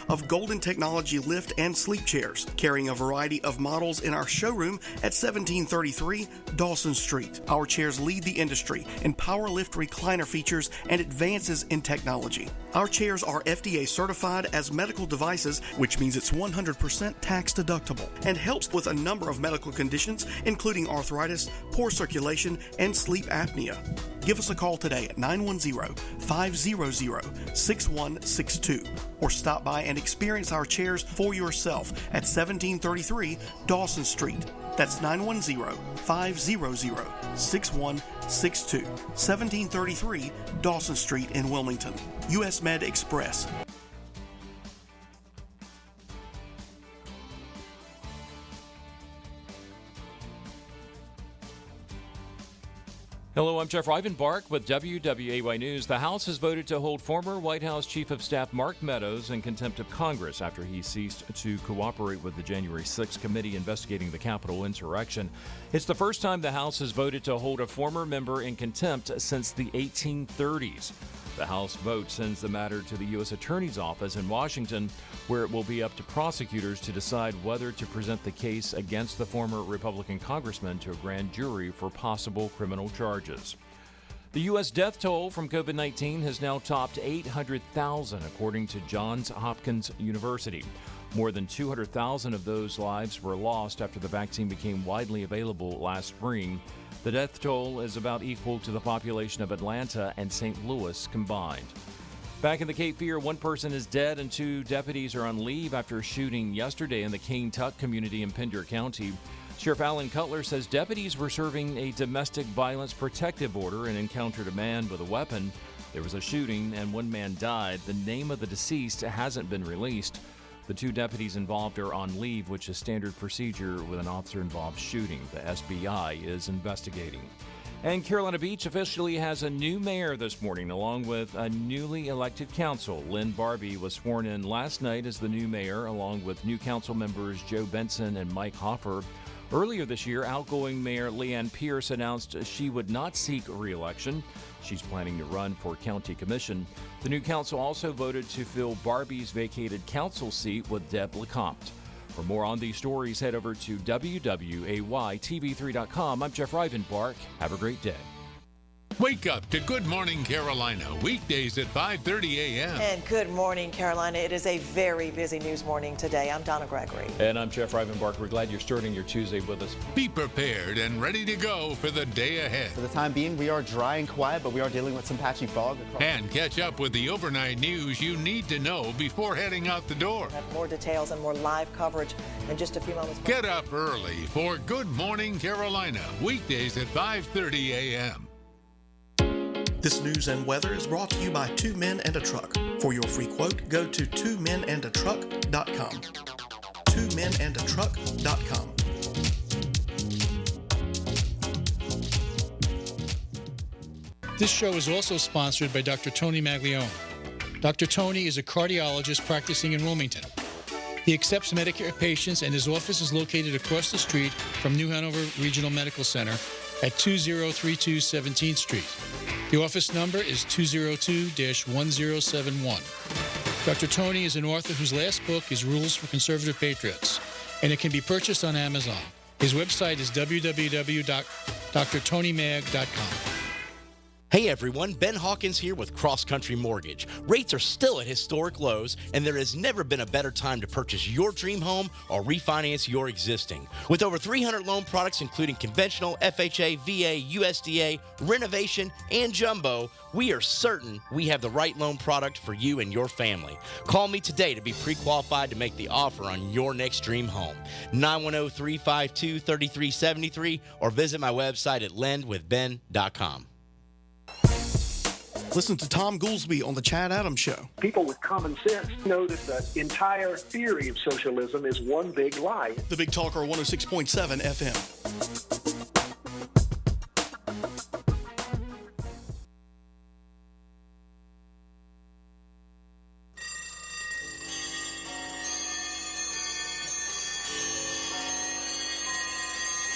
of Golden Technology lift and sleep chairs, carrying a variety of models in our showroom at 1733 Dawson Street. Our chairs lead the industry in power lift recliner features and advances in technology. Our chairs are FDA certified as medical devices, which means it's 100% tax deductible and helps with a number of medical conditions, including arthritis, poor circulation, and sleep apnea. Give us a call today at 910-500-6162 or stop by and experience our chairs for yourself at 1733 Dawson Street. That's 910-500-6162. 1733 Dawson Street in Wilmington. US Med Express. Hello, I'm Jeff Rivenbark with WWAY News. The House has voted to hold former White House Chief of Staff Mark Meadows in contempt of Congress after he ceased to cooperate with the January 6th committee investigating the Capitol insurrection. It's the first time the House has voted to hold a former member in contempt since the 1830s. The House vote sends the matter to the U.S. Attorney's Office in Washington, where it will be up to prosecutors to decide whether to present the case against the former Republican congressman to a grand jury for possible criminal charges. The U.S. death toll from COVID-19 has now topped 800,000, according to Johns Hopkins University. More than 200,000 of those lives were lost after the vaccine became widely available last spring. The death toll is about equal to the population of Atlanta and St. Louis combined. Back in the Cape Fear, one person is dead and two deputies are on leave after a shooting yesterday in the Cane Tuck community in Pender County. Sheriff Alan Cutler says deputies were serving a domestic violence protective order and encountered a man with a weapon. There was a shooting and one man died. The name of the deceased hasn't been released. The two deputies involved are on leave, which is standard procedure with an officer-involved shooting. The SBI is investigating. And Carolina Beach officially has a new mayor this morning, along with a newly elected council. Lynn Barbie was sworn in last night as the new mayor, along with new council members Joe Benson and Mike Hoffer. Earlier this year, outgoing Mayor Leanne Pierce announced she would not seek re-election. She's planning to run for county commission. The new council also voted to fill Barbie's vacated council seat with Deb LeCompte. For more on these stories, head over to WWAYTV3.com. I'm Jeff Rivenbark. Have a great day. Wake up to Good Morning Carolina, weekdays at 5:30 a.m. And Good Morning Carolina. It is a very busy news morning today. I'm Donna Gregory. And I'm Jeff Rivenbark. We're glad you're starting your Tuesday with us. Be prepared and ready to go for the day ahead. For the time being, we are dry and quiet, but we are dealing with some patchy fog. And catch up with the overnight news you need to know before heading out the door. We'll have more details and more live coverage in just a few moments. Get up early for Good Morning Carolina, weekdays at 5:30 a.m. This news and weather is brought to you by Two Men and a Truck. For your free quote, go to twomenandatruck.com. twomenandatruck.com. This show is also sponsored by Dr. Tony Maglione. Dr. Tony is a cardiologist practicing in Wilmington. He accepts Medicare patients, and his office is located across the street from New Hanover Regional Medical Center at 2032 17th Street. The office number is 202-1071. Dr. Tony is an author whose last book is Rules for Conservative Patriots, and it can be purchased on Amazon. His website is www.drtonymag.com. Hey everyone, Ben Hawkins here with Cross Country Mortgage. Rates are still at historic lows, and there has never been a better time to purchase your dream home or refinance your existing. With over 300 loan products including conventional, FHA, VA, USDA, renovation, and jumbo, we are certain we have the right loan product for you and your family. Call me today to be pre-qualified to make the offer on your next dream home. 910-352-3373 or visit my website at lendwithben.com. Listen to Tom Goolsbee on The Chad Adams Show. People with common sense know that the entire theory of socialism is one big lie. The Big Talker 106.7 FM.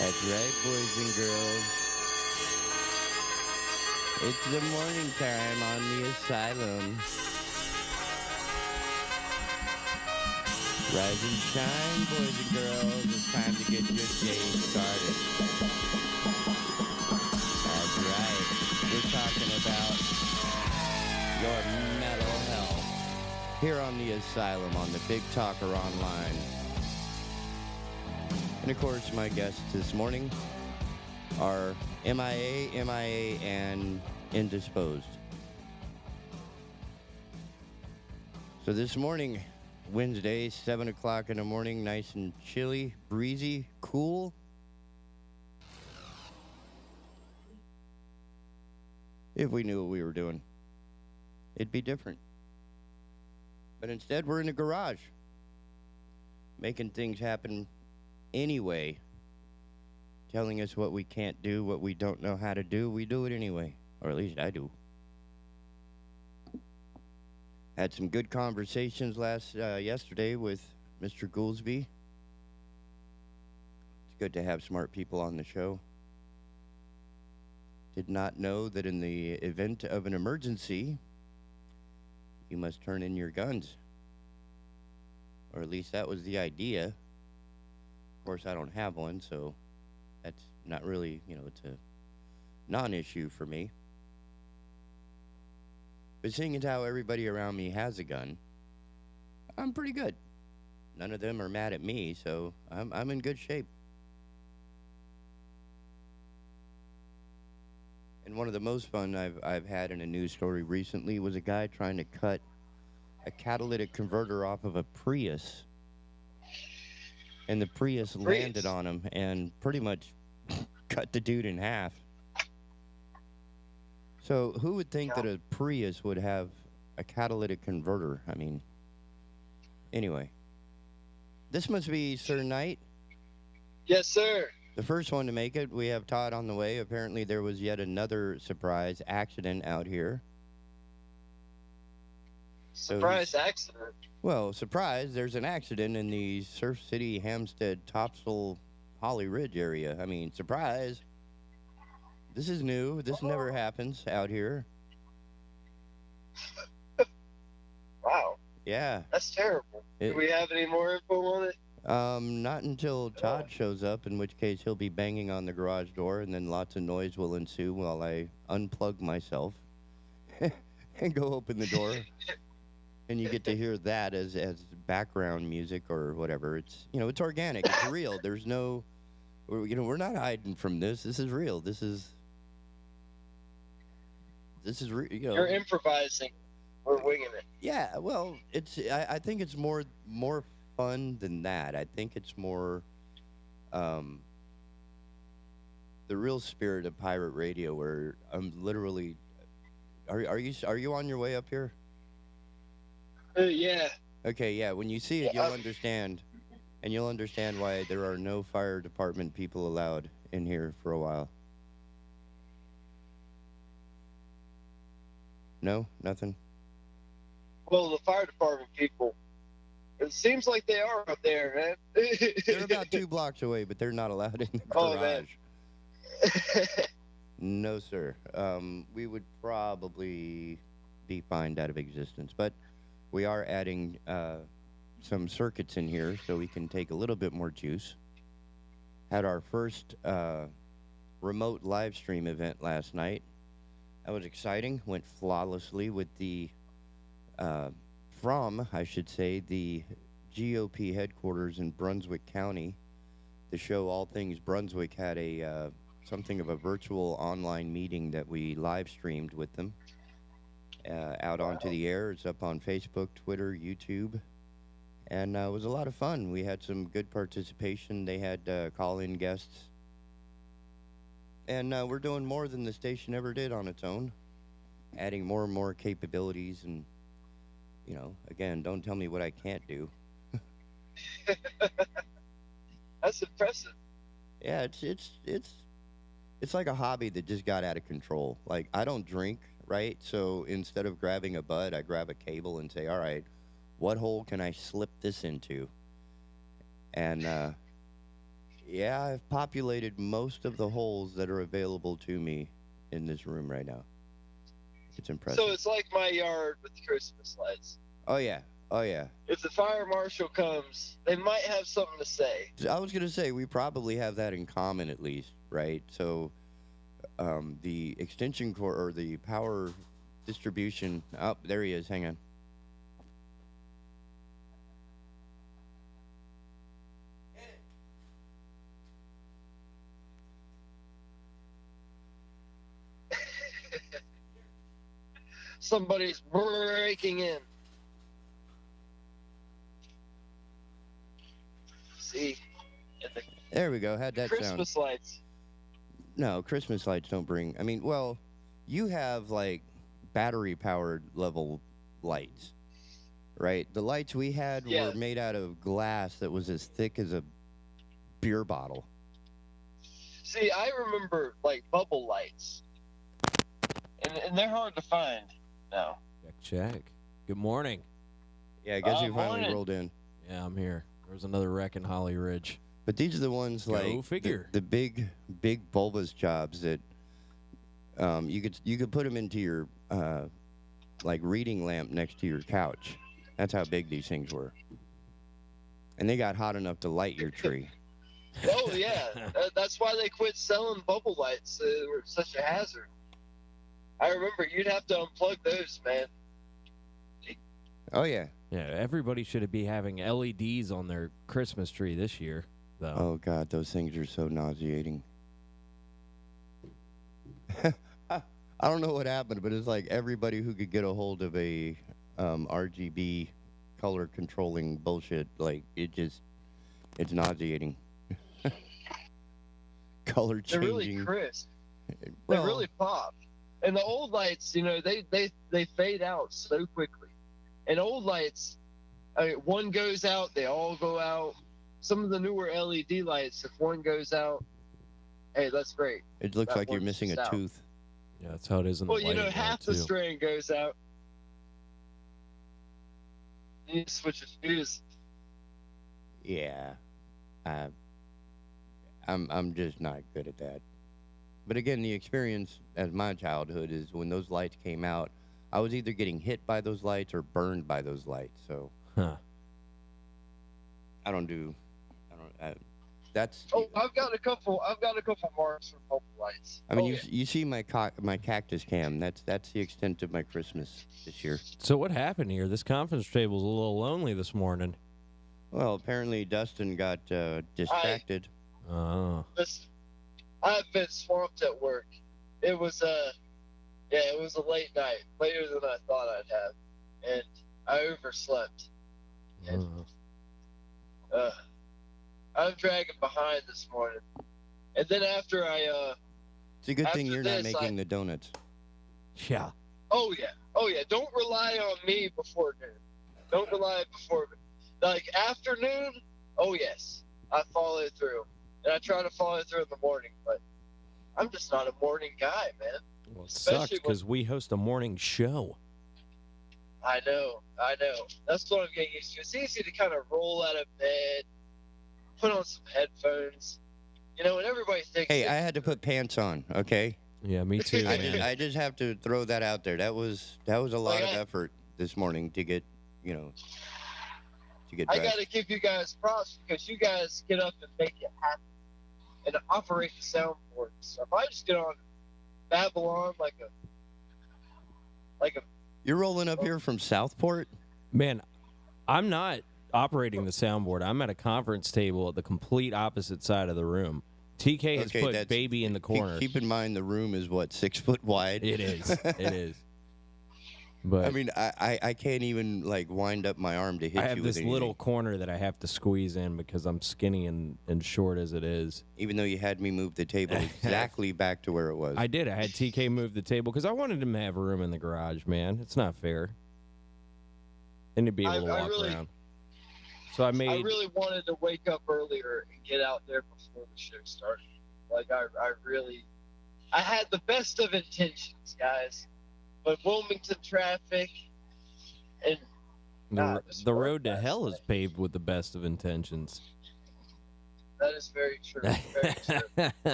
That's right, boys and girls. It's the morning time on the asylum. Rise and shine, boys and girls. It's time to get your day started. That's right. We're talking about your mental health here on the Asylum on the Big Talker Online. And of course, my guests this morning are MIA, and indisposed. So this morning, Wednesday, 7 o'clock in the morning, nice and chilly, breezy, cool. If we knew what we were doing, it'd be different. But instead, we're in the garage, making things happen anyway. Telling us what we can't do, what we don't know how to do, we do it anyway. Or at least I do. Had some good conversations yesterday with Mr. Goolsby. It's good to have smart people on the show. Did not know that in the event of an emergency, you must turn in your guns. Or at least that was the idea. Of course, I don't have one, so that's not really, it's a non-issue for me. But seeing as how everybody around me has a gun, I'm pretty good. None of them are mad at me, so I'm in good shape. And one of the most fun I've had in a news story recently was a guy trying to cut a catalytic converter off of a Prius. And the Prius landed on him and pretty much cut the dude in half. So who would think that a Prius would have a catalytic converter? I mean, anyway. This must be Sir Knight. Yes, sir. The first one to make it. We have Todd on the way. Apparently there was yet another surprise accident out here. Surprise accident? Well, surprise, there's an accident in the Surf City, Hampstead, Topsail, Holly Ridge area. I mean, surprise. This is new. This never happens out here. Wow. Yeah. That's terrible. Do we have any more info on it? Not until Todd shows up, in which case he'll be banging on the garage door, and then lots of noise will ensue while I unplug myself and go open the door. And you get to hear that as background music or whatever. It's, it's organic. It's real. There's no, we're not hiding from this. This is real. This is real. You're improvising. We're winging it. Yeah, well, I think it's more fun than that. I think it's more the real spirit of pirate radio, where I'm literally. Are you on your way up here? Yeah. Okay, yeah. When you see it, you'll understand, and you'll understand why there are no fire department people allowed in here for a while. No, nothing. Well, the fire department people, it seems like they are up there, man. They're about 2 blocks away, but they're not allowed in the garage. Oh, man. No, sir. We would probably be fined out of existence, but we are adding some circuits in here so we can take a little bit more juice. Had our first remote live stream event last night. That was exciting. Went flawlessly with the the GOP headquarters in Brunswick County. The show All Things Brunswick had a something of a virtual online meeting that we live streamed with them out onto the air. It's up on Facebook, Twitter, YouTube, and it was a lot of fun. We had some good participation. They had call-in guests, and we're doing more than the station ever did on its own, adding more and more capabilities. And again, don't tell me what I can't do. That's impressive. Yeah, it's like a hobby that just got out of control. Like, I don't drink, right? So instead of grabbing a bud, I grab a cable and say, all right, what hole can I slip this into? And yeah, I've populated most of the holes that are available to me in this room right now. It's impressive. So it's like my yard with Christmas lights. Oh yeah, Oh, yeah. If the fire marshal comes, they might have something to say. I was going to say, we probably have that in common at least, right? So the extension cord or the power distribution. Oh, there he is. Hang on. Somebody's breaking in. See? There we go. How'd that sound? Christmas lights. No, Christmas lights don't bring. I mean, well, you have like battery-powered level lights, right? The lights we had were made out of glass that was as thick as a beer bottle. See, I remember like bubble lights, and they're hard to find now. Check. Good morning. Yeah, I guess you finally rolled in. Yeah, I'm here. There's another wreck in Holly Ridge. But these are the ones like figure. The big bulbous jobs that you could put them into your like reading lamp next to your couch. That's how big these things were. And they got hot enough to light your tree. Oh yeah, that's why they quit selling bubble lights. They were such a hazard. I remember you'd have to unplug those, man. Oh yeah. Yeah, everybody should be having LEDs on their Christmas tree this year, though. Oh God, those things are so nauseating. I don't know what happened, but it's like everybody who could get a hold of a RGB color controlling bullshit, like it's nauseating. Color changing. They're really crisp. They really pop. And the old lights, you know, they fade out so quickly. And old lights, I mean, one goes out, they all go out. Some of the newer LED lights, if one goes out, hey, that's great. It looks like you're missing a tooth. Yeah, that's how it is in the lighting. Well, you know, half the too. string goes out. You need to switch a fuse. Yeah. I'm just not good at that. But again, the experience as my childhood is when those lights came out, I was either getting hit by those lights or burned by those lights. So that's. Oh, I've got a couple marks for bubble lights. I mean, you see my cactus cam. That's the extent of my Christmas this year. So what happened here? This conference table's a little lonely this morning. Well, apparently Dustin got distracted. Listen, I've been swamped at work. It was it was a late night, later than I thought I'd have, and I overslept. And, I'm dragging behind this morning, and then after it's a good thing you're not making the donuts. Yeah. Oh yeah. Don't rely on me before noon. Don't rely before like afternoon. Oh yes, I follow through, and I try to follow through in the morning, but I'm just not a morning guy, man. Well, it sucks because we host a morning show. I know. That's what I'm getting used to. It's easy to kind of roll out of bed, put on some headphones, you know, and everybody thinks. Hey, I had to put pants on, okay? Yeah, me too. I just have to throw that out there. That was a lot of effort this morning to get, to get dressed. I got to give you guys props because you guys get up and make it happen and operate the soundboard. So if I just get on Babylon like a. You're rolling up here from Southport? Man, I'm not operating the soundboard. I'm at a conference table at the complete opposite side of the room. TK has put baby in the corner. Keep in mind the room is, 6 foot wide? It is. It is. But I mean, I can't even, wind up my arm to hit you with anything. I have this little corner that I have to squeeze in because I'm skinny and short as it is. Even though you had me move the table exactly back to where it was. I did. I had TK move the table because I wanted him to have room in the garage, man. It's not fair. And to be able to walk around. So I really wanted to wake up earlier and get out there before the show started. I had the best of intentions, guys. But Wilmington traffic and the road to hell is paved with the best of intentions. That is very true. Very true.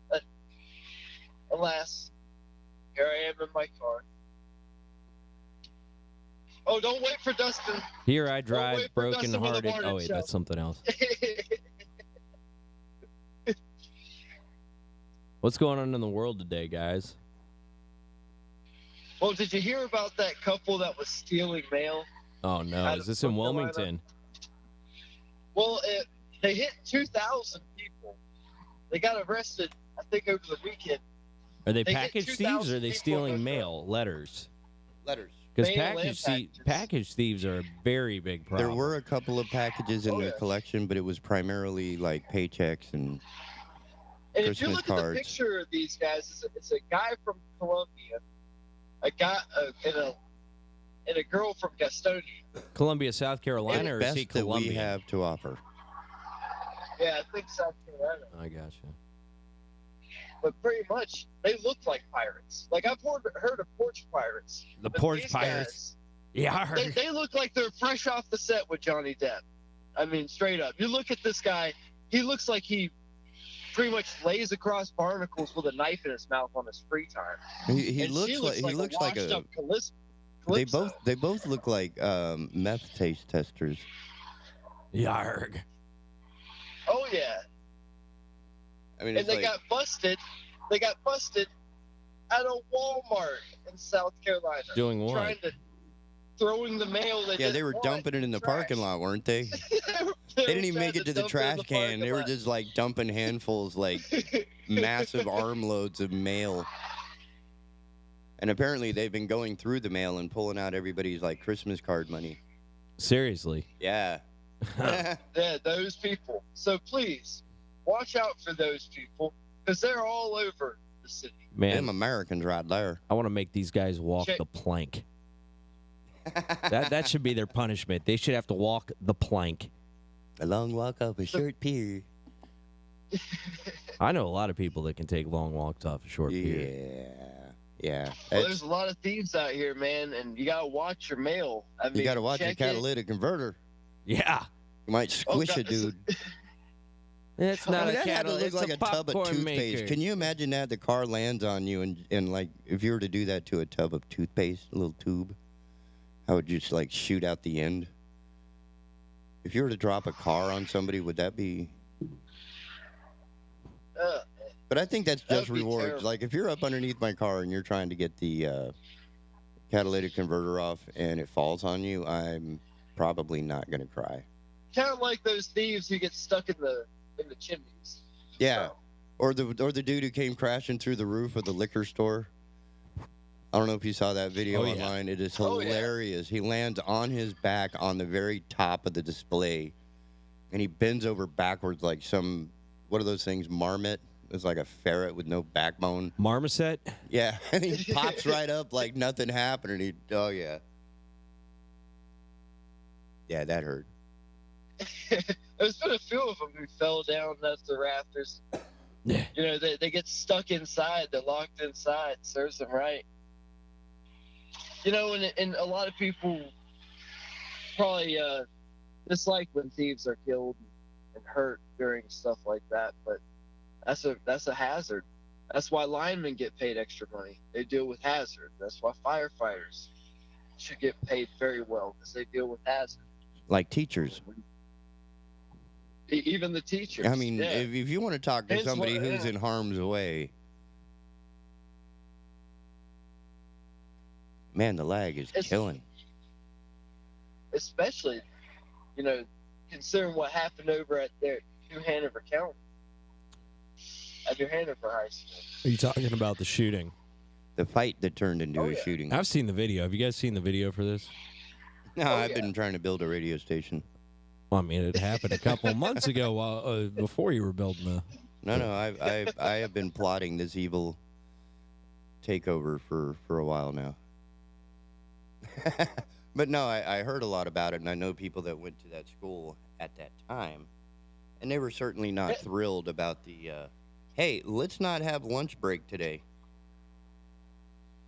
But, alas, here I am in my car. Oh, don't wait for Dustin. Here I drive broken-hearted. Oh, wait, that's something else. What's going on in the world today, guys? Well, did you hear about that couple that was stealing mail? Oh, no. Is this in Wilmington? Well, they hit 2,000 people. They got arrested, I think, over the weekend. Are they package thieves or are they stealing mail? Letters? Letters. Because package thieves are a very big problem. There were a couple of packages in the collection, but it was primarily like paychecks and Christmas if you look cards. at the picture of these guys, it's a guy from Columbia, a guy and a girl from Gastonia. Columbia, South Carolina, or is he Columbia? That we have to offer. Yeah, I think South Carolina. I gotcha. But pretty much, they look like pirates. Like, I've heard of porch pirates. The porch pirates? Yeah, I heard. They look like they're fresh off the set with Johnny Depp. I mean, straight up. You look at this guy, he looks like he pretty much lays across barnacles with a knife in his mouth on his free time. He looks like a Calypso. They both look like meth taste testers. Yarg. Oh yeah. I mean, and they got busted. They got busted at a Walmart in South Carolina. Doing what? Throwing the mail. They were dumping it in the parking lot, weren't they? They didn't even make it to the trash can. They were just like dumping handfuls, like massive armloads of mail. And apparently they've been going through the mail and pulling out everybody's like Christmas card money. Seriously? Yeah. Yeah, those people. So please, watch out for those people because they're all over the city. Man, them Americans right there. I want to make these guys walk the plank. That should be their punishment. They should have to walk the plank. A long walk up a short pier. I know a lot of people that can take long walks off a short pier. Yeah. Well, there's a lot of thieves out here, man, and you gotta watch your mail. I mean, you gotta watch your catalytic converter. Yeah. You might squish a dude. It's not that had to look like a tub of toothpaste. Maker. Can you imagine that? The car lands on you, and like, if you were to do that to a tub of toothpaste, a little tube, how would you just, like, shoot out the end? If you were to drop a car on somebody, would that be... But I think that's just rewards. Terrible. Like, if you're up underneath my car and you're trying to get the catalytic converter off and it falls on you, I'm probably not going to cry. Kind of like those thieves who get stuck in the chimneys. Yeah. So. Or the dude who came crashing through the roof of the liquor store. I don't know if you saw that video online. It is hilarious. He lands on his back on the very top of the display, and he bends over backwards like some, what are those things, marmot? It's like a ferret with no backbone. Marmoset? Yeah, and he pops right up like nothing happened, and Yeah, that hurt. There's been a few of them who fell down the rafters. Yeah. You know, they get stuck inside. They're locked inside. Serves them right. You know, and a lot of people probably dislike when thieves are killed and hurt during stuff like that, but that's a hazard. That's why linemen get paid extra money. They deal with hazard. That's why firefighters should get paid very well because they deal with hazard. Like teachers. Even the teachers. I mean, if you want to talk to somebody who's in harm's way, man, the lag is killing. Especially, you know, considering what happened over at New Hanover County, at New Hanover High School. Are you talking about the shooting? The fight that turned into a shooting. I've seen the video. Have you guys seen the video for this? No, I've been trying to build a radio station. Well, I mean, it happened a couple of months ago before you were building the... No, I have been plotting this evil takeover for a while now. But no, I heard a lot about it, and I know people that went to that school at that time, and they were certainly not thrilled about the, hey, let's not have lunch break today.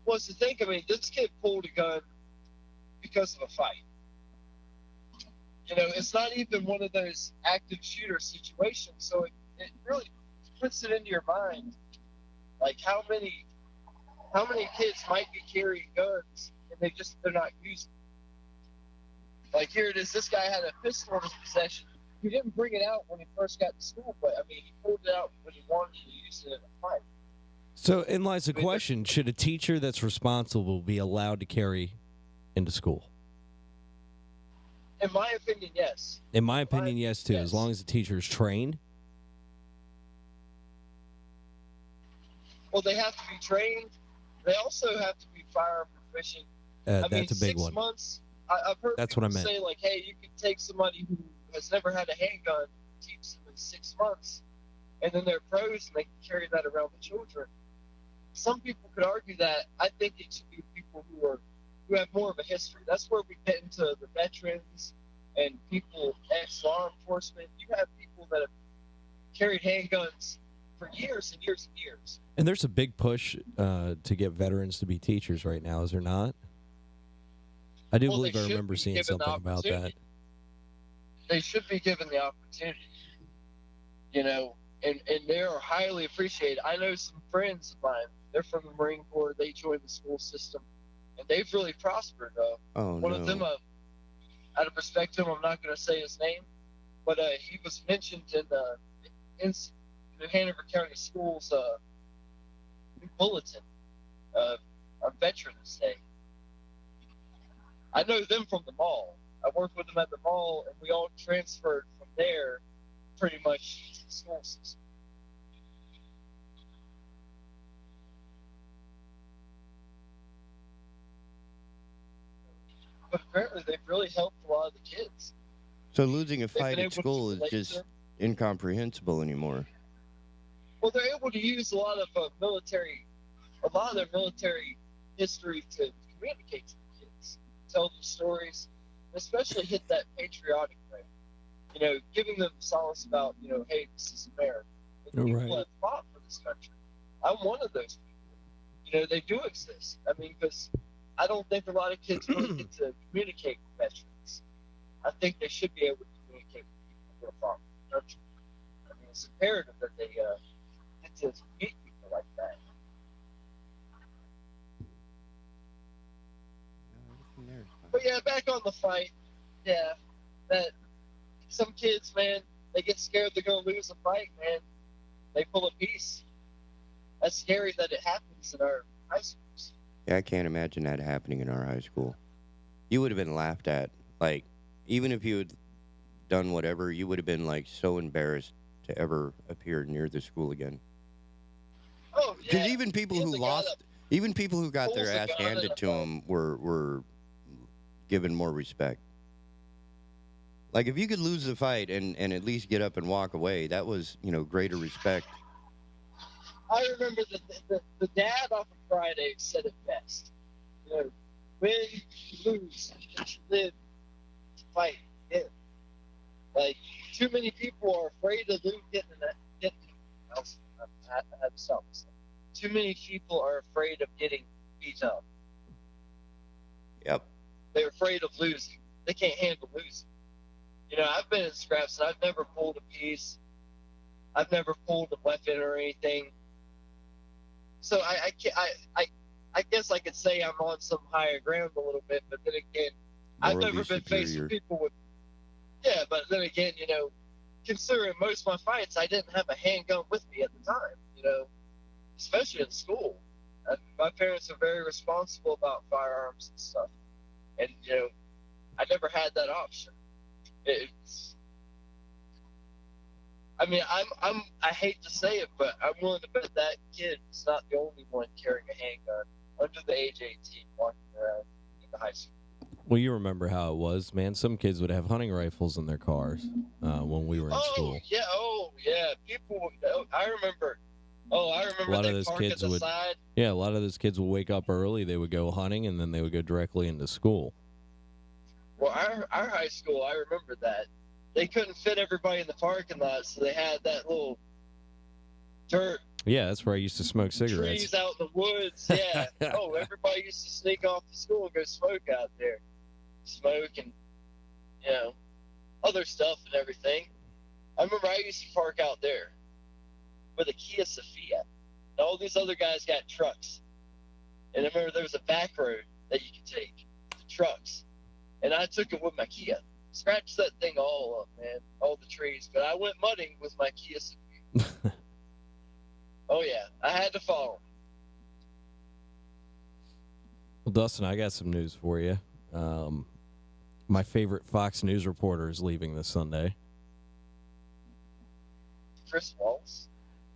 Well, it's the thing, I mean, this kid pulled a gun because of a fight. You know, it's not even one of those active shooter situations, so it really puts it into your mind, like how many kids might be carrying guns and they're not using them. Like, here it is. This guy had a pistol in his possession. He didn't bring it out when he first got to school, but, I mean, he pulled it out when he wanted to use it in a fight. So, in lies the question, should a teacher that's responsible be allowed to carry into school? In my opinion, yes. In my opinion, yes, too, as long as the teacher is trained. Well, they have to be trained. They also have to be firearm proficient. That's a big 6 one. months. I've heard That's people what I meant. say, like, hey, you can take somebody who has never had a handgun, teach them in 6 months, and then they're pros and they can carry that around the children. Some people could argue that. I think it should be people who have more of a history. That's where we get into the veterans and people, ex-law enforcement. You have people that have carried handguns for years and years and years. And there's a big push to get veterans to be teachers right now, is there not? I do believe I remember seeing something about that. They should be given the opportunity, you know, and they are highly appreciated. I know some friends of mine, they're from the Marine Corps, they joined the school system, and they've really prospered. One of them, out of respect to him, I'm not going to say his name, but he was mentioned in the New Hanover County Schools bulletin on Veterans Day. I know them from the mall. I worked with them at the mall, and we all transferred from there pretty much to the school system. But apparently they've really helped a lot of the kids. So losing a fight at school is just incomprehensible anymore. Well, they're able to use a lot of their military history to communicate to the kids, tell them stories, especially hit that patriotic thing. You know, giving them solace about, you know, hey, this is America. And people have fought for this country. I'm one of those people. You know, they do exist. I mean, because I don't think a lot of kids really get to communicate with veterans. I think they should be able to communicate with people who have fought for the country. I mean, it's imperative that they get to meet people like that. But yeah, back on the fight. Yeah, that some kids, man, they get scared they're gonna lose a fight, man. They pull a piece. That's scary that it happens in our high schools. Yeah, I can't imagine that happening in our high school. You would have been laughed at. Like, even if you had done whatever, you would have been, like, so embarrassed to ever appear near the school again. Oh, yeah. Because even people who lost, even people who got their ass handed to them were given more respect. Like, if you could lose the fight and at least get up and walk away, that was, you know, greater respect. I remember the dad off of Friday said it best. You know, win, you lose, you live to fight. Yeah. Like, too many people are afraid of getting Too many people are afraid of getting beat up. Yep. They're afraid of losing. They can't handle losing. You know, I've been in scraps and I've never pulled a piece. I've never pulled a weapon or anything. So I guess I could say I'm on some higher ground a little bit, but then again, I've never been faced with people with. Yeah, but then again, you know, considering most of my fights, I didn't have a handgun with me at the time. You know, especially in school. My parents are very responsible about firearms and stuff, and you know, I never had that option. I mean, I hate to say it, but I'm willing to bet that kid is not the only one carrying a handgun under the age 18 walking around in the high school. Well, you remember how it was, man. Some kids would have hunting rifles in their cars when we were in school. Oh, yeah. People, I remember. Oh, I remember. A lot of those kids would. Side. Yeah, a lot of those kids would wake up early. They would go hunting, and then they would go directly into school. Well, our high school, I remember that. They couldn't fit everybody in the parking lot, so they had that little dirt. Yeah, that's where I used to smoke cigarettes. Trees out in the woods, yeah. Oh, everybody used to sneak off to school and go smoke out there. Smoke and, you know, other stuff and everything. I remember I used to park out there with a Kia Sophia. And all these other guys got trucks. And I remember there was a back road that you could take, the trucks. and I took it with my Kia. Scratched that thing all up, man, all the trees. But I went mudding with my Kia Ceviche. Oh, yeah, I had to follow. Well, Dustin, I got some news for you. My favorite Fox News reporter is leaving this Sunday. Chris Wallace?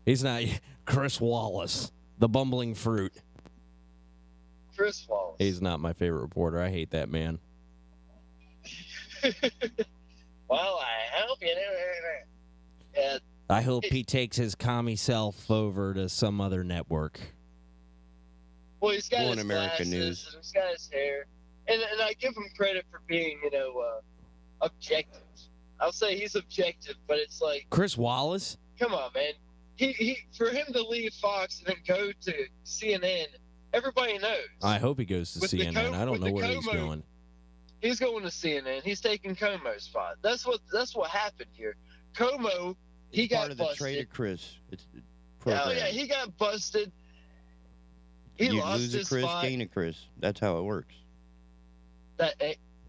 He's not Chris Wallace, the bumbling fruit. Chris Wallace. He's not my favorite reporter. I hate that man. Well, I hope you never. I hope he takes his commie self over to some other network. Well, he's got his American glasses, News. and he's got his hair. And I give him credit for being, objective. I'll say he's objective, but it's like... Chris Wallace? Come on, man. He for him to leave Fox and then go to CNN, everybody knows. I hope he goes to CNN. I don't know where he's going. He's going to CNN. He's taking Como's spot. That's what happened here. Como, he got part of the busted. Trade of Chris. Oh yeah, he got busted. He lost lose a his Chris, spot. gain a Chris. That's how it works.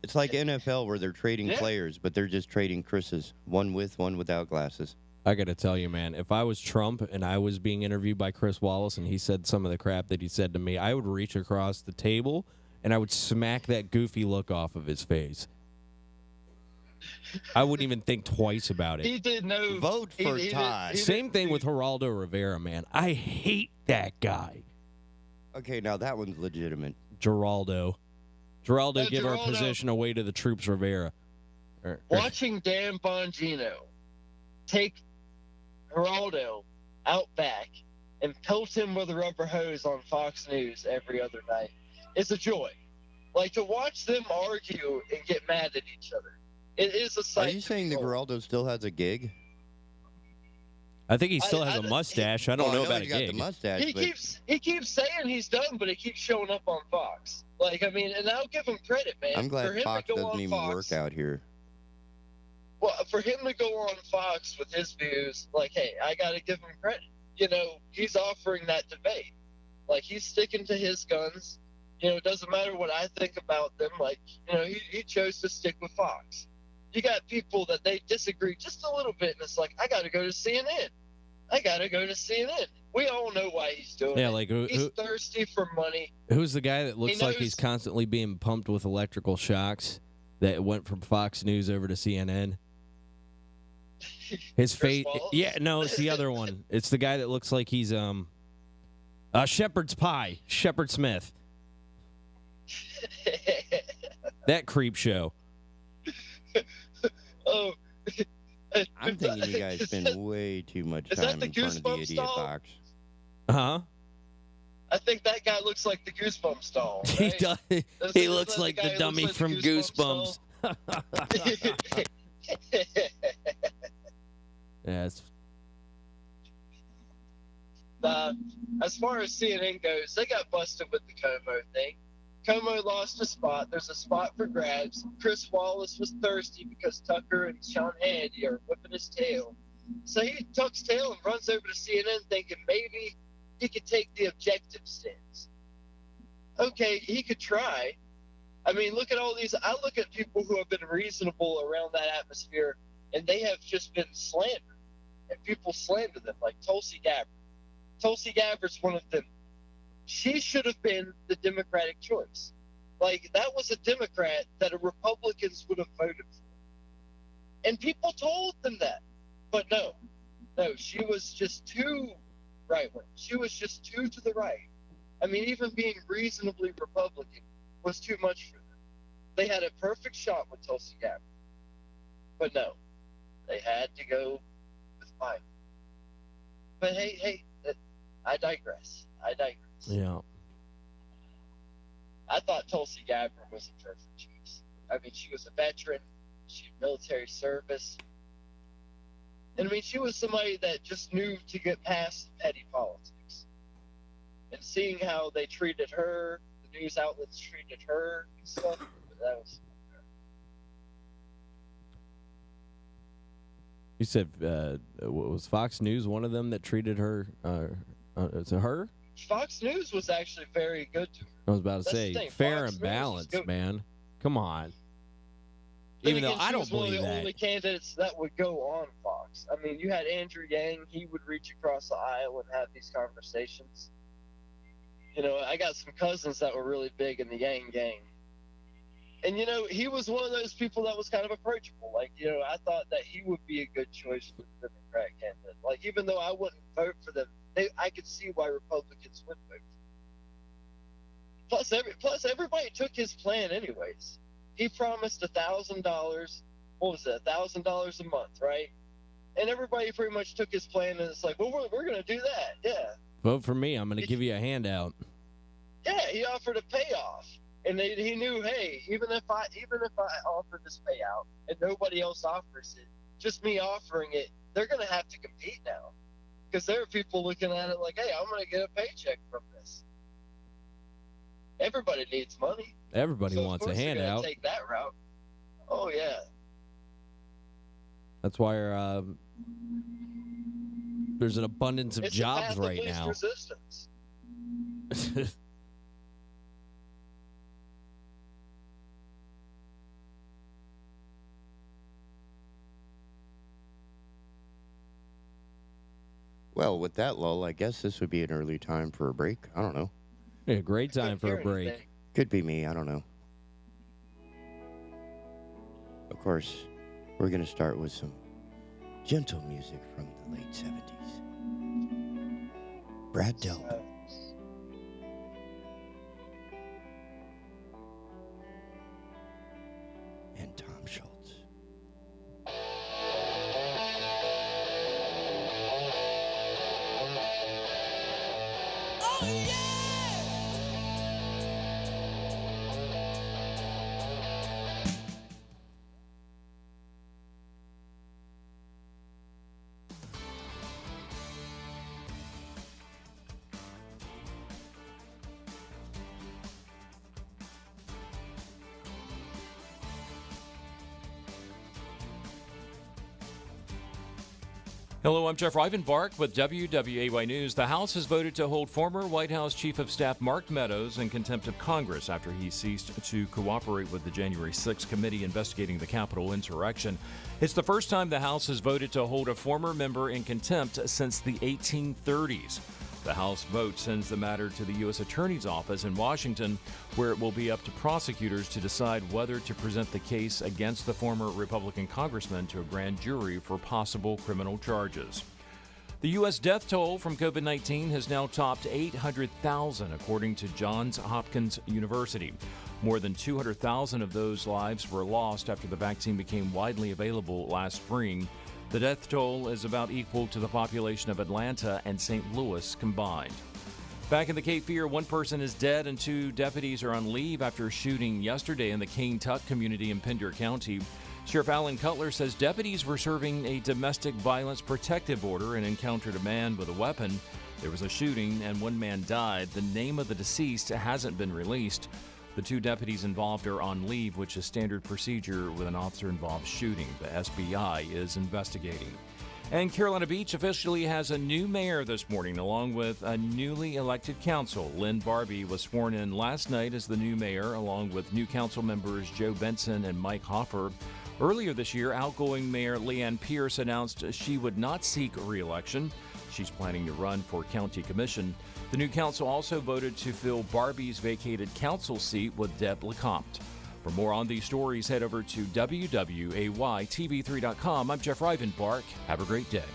It's like NFL where they're trading players, but they're just trading Chris's. One with, one without glasses. I got to tell you, man, if I was Trump and I was being interviewed by Chris Wallace and he said some of the crap that he said to me, I would reach across the table and I would smack that goofy look off of his face. I wouldn't even think twice about it. He did no vote for Todd. Same thing with Geraldo Rivera, man. I hate that guy. Okay, now that one's legitimate. Geraldo, give our position away to the troops, Rivera. Watching Dan Bongino take Geraldo out back and pelt him with a rubber hose on Fox News every other night is a joy. Like, to watch them argue and get mad at each other, it is a sight. Are you saying that Geraldo still has a gig? I think he still has a mustache. I don't know about a gig. The mustache, He keeps saying he's done, but he keeps showing up on Fox. Like, I mean, and I'll give him credit, man. I'm glad for him Fox to go doesn't on even Fox, work out here. Well, for him to go on Fox with his views, like, hey, I got to give him credit. He's offering that debate. Like, he's sticking to his guns. It doesn't matter what I think about them. Like, he chose to stick with Fox. You got people that they disagree just a little bit, and it's like, I got to go to CNN. We all know why he's doing it. Like he's thirsty for money. Who's the guy that looks like he's constantly being pumped with electrical shocks that went from Fox News over to CNN? His face. Yeah, no, it's the other one. It's the guy that looks like he's Shepherd's Pie, Shepard Smith. That creep show. Oh. I'm thinking you guys spend way too much time in front of the idiot box. Huh? I think that guy looks like the Goosebumps doll. Right? He does. He looks like the dummy from Goosebumps. Yes. As far as CNN goes, they got busted with the Como thing. Como lost a spot. There's a spot for grabs. Chris Wallace was thirsty because Tucker and Sean Hannity are whipping his tail. So he tucks tail and runs over to CNN thinking maybe he could take the objective stance. Okay, he could try. I mean, look at all these. I look at people who have been reasonable around that atmosphere, and they have just been slandered. And people slander them, like Tulsi Gabbard. Tulsi Gabbard's one of them. She should have been the Democratic choice. Like, that was a Democrat that Republicans would have voted for. And people told them that. But no, she was just too right-wing. She was just too to the right. I mean, even being reasonably Republican was too much for them. They had a perfect shot with Tulsi Gabbard. But no, they had to go with Biden. But hey, I digress. Yeah. I thought Tulsi Gabbard was a perfect choice. I mean, she was a veteran. She had military service. And I mean, she was somebody that just knew to get past petty politics. And seeing how they treated her, the news outlets treated her and stuff, that was... You said, was Fox News one of them that treated her, to her? Fox News was actually very good to her. I was about to say, fair and balanced, man. Come on. Even though I don't he was one believe of the that. only candidates that would go on Fox. I mean, you had Andrew Yang. He would reach across the aisle and have these conversations. You know, I got some cousins that were really big in the Yang gang. And, you know, he was one of those people that was kind of approachable. Like, you know, I thought that he would be a good choice for the Democrat candidate. Like, even though I wouldn't vote for them, I could see why Republicans would vote for them. Plus, everybody took his plan anyways. He promised $1,000. What was it? $1,000 a month, right? And everybody pretty much took his plan, and it's like, well, we're going to do that. Yeah. Vote for me. I'm going to give you a handout. Yeah, he offered a payoff, and he knew, hey, even if I offer this payout and nobody else offers it, just me offering it, they're going to have to compete now, because there are people looking at it like, hey, I'm going to get a paycheck from this. Everybody needs money. Everybody wants a handout. Take that route. Oh yeah. That's why there's an abundance of jobs right now. Resistance. Well, with that lull, I guess this would be an early time for a break. I don't know. Yeah, great time for a break. Could be me. I don't know. Of course, we're going to start with some gentle music from the late 70s. Brad Delp. And Tom Schultz. Oh, yeah! Hello, I'm Jeff Rivenbark with WWAY News. The House has voted to hold former White House Chief of Staff Mark Meadows in contempt of Congress after he ceased to cooperate with the January 6th committee investigating the Capitol insurrection. It's the first time the House has voted to hold a former member in contempt since the 1830s. The House vote sends the matter to the U.S. Attorney's Office in Washington, where it will be up to prosecutors to decide whether to present the case against the former Republican congressman to a grand jury for possible criminal charges. The U.S. death toll from COVID-19 has now topped 800,000, according to Johns Hopkins University. More than 200,000 of those lives were lost after the vaccine became widely available last spring. The death toll is about equal to the population of Atlanta and St. Louis combined. Back in the Cape Fear, one person is dead and two deputies are on leave after a shooting yesterday in the Cane Tuck community in Pender County. Sheriff Alan Cutler says deputies were serving a domestic violence protective order and encountered a man with a weapon. There was a shooting and one man died. The name of the deceased hasn't been released. The two deputies involved are on leave, which is standard procedure with an officer-involved shooting. The SBI is investigating. And Carolina Beach officially has a new mayor this morning, along with a newly elected council. Lynn Barbie was sworn in last night as the new mayor, along with new council members Joe Benson and Mike Hoffer. Earlier this year, outgoing Mayor Leanne Pierce announced she would not seek re-election. She's planning to run for county commission. The new council also voted to fill Barbie's vacated council seat with Deb Lecomte. For more on these stories, head over to WWAYTV3.com. I'm Jeff Rivenbark. Have a great day.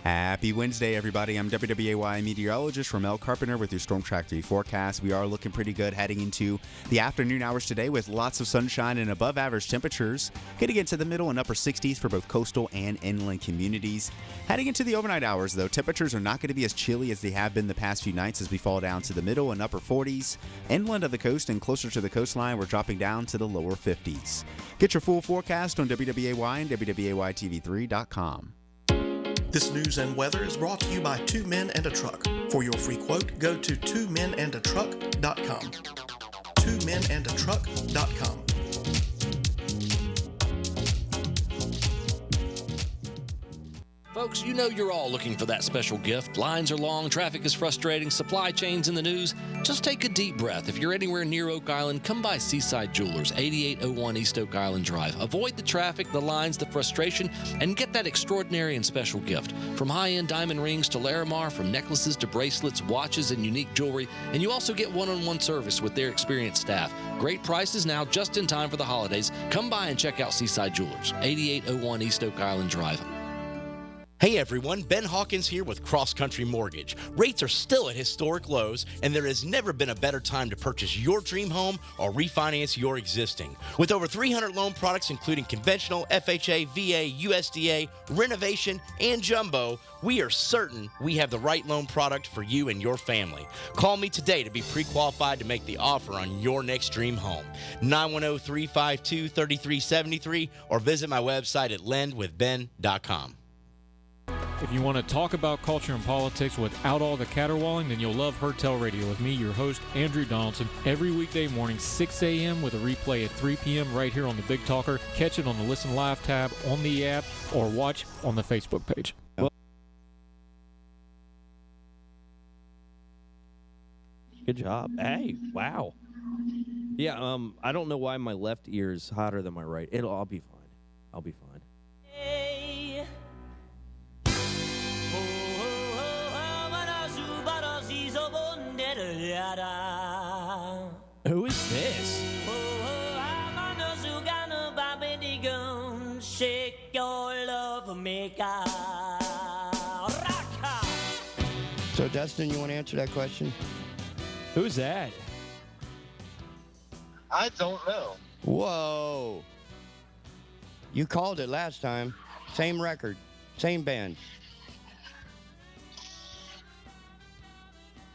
Happy Wednesday, everybody. I'm WWAY meteorologist Ramel Carpenter with your Storm Track 3 forecast. We are looking pretty good heading into the afternoon hours today with lots of sunshine and above average temperatures. Getting into the middle and upper 60s for both coastal and inland communities. Heading into the overnight hours, though, temperatures are not going to be as chilly as they have been the past few nights as we fall down to the middle and upper 40s. Inland of the coast and closer to the coastline, we're dropping down to the lower 50s. Get your full forecast on WWAY and WWAYTV3.com. This news and weather is brought to you by Two Men and a Truck. For your free quote, go to twomenandatruck.com. twomenandatruck.com. Folks, you know you're all looking for that special gift. Lines are long, traffic is frustrating, supply chains in the news. Just take a deep breath. If you're anywhere near Oak Island, come by Seaside Jewelers, 8801 East Oak Island Drive. Avoid the traffic, the lines, the frustration, and get that extraordinary and special gift. From high-end diamond rings to Larimar, from necklaces to bracelets, watches, and unique jewelry. And you also get one-on-one service with their experienced staff. Great prices now, just in time for the holidays. Come by and check out Seaside Jewelers, 8801 East Oak Island Drive. Hey everyone, Ben Hawkins here with Cross Country Mortgage. Rates are still at historic lows, and there has never been a better time to purchase your dream home or refinance your existing. With over 300 loan products including conventional, FHA, VA, USDA, renovation, and jumbo, we are certain we have the right loan product for you and your family. Call me today to be pre-qualified to make the offer on your next dream home. 910-352-3373 or visit my website at lendwithben.com. If you want to talk about culture and politics without all the caterwauling, then you'll love Hertel Radio with me, your host, Andrew Donaldson, every weekday morning, 6 a.m. with a replay at 3 p.m. right here on the Big Talker. Catch it on the Listen Live tab on the app or watch on the Facebook page. Good job. Hey, wow. Yeah, I don't know why my left ear is hotter than my right. I'll be fine. I'll be fine. Who is this? So, Dustin, you want to answer that question? Who's that? I don't know. Whoa. You called it last time. Same record. Same band.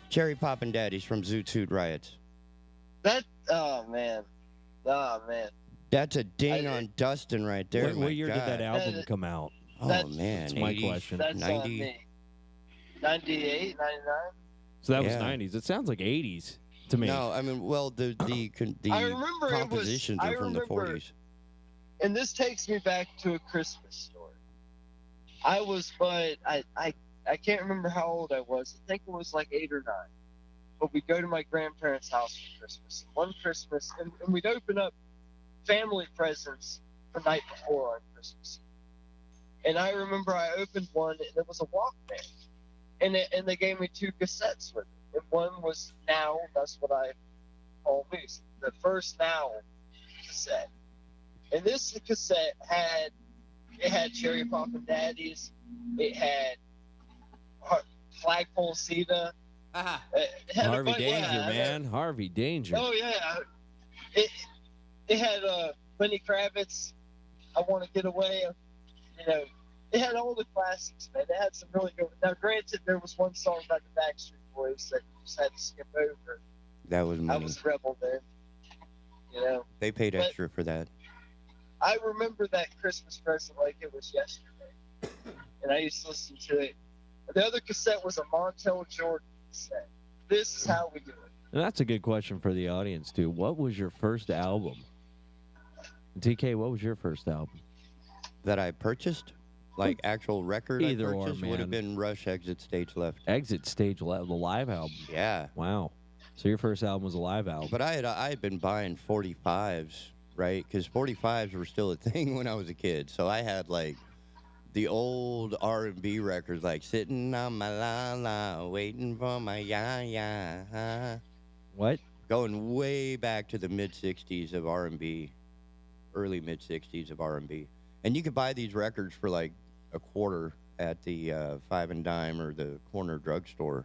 Cherry Poppin' Daddies from Zoot Suit Riots. Oh, man. That's a ding on Dustin right there. What year did that album come out? Oh, man. That's my question. That's 90. 98, 99? So that was 90s. It sounds like 80s to me. No, I mean, well, the compositions are from the 40s. And this takes me back to a Christmas story. I can't remember how old I was. I think it was like 8 or 9. But we'd go to my grandparents' house for Christmas. And one Christmas, and we'd open up family presents the night before on Christmas. And I remember I opened one, and it was a Walkman. And they gave me 2 cassettes with it. And one was Now, that's what I call music, the first Now cassette. And this cassette had Cherry Poppin' Daddies, it had Flagpole Sita. Harvey Danger, man. Harvey Danger. Oh, yeah. It had Lenny Kravitz, I Want to Get Away. You know, it had all the classics, man. It had some really good. Now, granted, there was one song by the Backstreet Boys that you just had to skip over. That was money. I was rebel then. You know. They paid extra for that. I remember that Christmas present like it was yesterday. And I used to listen to it. The other cassette was a Montel Jordan cassette. This is how we do it. And that's a good question for the audience, too. What was your first album? TK, what was your first album? That I purchased? Like actual record Either I purchased or, would have man. been Rush Exit Stage Left. Exit Stage Left, the live album. Yeah. Wow. So your first album was a live album. But I had been buying 45s, right? Because 45s were still a thing when I was a kid. So I had like the old R&B records, like Sitting on My La La, Waiting for My Ya Ya. What? Going way back to the mid-'60s of R&B, early mid-'60s of R&B. And you could buy these records for like a quarter at the Five and Dime or the corner drugstore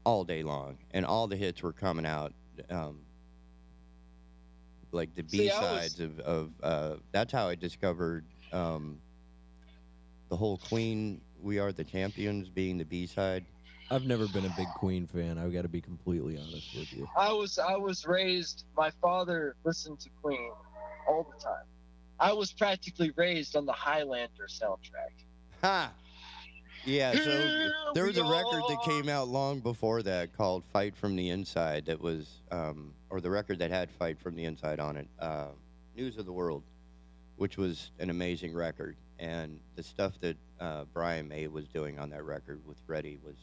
all day long. And all the hits were coming out. Like the B-sides of that's how I discovered the whole Queen, We Are the Champions being the B-side. I've never been a big Queen fan. I've got to be completely honest with you. I was raised, my father listened to Queen all the time. I was practically raised on the Highlander soundtrack. Ha! Yeah, so there was a record that came out long before that called Fight from the Inside that was, or the record that had Fight from the Inside on it, News of the World, which was an amazing record. And the stuff that Brian May was doing on that record with Freddie was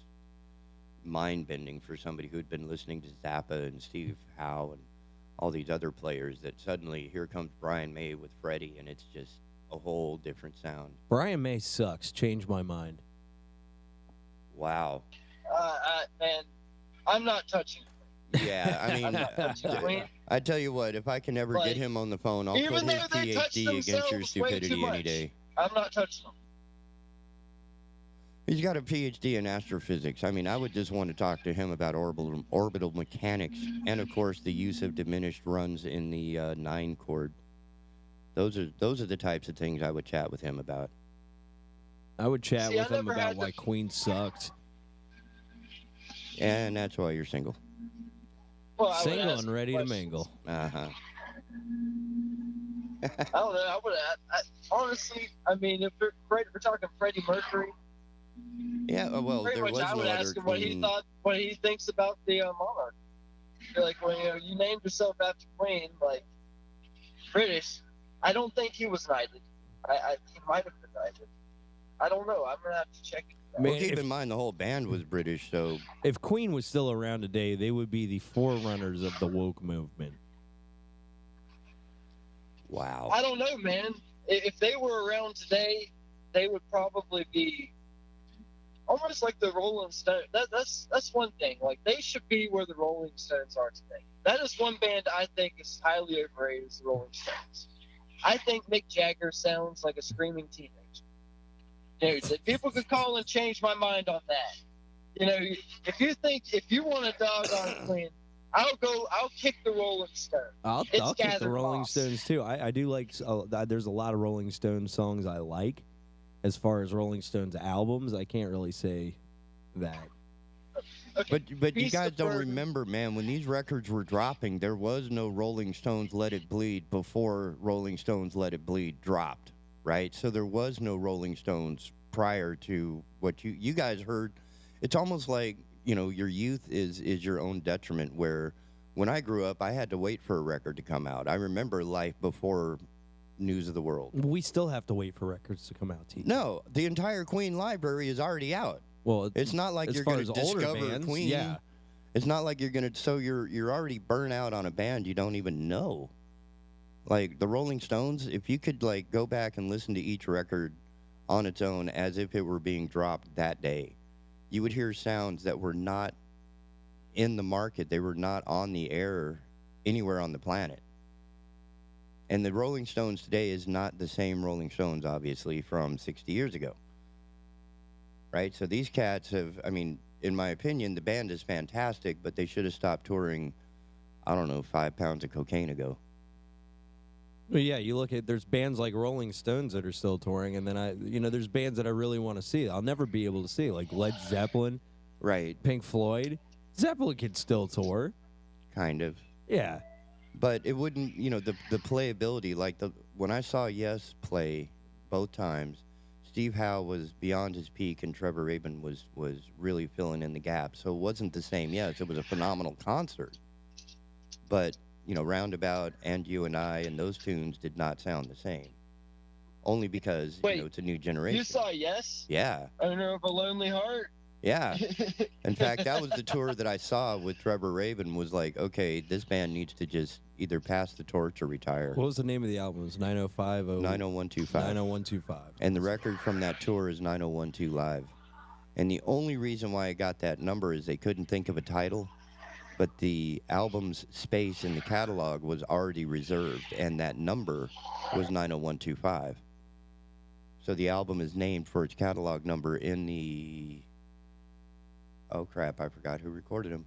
mind-bending for somebody who'd been listening to Zappa and Steve Howe and all these other players, that suddenly here comes Brian May with Freddie, and it's just a whole different sound. Brian May sucks. Changed my mind. Wow. Man, I'm not touching it. Yeah, I mean, I tell you what, if I can ever get him on the phone, I'll put his PhD against your stupidity any day. I'm not touching him. He's got a PhD in astrophysics. I mean, I would just want to talk to him about orbital mechanics and, of course, the use of diminished runs in the 9 chord. Those are the types of things I would chat with him about. I would chat with him about why Queen sucked. And that's why you're single. Well, single and ready to mingle. Uh-huh. I don't know. Honestly, I mean, if we're talking Freddie Mercury. Yeah, well, pretty there much was I would no ask other him what he thinks about the monarch. Like, when you named yourself after Queen, like British. I don't think he was knighted. He might have been knighted. I don't know. I'm gonna have to check it out. Well, keep in mind the whole band was British, so if Queen was still around today, they would be the forerunners of the woke movement. Wow. I don't know, man. If they were around today, they would probably be almost like the Rolling Stones. That's one thing. Like, they should be where the Rolling Stones are today. That is one band I think is highly overrated, is the Rolling Stones. I think Mick Jagger sounds like a screaming teenager. Dude, people could call and change my mind on that. You know, if you want to dog on Queen, I'll kick the Rolling Stones. I'll kick the Rolling Stones too. I do like. There's a lot of Rolling Stones songs I like. As far as Rolling Stones albums, I can't really say that. But you guys don't remember, man, when these records were dropping, there was no Rolling Stones Let It Bleed before Rolling Stones Let It Bleed dropped, right? So there was no Rolling Stones prior to what you guys heard. It's almost like, your youth is your own detriment, where when I grew up, I had to wait for a record to come out. I remember life before News of the World. We still have to wait for records to come out, T. No, the entire Queen library is already out. Well, it's not like you're going to discover Queen. Yeah. It's not like you're going to. So you're already burnt out on a band you don't even know. Like the Rolling Stones, if you could go back and listen to each record on its own as if it were being dropped that day, you would hear sounds that were not in the market. They were not on the air anywhere on the planet. And the Rolling Stones today is not the same Rolling Stones, obviously, from 60 years ago. Right? So these cats have, in my opinion, the band is fantastic, but they should have stopped touring, 5 pounds of cocaine ago. Well, yeah, you look at, there's bands like Rolling Stones that are still touring, and then there's bands that I really want to see. I'll never be able to see, like Led Zeppelin. Right. Pink Floyd. Zeppelin could still tour. Kind of. Yeah. But it wouldn't, the playability, when I saw Yes play both times, Steve Howe was beyond his peak and Trevor Rabin was really filling in the gap. So it wasn't the same Yes. It was a phenomenal concert. But, Roundabout and You and I and those tunes did not sound the same. Only because, it's a new generation. You saw Yes? Yeah. Owner of a Lonely Heart? Yeah. In fact, that was the tour that I saw with Trevor Rabin, was like, okay, this band needs to just either pass the torch or retire. What was the name of the album? It was 90125. 90125. And the record from that tour is 9012 Live. And the only reason why I got that number is they couldn't think of a title, but the album's space in the catalog was already reserved, and that number was 90125. So the album is named for its catalog number in the... Oh, crap, I forgot who recorded him.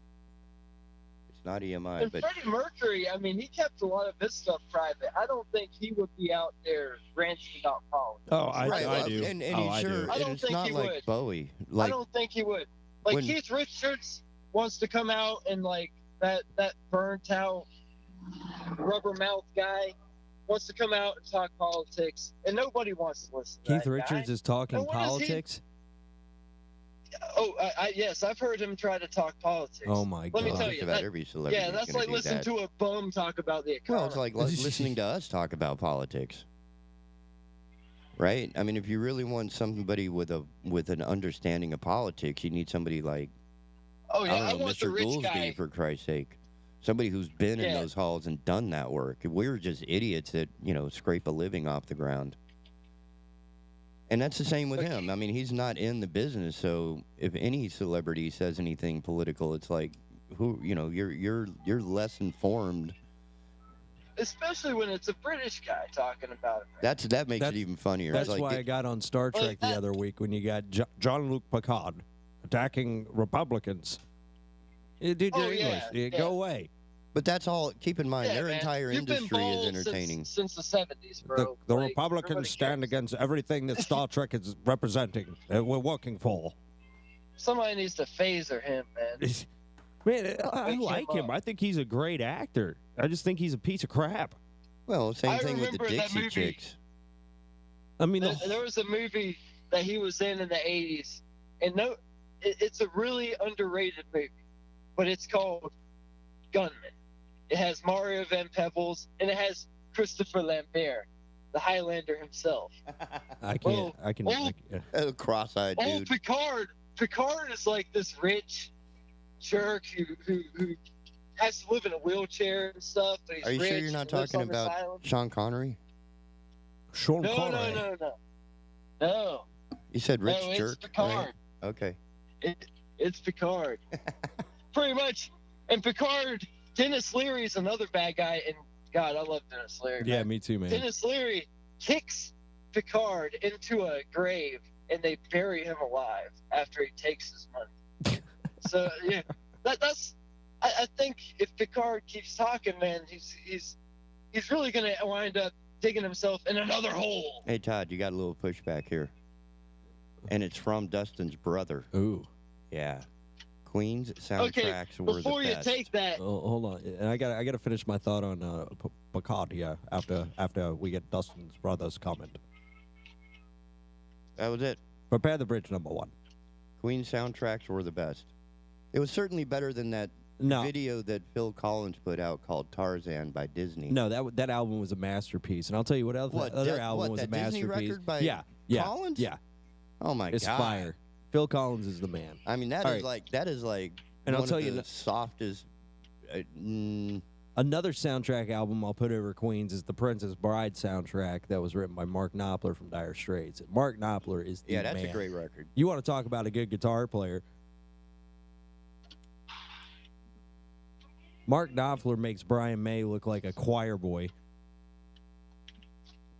It's not EMI, and but... Freddie Mercury, he kept a lot of his stuff private. I don't think he would be out there ranting about politics. Oh, I do. And I sure, do. I don't it's think not he like would. Bowie. I don't think he would. Keith Richards wants to come out and, that burnt out rubber mouth guy wants to come out and talk politics, and nobody wants to listen to Keith that Richards guy. is talking politics? Yes, I've heard him try to talk politics. Oh, my God. Let me tell you. Every celebrity yeah, that's like listening that. to a bum talk about the economy. Well, it's like listening to us talk about politics. Right? I mean, if you really want somebody with an understanding of politics, you need somebody like, Oh yeah, I don't know, want the Mr. rich Goolsby, guy. for Christ's sake. Somebody who's been in Yeah. those halls and done that work. We're just idiots that, scrape a living off the ground. And that's the same with him. I mean, he's not in the business, so if any celebrity says anything political, it's like, you're less informed. Especially when it's a British guy talking about it. That makes it even funnier. That's It's like, why I got on Star Trek the other week when you got Jean-Luc Picard attacking Republicans. Dude, you're English. Go away. But that's all. Keep in mind, Yeah, their man. entire You've been industry is bald entertaining. since the 70s, bro. The Like, Republicans everybody stand against everything that Star Trek is representing. We're working for. Somebody needs to phaser him, man. Man, I Wake like him. up. I think he's a great actor. I just think he's a piece of crap. Well, same I thing with the remember that Dixie movie. Chicks. I mean, There was a movie that he was in the 80s, and it's a really underrated movie, but it's called Gunman. It has Mario Van Peebles, and it has Christopher Lambert, the Highlander himself. I can't. I can. Cross-eyed Oh, dude. Picard is like this rich jerk who has to live in a wheelchair and stuff. But he's Are you rich sure you're not and lives talking on this about island. Sean Connery? Sean No. You said rich No, it's jerk. Picard. Right? Okay. It's Picard. Pretty much. And Picard, Dennis Leary's another bad guy. And God, I love Dennis Leary. Yeah, man. me too, man. Dennis Leary kicks Picard into a grave and they bury him alive after he takes his money. So, yeah, that's. I think if Picard keeps talking, man, he's really going to wind up digging himself in another hole. Hey, Todd, you got a little pushback here. And it's from Dustin's brother. Ooh. Yeah. Queen's soundtracks were the Before you best. take that, Oh, hold on, and I got to finish my thought on Picard here after we get Dustin's brother's comment. That was it. Prepare the bridge, number one. Queen's soundtracks were the best. It was certainly better than that video that Phil Collins put out called Tarzan by Disney. No, that album was a masterpiece, and I'll tell you what other album was a that Disney masterpiece. record by yeah, Collins? yeah. Oh my It's god, fire. Phil Collins is the man. I mean, that All is right. like And I'll one tell of you the no- softest. Another soundtrack album I'll put over Queen's is the Princess Bride soundtrack that was written by Mark Knopfler from Dire Straits. Mark Knopfler is the Yeah, that's man. a great record. You want to talk about a good guitar player? Mark Knopfler makes Brian May look like a choir boy.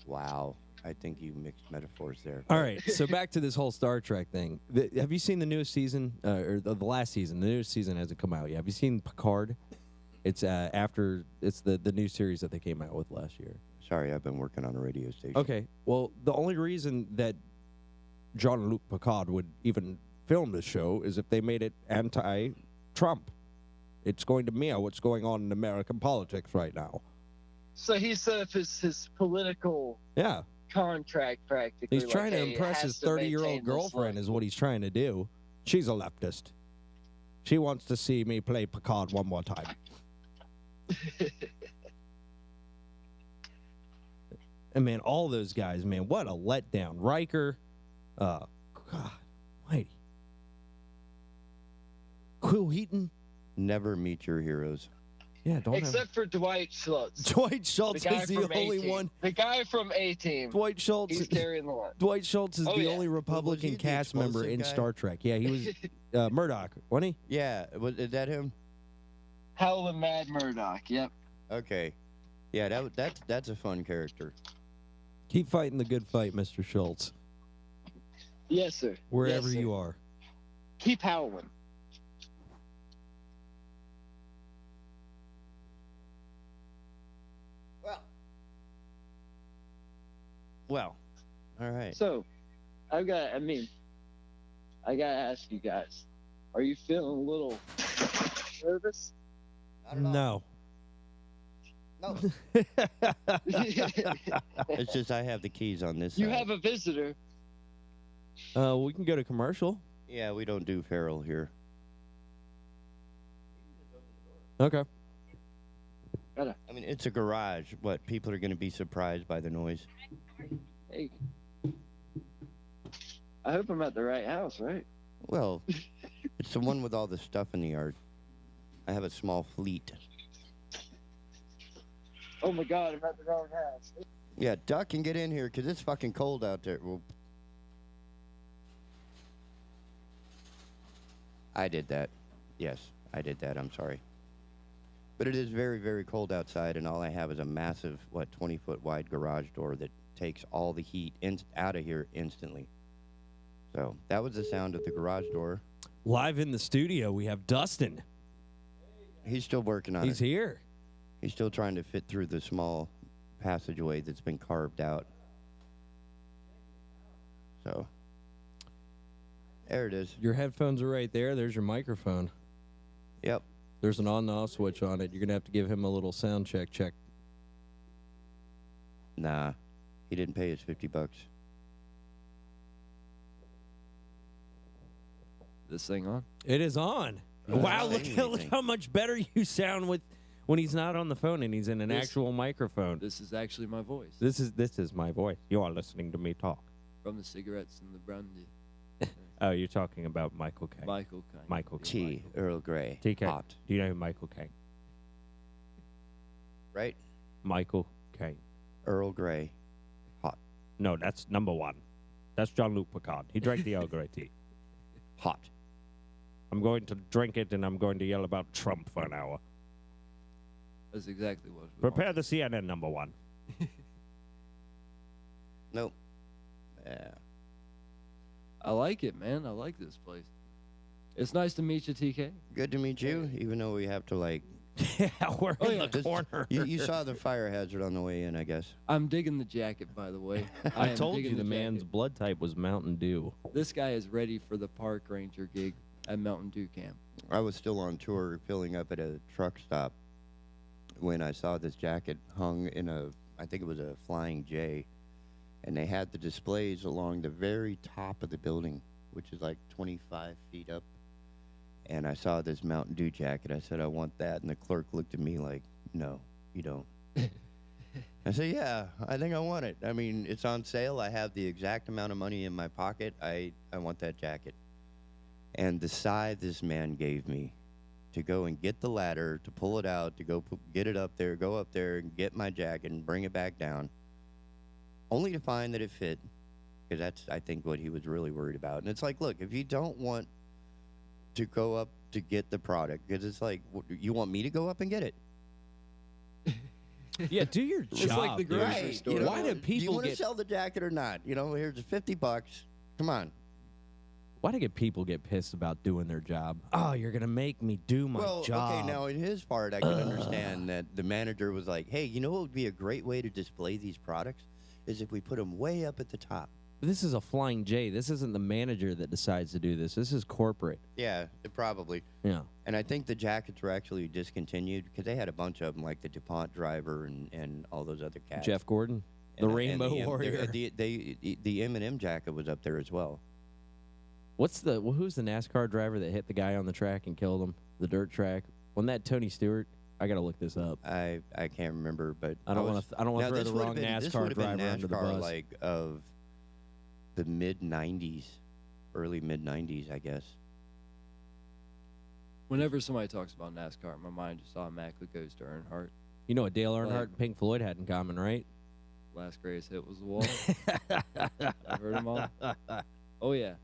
Wow, I think you mixed metaphors there. All right, so back to this whole Star Trek thing. Have you seen the newest season, or the last season? The newest season hasn't come out yet. Have you seen Picard? It's it's the new series that they came out with last year. Sorry, I've been working on a radio station. Okay, well, the only reason that Jean-Luc Picard would even film this show is if they made it anti-Trump. It's going to mirror what's going on in American politics right now. so he set up his political Yeah. contract practically. He's trying to like, hey, it impress has his to 30-year-old maintain this girlfriend line. is what he's trying to do. She's a leftist. She wants to see me play Picard one more time. And, man, all those guys, man, what a letdown. Riker, God, mighty. Quill Heaton. Never meet your heroes. Yeah, don't Except for Dwight Schultz. Dwight Schultz guy is the from only A-Team. one. The guy from A-Team. Dwight Schultz. He's carrying the line. Dwight Schultz is Oh, the yeah. only Republican he the cast member explosive in guy? Star Trek. Yeah, he was Murdoch, wasn't he? Yeah, is that him? Howlin' Mad Murdoch. Yep. Okay. Yeah, that's a fun character. Keep fighting the good fight, Mr. Schultz, Yes, sir. wherever Yes, sir. you are. Keep howling. Well, all right. So, I gotta ask you guys, are you feeling a little nervous? No. No. It's just I have the keys on this You side. have a visitor. We can go to commercial. Yeah, we don't do feral here. Okay. I mean, it's a garage. What, people are going to be surprised by the noise? Hey, I hope I'm at the right house, right? Well, it's the one with all the stuff in the yard. I have a small fleet. Oh my God, I'm at the wrong house. Yeah, duck and get in here because it's fucking cold out there. Well, I did that. Yes, I did that. I'm sorry. But it is very, very cold outside, and all I have is a massive, 20-foot wide garage door that takes all the heat out of here instantly. So that was the sound of the garage door. Live in the studio, we have Dustin. He's still working on it. He's here. He's still trying to fit through the small passageway that's been carved out. So there it is. Your headphones are right there. There's your microphone. Yep. There's an on and off switch on it. You're going to have to give him a little sound check. Nah, he didn't pay his $50. This thing on? It is on. Wow, look how much better you sound when he's not on the phone and he's in an actual microphone. This is actually my voice. This is my voice. You are listening to me talk. From the cigarettes and the brandy. Oh, you're talking about Michael Caine. Michael Caine. Michael Caine. Tea, Earl Grey. TK. Hot. Do you know who Michael Caine? Right? Michael Caine. Earl Grey. Hot. No, that's number one. That's Jean-Luc Picard. He drank the Earl Grey tea. Hot. I'm going to drink it, and I'm going to yell about Trump for an hour. That's exactly what. Prepare the CNN number one. Nope. Yeah. I like it, man. I like this place. It's nice to meet you, TK. Good to meet you, even though we have to, Yeah, we're in the corner. You saw the fire hazard on the way in, I guess. I'm digging the jacket, by the way. I told you the man's blood type was Mountain Dew. This guy is ready for the park ranger gig at Mountain Dew Camp. I was still on tour filling up at a truck stop when I saw this jacket hung in I think it was a Flying J, and they had the displays along the very top of the building, which is like 25 feet up. And I saw this Mountain Dew jacket. I said, I want that. And the clerk looked at me like, no, you don't. I said, yeah, I think I want it. I mean, it's on sale. I have the exact amount of money in my pocket. I want that jacket. And the sigh this man gave me to go and get the ladder, to pull it out, to go get it up there, go up there and get my jacket and bring it back down, only to find that it fit, because that's, I think, what he was really worried about. And it's like, look, if you don't want to go up to get the product, because it's like, you want me to go up and get it? Yeah, do your job. It's like the grocery store. You know, Why do people do you want to get sell the jacket or not? You know, here's $50. Come on. Why do people get pissed about doing their job? Oh, you're gonna make me do my job. Okay, now in his part, I can understand that the manager was like, "Hey, you know what would be a great way to display these products is if we put them way up at the top." This is a Flying J. This isn't the manager that decides to do this. This is corporate. Yeah, probably. Yeah. And I think the jackets were actually discontinued because they had a bunch of them, like the DuPont driver and all those other cats. Jeff Gordon, the Rainbow Warrior. The M&M jacket was up there as well. Who's the NASCAR driver that hit the guy on the track and killed him? The dirt track. Wasn't that Tony Stewart? I gotta look this up. I can't remember, but I don't want to throw the wrong NASCAR driver under the bus. Like of the mid-90s, early mid-90s, I guess. Whenever somebody talks about NASCAR, my mind just automatically goes to Earnhardt. You know what Dale Earnhardt and Pink Floyd had in common, right? Last greatest hit was The Wall. I've heard them all. Oh, yeah.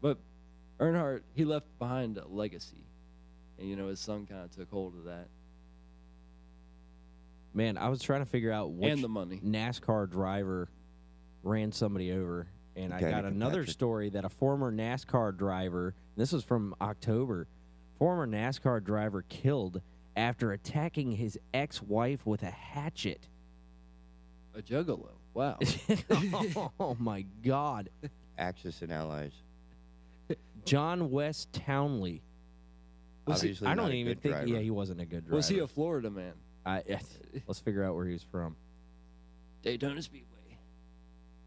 But Earnhardt, he left behind a legacy. And, you know, his son kind of took hold of that. Man, I was trying to figure out which and the money. NASCAR driver ran somebody over. And I got another story that a former NASCAR driver, this was from October, former NASCAR driver killed after attacking his ex-wife with a hatchet. A juggalo. Wow. Oh, my God. Axis and Allies. John West Townley. Obviously I don't not a even good think. driver. Yeah, he wasn't a good driver. Was he a Florida man? Let's figure out where he's from. Daytona Speedway.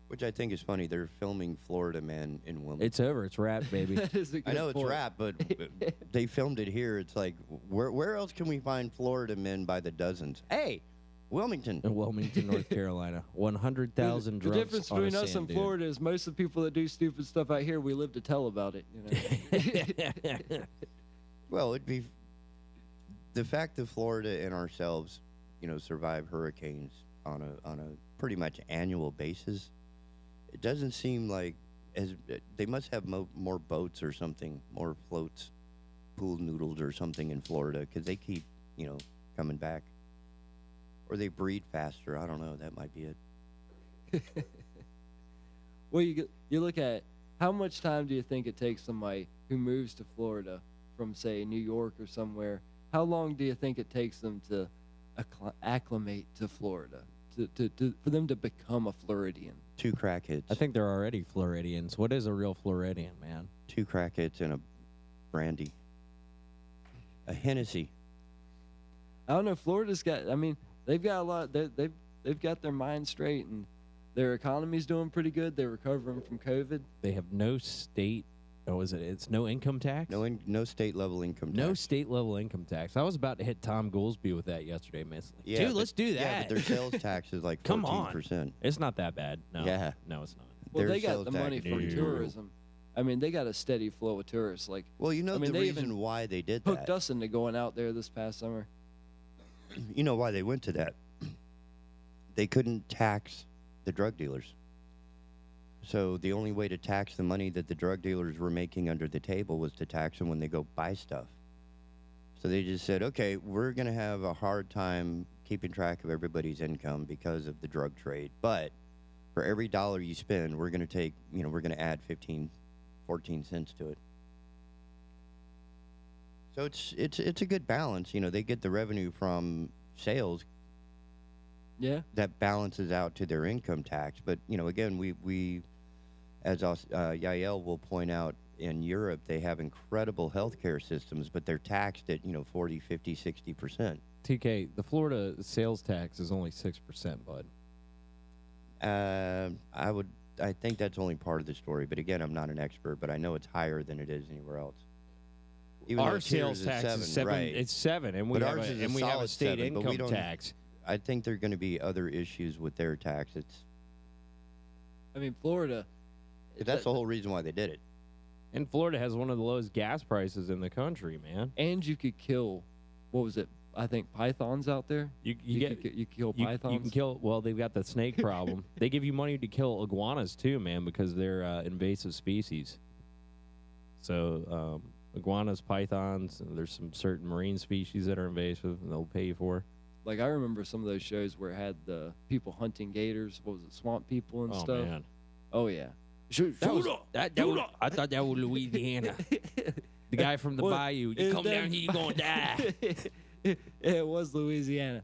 Which I think is funny. They're filming Florida Man in Wimbledon. It's over. It's wrapped, baby. That is a good I know it's point. rap, but they filmed it here. It's like, where else can we find Florida men by the dozens? Hey, Wilmington. In Wilmington, North Carolina. 100,000 drunks. The difference on a between us sand and dune. Florida is most of the people that do stupid stuff out here, we live to tell about it. Well, it'd be the fact that Florida and ourselves, survive hurricanes on a pretty much annual basis. It doesn't seem like they must have more boats or something, more floats, pool noodles or something in Florida because they keep coming back, or they breed faster. I don't know. That might be it. Well, you look at how much time do you think it takes somebody who moves to Florida from, say, New York or somewhere? How long do you think it takes them to acclimate to Florida, for them to become a Floridian? 2 crackheads. I think they're already Floridians. What is a real Floridian, man? 2 crackheads and a brandy, a Hennessy. I don't know. Florida's got. I mean, they've got a lot. They've got their mind straight, and their economy's doing pretty good. They're recovering from COVID. They have no state. Oh, is it? It's no income tax. No state level income tax. No state level income tax. I was about to hit Tom Goolsby with that yesterday, man. Like, dude, let's do that. Yeah, but their sales tax is like 14%. Come on. It's not that bad. No. Yeah. No, it's not. Well, Their they got sales the tax money is from zero. tourism. I mean, they got a steady flow of tourists. Like, well, I mean, the they reason even why they did hooked that. us into going out there this past summer. You know why they went to that? They couldn't tax the drug dealers. So the only way to tax the money that the drug dealers were making under the table was to tax them when they go buy stuff. So they just said, okay, we're going to have a hard time keeping track of everybody's income because of the drug trade. But for every dollar you spend, we're going to take, we're going to add 14 cents to it. So it's a good balance. They get the revenue from sales. Yeah. That balances out to their income tax. But, again, we as Yael will point out, in Europe, they have incredible healthcare systems, but they're taxed at, 40, 50, 60%. TK, the Florida sales tax is only 6%, bud. I think that's only part of the story. But, again, I'm not an expert, but I know it's higher than it is anywhere else. Even our sales tax is 7. Right. It's 7, and we but have ours is we have a state 7, but we income don't- tax. I think there are going to be other issues with their tax. I mean, Florida. That's the whole reason why they did it. And Florida has one of the lowest gas prices in the country, man. And you could kill, what was it? I think pythons out there. You kill pythons. You can kill. Well, they've got the snake problem. They give you money to kill iguanas too, man, because they're invasive species. So iguanas, pythons, and there's some certain marine species that are invasive, and they'll pay you for. Like, I remember some of those shows where it had the people hunting gators. What was it, swamp people and stuff? Man. Oh, yeah. I thought that was Louisiana. The guy from the bayou. You come down here, you're going to die. It was Louisiana.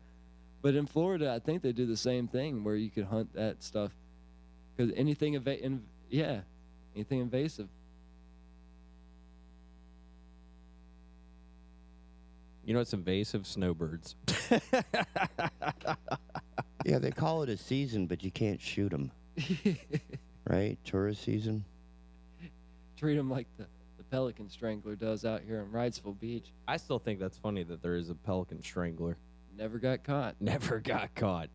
But in Florida, I think they do the same thing where you could hunt that stuff. Because anything invasive. You know what's invasive? Snowbirds. Yeah, they call it a season, but you can't shoot them. Right? Tourist season. Treat them like the pelican strangler does out here in Wrightsville Beach. I still think that's funny that there is a pelican strangler. Never got caught. Never got caught.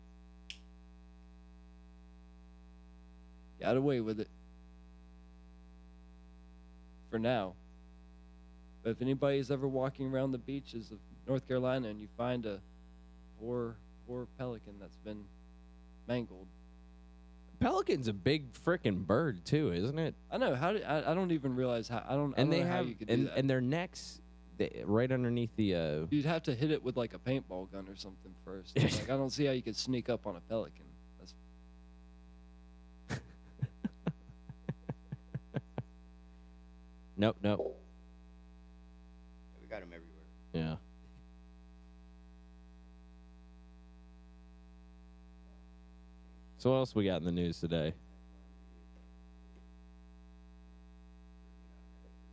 Got away with it. For now. But if anybody's ever walking around the beaches of North Carolina and you find a poor pelican that's been mangled. Pelican's a big frickin' bird too, isn't it? I know. I don't even realize how. I don't know how you could do that. And their necks, right underneath the. You'd have to hit it with like a paintball gun or something first. Like, I don't see how you could sneak up on a pelican. Nope. We got them everywhere. Yeah. So what else we got in the news today?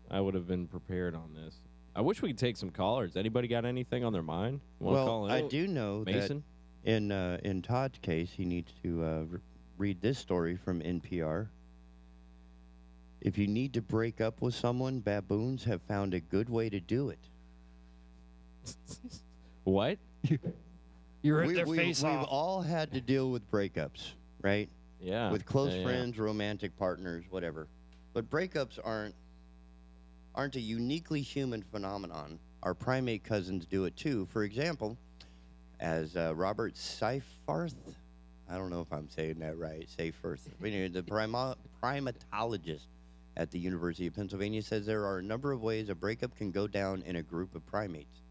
I would have been prepared on this. I wish we could take some callers. Anybody got anything on their mind? Well, call in? I do know Mason? that in Todd's case, he needs to read this story from NPR. If you need to break up with someone, baboons have found a good way to do it. What? You rip their face We've off. all had to deal with breakups, right? Yeah. With close Yeah. friends, romantic partners, whatever. But breakups aren't a uniquely human phenomenon. Our primate cousins do it too. For example, as Robert Seyfarth, I don't know if I'm saying that right, Seyfarth, the primatologist at the University of Pennsylvania, says there are a number of ways a breakup can go down in a group of primates.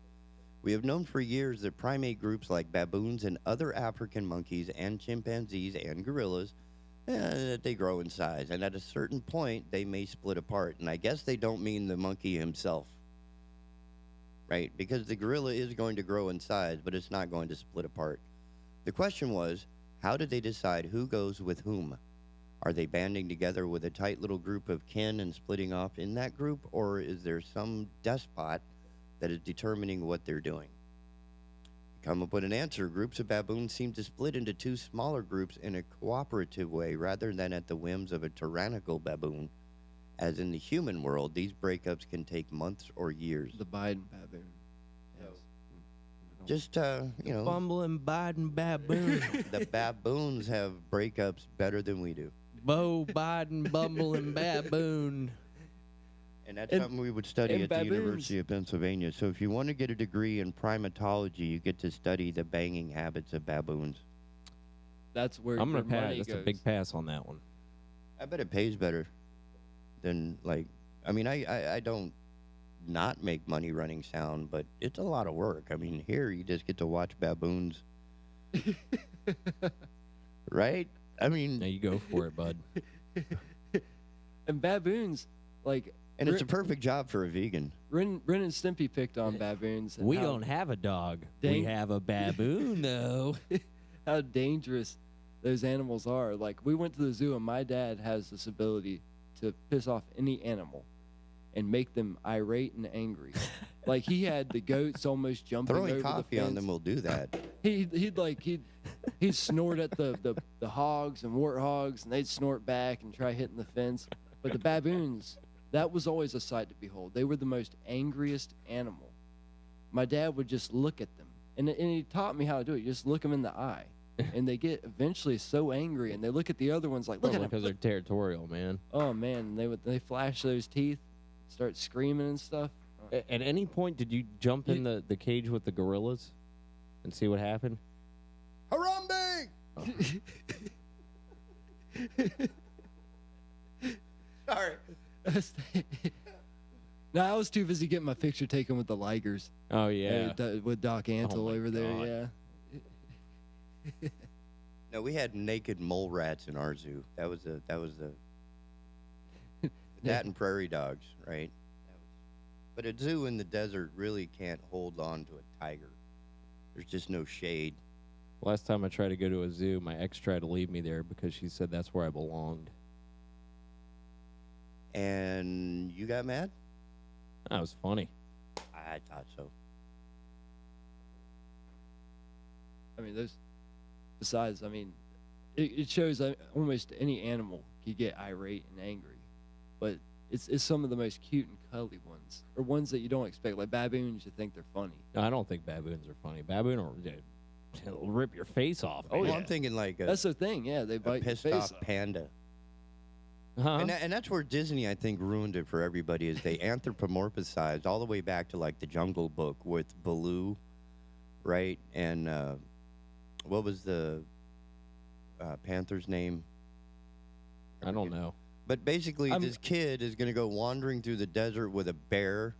We have known for years that primate groups like baboons and other African monkeys and chimpanzees and gorillas, that they grow in size. And at a certain point, they may split apart. And I guess they don't mean the monkey himself, right? Because the gorilla is going to grow in size, but it's not going to split apart. The question was, how did they decide who goes with whom? Are they banding together with a tight little group of kin and splitting off in that group? Or is there some despot that is determining what they're doing? Come up with an answer. Groups of baboons seem to split into two smaller groups in a cooperative way rather than at the whims of a tyrannical baboon. As in the human world, these breakups can take months or years. The Biden baboon. Just, Bumbling Biden baboon. The baboons have breakups better than we do. Bo Biden bumbling baboon. And that's something we would study at the University of Pennsylvania. So if you want to get a degree in primatology, you get to study the banging habits of baboons. That's where I'm your gonna pass. money That's goes. a big pass on that one. I bet it pays better than, I don't not make money running sound, but it's a lot of work. I mean, here you just get to watch baboons. Right? I mean... Now you go for it, bud. And baboons, And it's a perfect job for a vegan. Ren and Stimpy picked on baboons. And We how don't have a dog. We have a baboon, though. How dangerous those animals are. Like, we went to the zoo, and my dad has this ability to piss off any animal and make them irate and angry. Like, he had the goats almost jumping over Throwing the coffee fence. on them will do that. He'd snort at the hogs and warthogs, and they'd snort back and try hitting the fence. But the baboons, that was always a sight to behold. They were the most angriest animal. My dad would just look at them, and he taught me how to do it. You just look them in the eye, and they get eventually so angry, and they look at the other ones like, look at them. Because they're territorial, man. Oh man, they flash those teeth, start screaming and stuff. At any point, did you jump in the cage with the gorillas and see what happened? Harambe! Sorry. No, I was too busy getting my picture taken with the Ligers. Oh, yeah. With Doc Antle over there, yeah. No, we had naked mole rats in our zoo. That was the that and prairie dogs, right? But a zoo in the desert really can't hold on to a tiger. There's just no shade. Last time I tried to go to a zoo, my ex tried to leave me there because she said that's where I belonged. And you got mad? That was funny. I thought so. I mean, besides, it shows that almost any animal can get irate and angry, but it's some of the most cute and cuddly ones, or ones that you don't expect. Like baboons, you think they're funny. No, I don't think baboons are funny. Baboon will rip your face off. Oh, Well, yeah. I'm thinking like That's the thing. Yeah, they bite a your pissed face off off. panda. Huh? And that's where Disney, I think, ruined it for everybody. Is they anthropomorphized all the way back to like the Jungle Book with Baloo, right? And what was the panther's name? I don't know. But basically, this kid is going to go wandering through the desert with a bear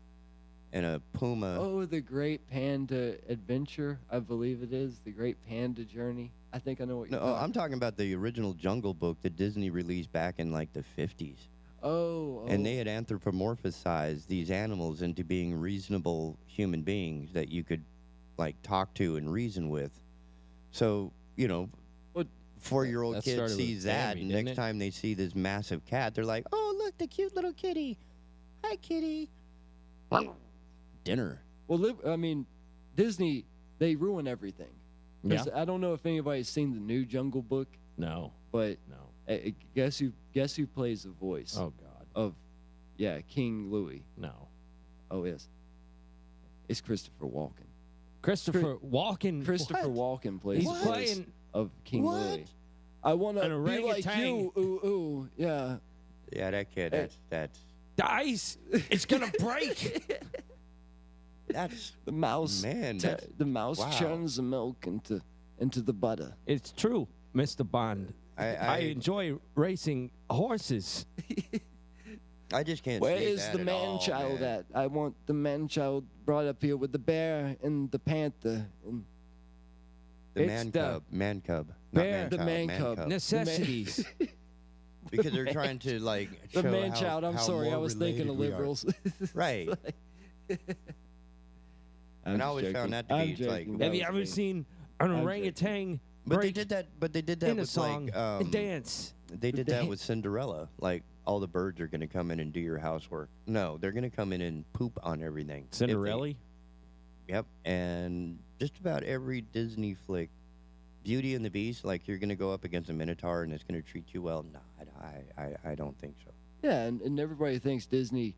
and a puma. Oh, the Great Panda Adventure, I believe it is. The Great Panda Journey. I think I know what you're No, I'm talking about the original Jungle Book that Disney released back in like the 50s. Oh. And they had anthropomorphized these animals into being reasonable human beings that you could like talk to and reason with. So, 4-year-old That kid started with sees that, Sammy, and didn't next it? time they see this massive cat, they're like, "Oh, look, the cute little kitty. Hi, kitty." Dinner. Well, Disney, they ruin everything. 'Cause Yeah. I don't know if anybody's seen the new Jungle Book. No. But no. Guess who plays the voice? Oh God. Of King Louis. No. Oh yes. It's Christopher Walken. Christopher Walken. Christopher Walken plays He's the voice playing of King Louis. I want to An be like orangutan. you. Ooh, ooh, yeah. Yeah, that kid. That's Dice. It's gonna break. that's The mouse. man. The mouse wow. churns the milk into the butter. It's true, Mr. Bond. I enjoy racing horses. I just can't. Where see is that the at man-child man. at? I want the man-child brought up here with the bear and the panther. And The It's man the cub. Man cub. bear- Not the man-child, man cub. Necessities. Because they're trying to like the show man-child. I'm how sorry, I more was thinking of related we are. liberals. Right. And I always found that to be it's like. Have you ever seen an orangutan But they break did that. But they did that in a with song like and dance? They did that with Cinderella. Like all the birds are going to come in and do your housework. No, they're going to come in and poop on everything. If they- Cinderella? Yep. And just about every Disney flick, Beauty and the Beast, like you're going to go up against a Minotaur and it's going to treat you well. No, I don't think so. Yeah, and everybody thinks Disney,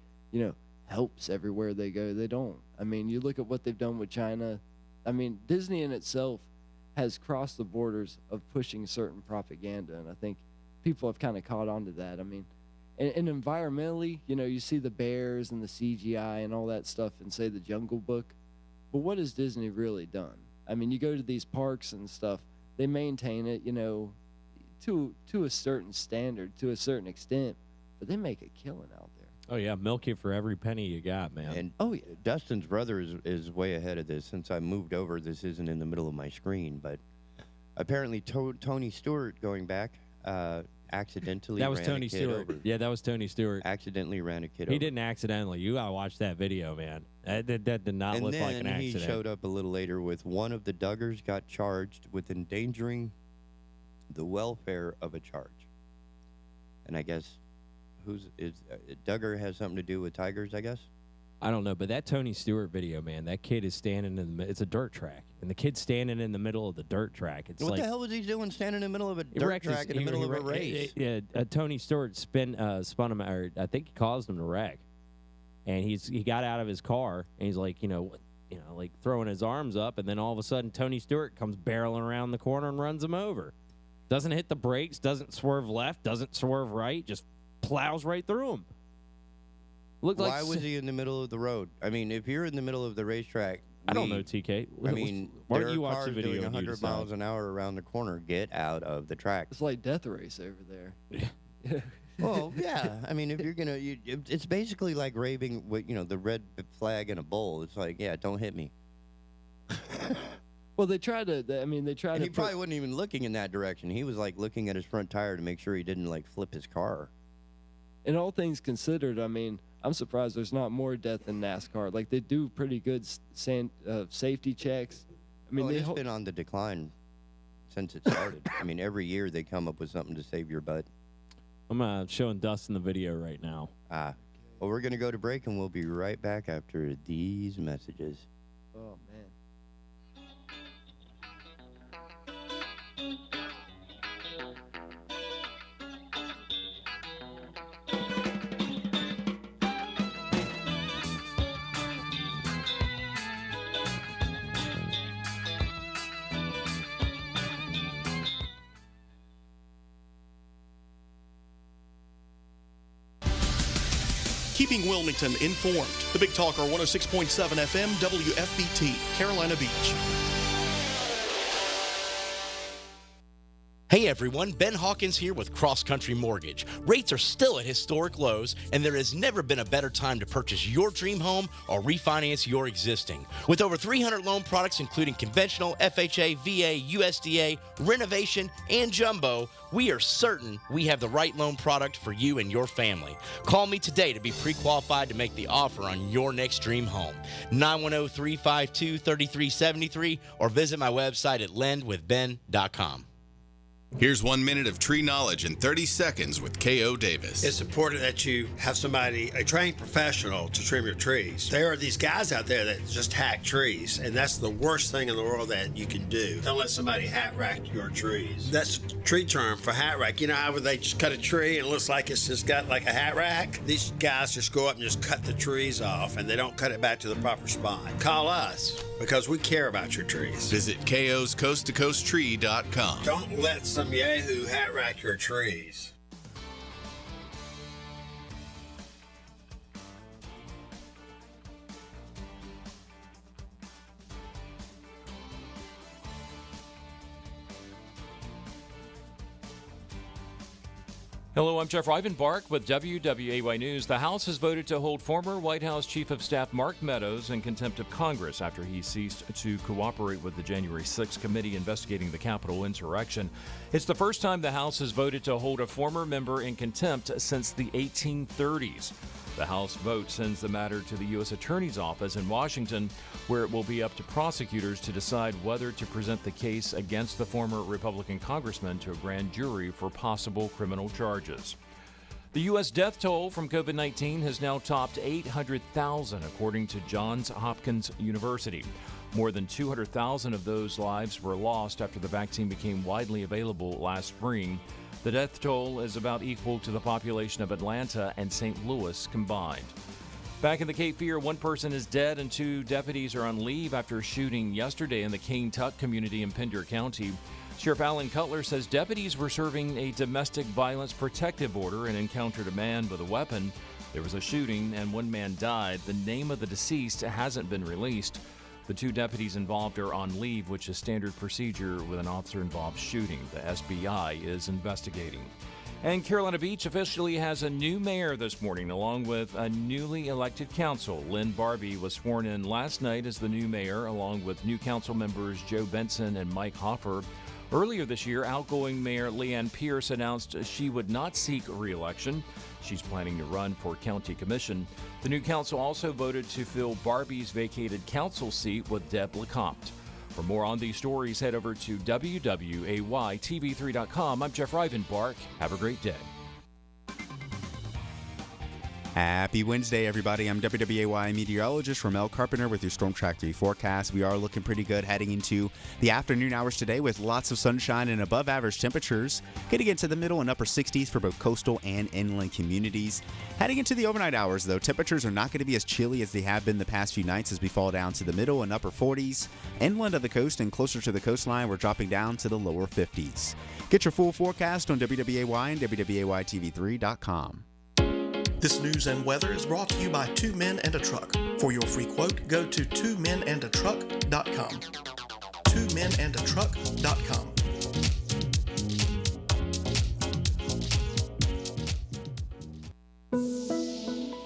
helps everywhere they go. They don't. I mean, you look at what they've done with China. I mean, Disney in itself has crossed the borders of pushing certain propaganda, and I think people have kind of caught on to that. I mean, and environmentally, you see the bears and the CGI and all that stuff and say the Jungle Book, but what has Disney really done? I mean, you go to these parks and stuff, they maintain it, to a certain standard, to a certain extent, but they make a killing out there. Oh yeah, milk you for every penny you got, man. And Dustin's brother is way ahead of this. Since I moved over, this isn't in the middle of my screen, but apparently Tony Stewart, going back, accidentally That was ran Tony a kid Stewart. over. Yeah, that was Tony Stewart. Accidentally ran a kid He over. didn't accidentally. You gotta watch that video, man. That did not And look then like an he accident. showed up a little later with one of the Duggars got charged with endangering the welfare of a charge. And I guess Duggar has something to do with tigers, I guess? I don't know, but that Tony Stewart video, man, that kid is standing in the. It's a dirt track, and the kid's standing in the middle of the dirt track. It's What like the hell was he doing standing in the middle of a he dirt wrecked his- track in the he- middle he of a wrecked- race? Yeah, Tony Stewart spun him, or I think he caused him to wreck, and he got out of his car and he's like, like throwing his arms up, and then all of a sudden Tony Stewart comes barreling around the corner and runs him over. Doesn't hit the brakes, doesn't swerve left, doesn't swerve right, just plows right through him. Why was he in the middle of the road? I mean, if you're in the middle of the racetrack, I don't know, TK. I mean, Why there don't are you watch cars the video doing and you 100 decide? miles an hour around the corner. Get out of the track. It's like Death Race over there. Well, yeah. I mean, if you're gonna, it's basically like raving with the red flag in a bowl. It's like, yeah, don't hit me. Well, they try to. They try And to. he probably wasn't even looking in that direction. He was like looking at his front tire to make sure he didn't like flip his car. In all things considered, I'm surprised there's not more death in NASCAR. Like, they do pretty good safety checks. It's been on the decline since it started. I mean, every year they come up with something to save your butt. I'm showing Dustin the video right now. Well, we're going to go to break, and we'll be right back after these messages. Oh, man. Keeping Wilmington informed. The Big Talker 106.7 FM WFBT, Carolina Beach. Hey everyone, Ben Hawkins here with Cross Country Mortgage. Rates are still at historic lows, and there has never been a better time to purchase your dream home or refinance your existing. With over 300 loan products including conventional, FHA, VA, USDA, renovation, and jumbo, we are certain we have the right loan product for you and your family. Call me today to be pre-qualified to make the offer on your next dream home. 910-352-3373 or visit my website at lendwithben.com. Here's 1 minute of tree knowledge in 30 seconds with K.O. Davis. It's important that you have somebody, a trained professional, to trim your trees. There are these guys out there that just hack trees, and that's the worst thing in the world that you can do. Don't let somebody hat rack your trees. That's a tree term for hat rack. You know how they just cut a tree and it looks like it's just got like a hat rack? These guys just go up and just cut the trees off, and they don't cut it back to the proper spot. Call us. because we care about your trees. Visit KOsCoastToCoastTree.com. Don't let some yahoo hat rack your trees. Hello, I'm Jeff Rivenbark with WWAY News. The House has voted to hold former White House Chief of Staff Mark Meadows in contempt of Congress after he ceased to cooperate with the January 6th committee investigating the Capitol insurrection. It's the first time the House has voted to hold a former member in contempt since the 1830s. The House vote sends the matter to the U.S. Attorney's Office in Washington, where it will be up to prosecutors to decide whether to present the case against the former Republican congressman to a grand jury for possible criminal charges. The U.S. death toll from COVID-19 has now topped 800,000, according to Johns Hopkins University. More than 200,000 of those lives were lost after the vaccine became widely available last spring. The death toll is about equal to the population of Atlanta and St. Louis combined. Back in the Cape Fear, one person is dead and two deputies are on leave after a shooting yesterday in the Cane Tuck community in Pender County. Sheriff Alan Cutler says deputies were serving a domestic violence protective order and encountered a man with a weapon. There was a shooting and one man died. The name of the deceased hasn't been released. The two deputies involved are on leave, which is standard procedure with an officer-involved shooting. The SBI is investigating. And Carolina Beach officially has a new mayor this morning, along with a newly elected council. Lynn Barbie was sworn in last night as the new mayor, along with new council members Joe Benson and Mike Hoffer. Earlier this year, outgoing Mayor Leanne Pierce announced she would not seek re-election. She's planning to run for county commission. The new council also voted to fill Barbie's vacated council seat with Deb LeCompte. For more on these stories, head over to WWAYTV3.com. I'm Jeff Rivenbark. Have a great day. Happy Wednesday, everybody. I'm WWAY meteorologist Ramel Carpenter with your Storm Track 3 forecast. We are looking pretty good heading into the afternoon hours today with lots of sunshine and above average temperatures. Getting into the middle and upper 60s for both coastal and inland communities. Heading into the overnight hours, though, temperatures are not going to be as chilly as they have been the past few nights as we fall down to the middle and upper 40s. Inland of the coast and closer to the coastline, we're dropping down to the lower 50s. Get your full forecast on WWAY and WWAYTV3.com. This news and weather is brought to you by Two Men and a Truck. For your free quote, go to twomenandatruck.com. twomenandatruck.com.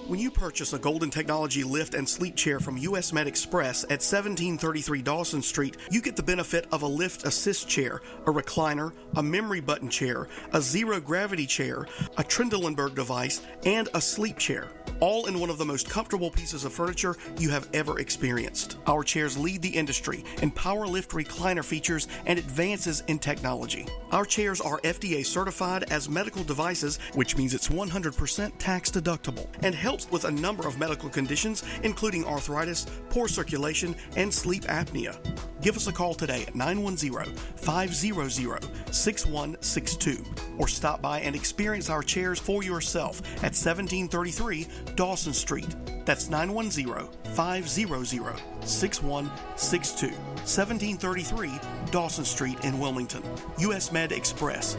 When you purchase a Golden Technology lift and sleep chair from US Med Express at 1733 Dawson Street, you get the benefit of a lift assist chair, a recliner, a memory button chair, a zero gravity chair, a Trendelenburg device, and a sleep chair, all in one of the most comfortable pieces of furniture you have ever experienced. Our chairs lead the industry in power lift recliner features and advances in technology. Our chairs are FDA certified as medical devices, which means it's 100% tax deductible, and helps with a number of medical conditions, including arthritis, poor circulation, and sleep apnea. Give us a call today at 910-500-6162 or stop by and experience our chairs for yourself at 1733 Dawson Street. That's 910-500-6162. 1733 Dawson Street in Wilmington. US Med Express.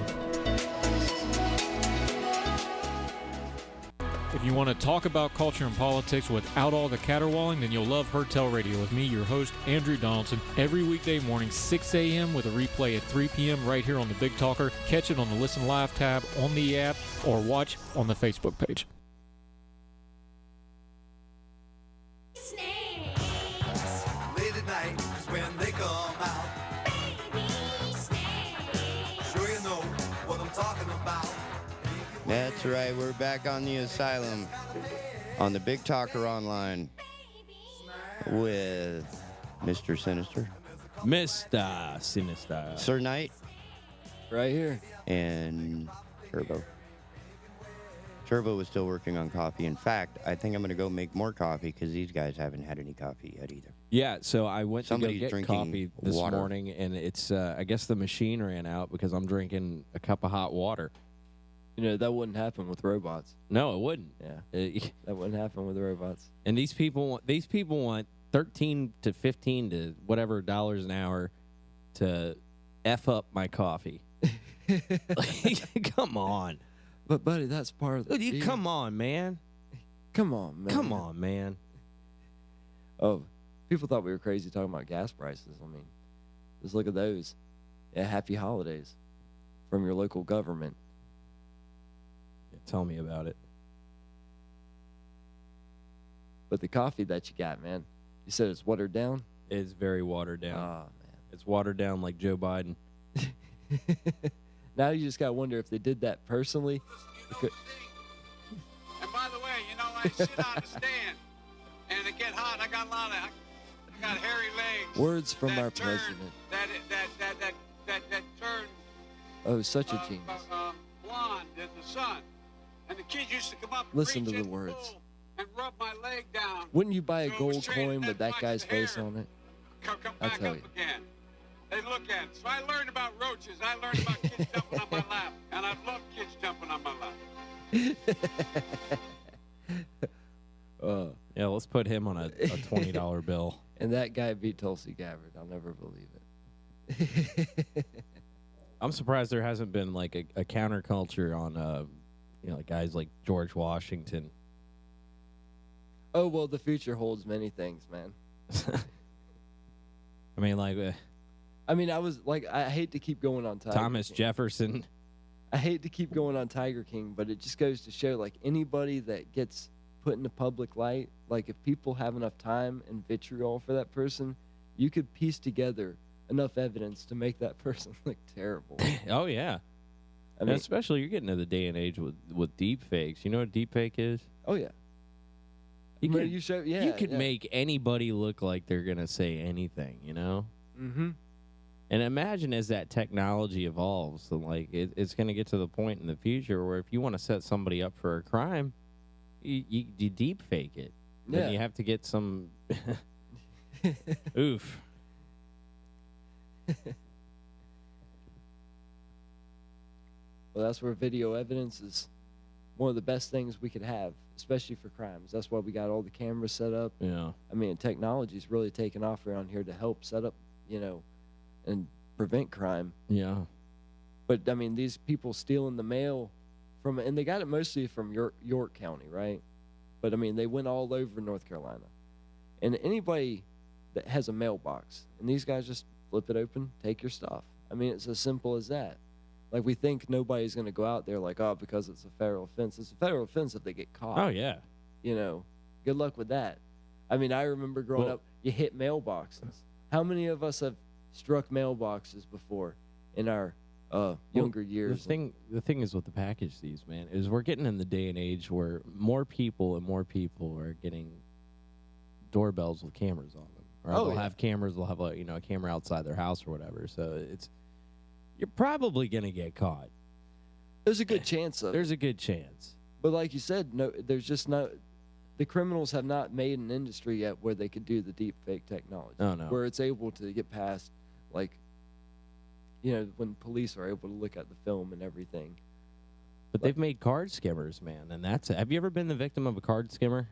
If you want to talk about culture and politics without all the caterwauling, then you'll love Hertel Radio with me, your host, Andrew Donaldson, every weekday morning, 6 a.m. with a replay at 3 p.m. right here on the Big Talker. Catch it on the Listen Live tab on the app or watch on the Facebook page. Late at night is when they come out. Baby snakes. Sure you know what I'm talking about. That's right, we're back on the asylum on the Big Talker Online with Mr. Synister. Mr. Synister. Sir Knight. Right here. And Turbo. Turbo is still working on coffee. In fact, I think I'm going to go make more coffee because these guys haven't had any coffee yet either. Yeah, so I went Somebody's to go get drinking coffee this water. morning, and it's I guess the machine ran out because I'm drinking a cup of hot water. You know, that wouldn't happen with robots. No, it wouldn't. Yeah. That wouldn't happen with robots. And these people want $13 to $15 to whatever dollars an hour to F up my coffee. Come on. But, buddy, that's part of the Come on, man. Come on, man. Come on, man. Oh, people thought we were crazy talking about gas prices. I mean, just look at those. Yeah, happy holidays from your local government. Yeah, tell me about it. But the coffee that you got, man, you said it's watered down? It's very watered down. Oh, man. It's watered down like Joe Biden. Now you just got to wonder if they did that personally. And by the way, I sit on the stand, and it get hot. I got I got hairy legs. Words from our president. That turn. Oh, such a genius. Blonde in the sun, and the kids used to come up. Listen to the words. And rub my leg down. Wouldn't you buy a gold coin with that guy's face on it? Come back up again. They look at it. So I learned about roaches. I learned about kids jumping on my lap, and I love kids jumping on my lap. Yeah, let's put him on a $20 bill. And that guy beat Tulsi Gabbard. I'll never believe it. I'm surprised there hasn't been like a counterculture on, like guys like George Washington. Oh, well, the future holds many things, man. I mean, like... I hate to keep going on Tiger Thomas King. Jefferson. I hate to keep going on Tiger King, but it just goes to show, like, anybody that gets put in the public light, like, if people have enough time and vitriol for that person, you could piece together enough evidence to make that person look terrible. Oh, yeah. I mean, especially you're getting to the day and age with deep fakes. You know what a deep fake is? Oh, yeah. You could could make anybody look like they're going to say anything, Mm-hmm. And imagine as that technology evolves, like it's going to get to the point in the future where if you want to set somebody up for a crime, you deep fake it. Yeah. Then you have to get some... Oof. Well, that's where video evidence is one of the best things we could have, especially for crimes. That's why we got all the cameras set up. Yeah. I mean, technology's really taken off around here to help set up, and prevent crime. Yeah. But, I mean, these people stealing the mail and they got it mostly from York County, right? But, I mean, they went all over North Carolina. And anybody that has a mailbox, and these guys just flip it open, take your stuff. I mean, it's as simple as that. Like, we think nobody's going to go out there like, oh, because it's a federal offense. It's a federal offense if they get caught. Oh, yeah. Good luck with that. I mean, I remember growing up, you hit mailboxes. How many of us have struck mailboxes before in our younger years? The thing is with the package thieves, man, is we're getting in the day and age where more people are getting doorbells with cameras on them. Or they'll have cameras, they'll have a camera outside their house or whatever. So you're probably going to get caught. There's a good chance of it. There's a good chance. But like you said, no, there's just no... The criminals have not made an industry yet where they could do the deep fake technology. Oh, no. Where it's able to get past, like, when police are able to look at the film and everything. But they've made card skimmers, man, and that's it. Have you ever been the victim of a card skimmer?